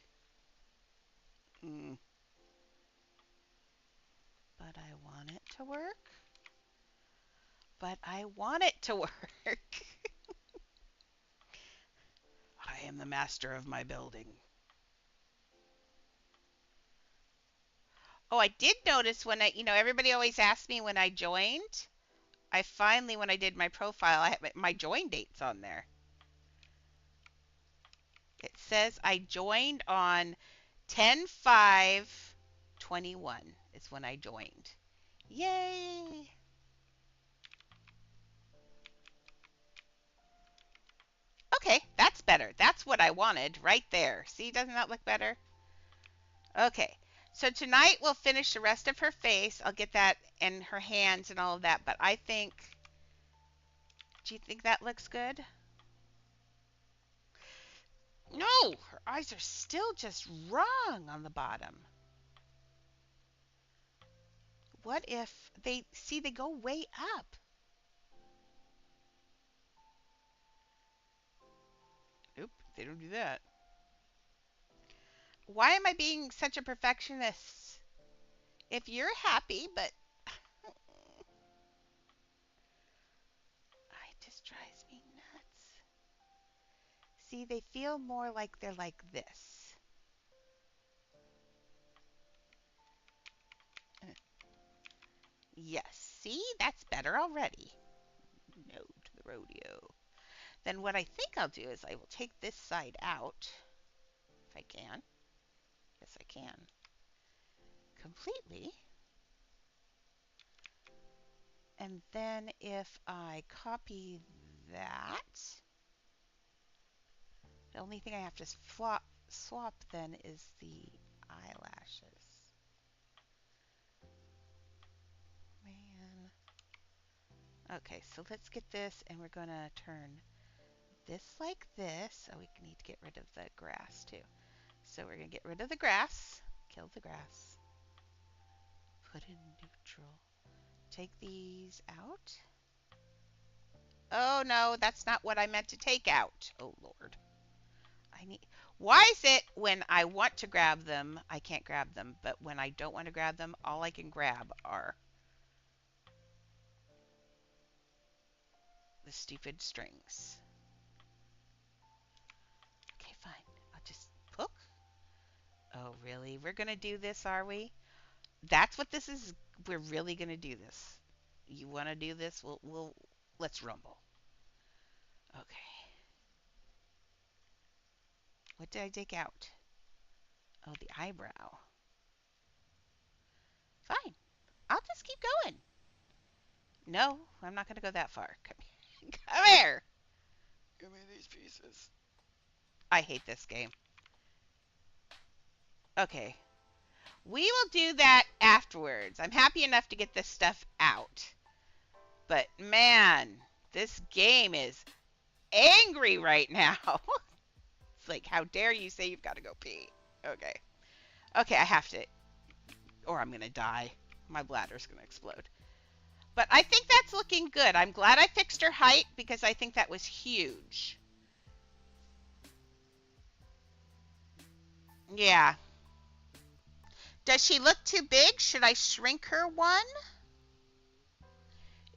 [SPEAKER 1] But I want it to work. But I want it to work. I am the master of my building. Oh, I did notice when everybody always asks me when I joined. I finally, when I did my profile, I had my join dates on there. It says I joined on 10/5/21 is when I joined. Yay! Okay, that's better. That's what I wanted right there. See, doesn't that look better? Okay, so tonight we'll finish the rest of her face. I'll get that and her hands and all of that, but I think, do you think that looks good? No, her eyes are still just wrong on the bottom. What if they go way up? Nope, they don't do that. Why am I being such a perfectionist? If you're happy, but it just drives me nuts. See, they feel more like they're like this. Yes, see, that's better already. No to the rodeo. Then what I think I'll do is I will take this side out, if I can. Yes, I can. Completely. And then if I copy that, the only thing I have to swap then is the eyelashes. Man. Okay, so let's get this, and we're going to turn this like this. Oh, we need to get rid of the grass too. So we're going to get rid of the grass, kill the grass, put in neutral, take these out. Oh no, that's not what I meant to take out. Oh Lord. I need. Why is it when I want to grab them, I can't grab them, but when I don't want to grab them, all I can grab are the stupid strings. Okay, fine. I'll just hook. Oh, really? We're going to do this, are we? That's what this is. We're really going to do this. You want to do this? Let's rumble. Okay. What did I take out? Oh, the eyebrow. Fine. I'll just keep going. No, I'm not going to go that far. Come here. Give me these pieces. I hate this game. Okay. We will do that afterwards. I'm happy enough to get this stuff out. But man, this game is angry right now. It's like, how dare you say you've got to go pee? Okay. Okay, I have to, or I'm going to die. My bladder's going to explode. But I think that's looking good. I'm glad I fixed her height because I think that was huge. Yeah. Does she look too big? Should I shrink her one?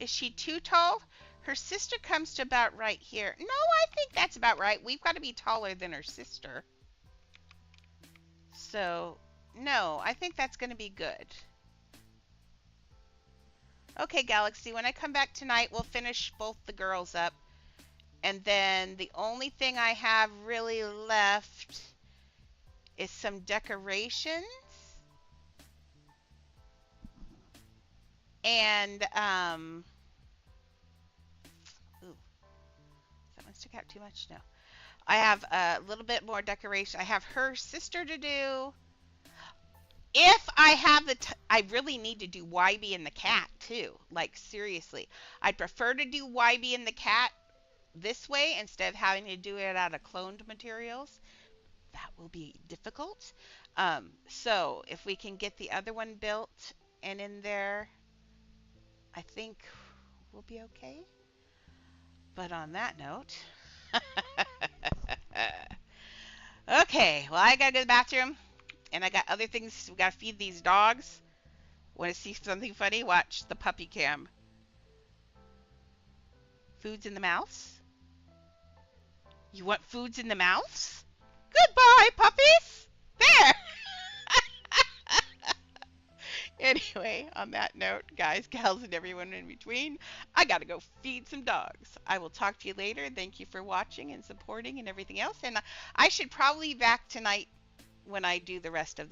[SPEAKER 1] Is she too tall? Her sister comes to about right here. No, I think that's about right. We've got to be taller than her sister. So, no, I think that's going to be good. Okay, Galaxy, when I come back tonight, we'll finish both the girls up. And then the only thing I have really left is some decorations. And, ooh, that one stick out too much? No. I have a little bit more decoration. I have her sister to do. If I have I really need to do YB and the cat too. Like, seriously. I'd prefer to do YB and the cat this way instead of having to do it out of cloned materials. That will be difficult. So if we can get the other one built and in there, I think we'll be okay. But on that note, okay, well, I gotta go to the bathroom, and I got other things. We gotta feed these dogs. Want to see something funny? Watch the puppy cam. Foods in the mouths? You want foods in the mouths? Goodbye, puppies! There! Anyway, on that note, guys, gals, and everyone in between, I gotta go feed some dogs. I will talk to you later. Thank you for watching and supporting and everything else. And I should probably be back tonight when I do the rest of this.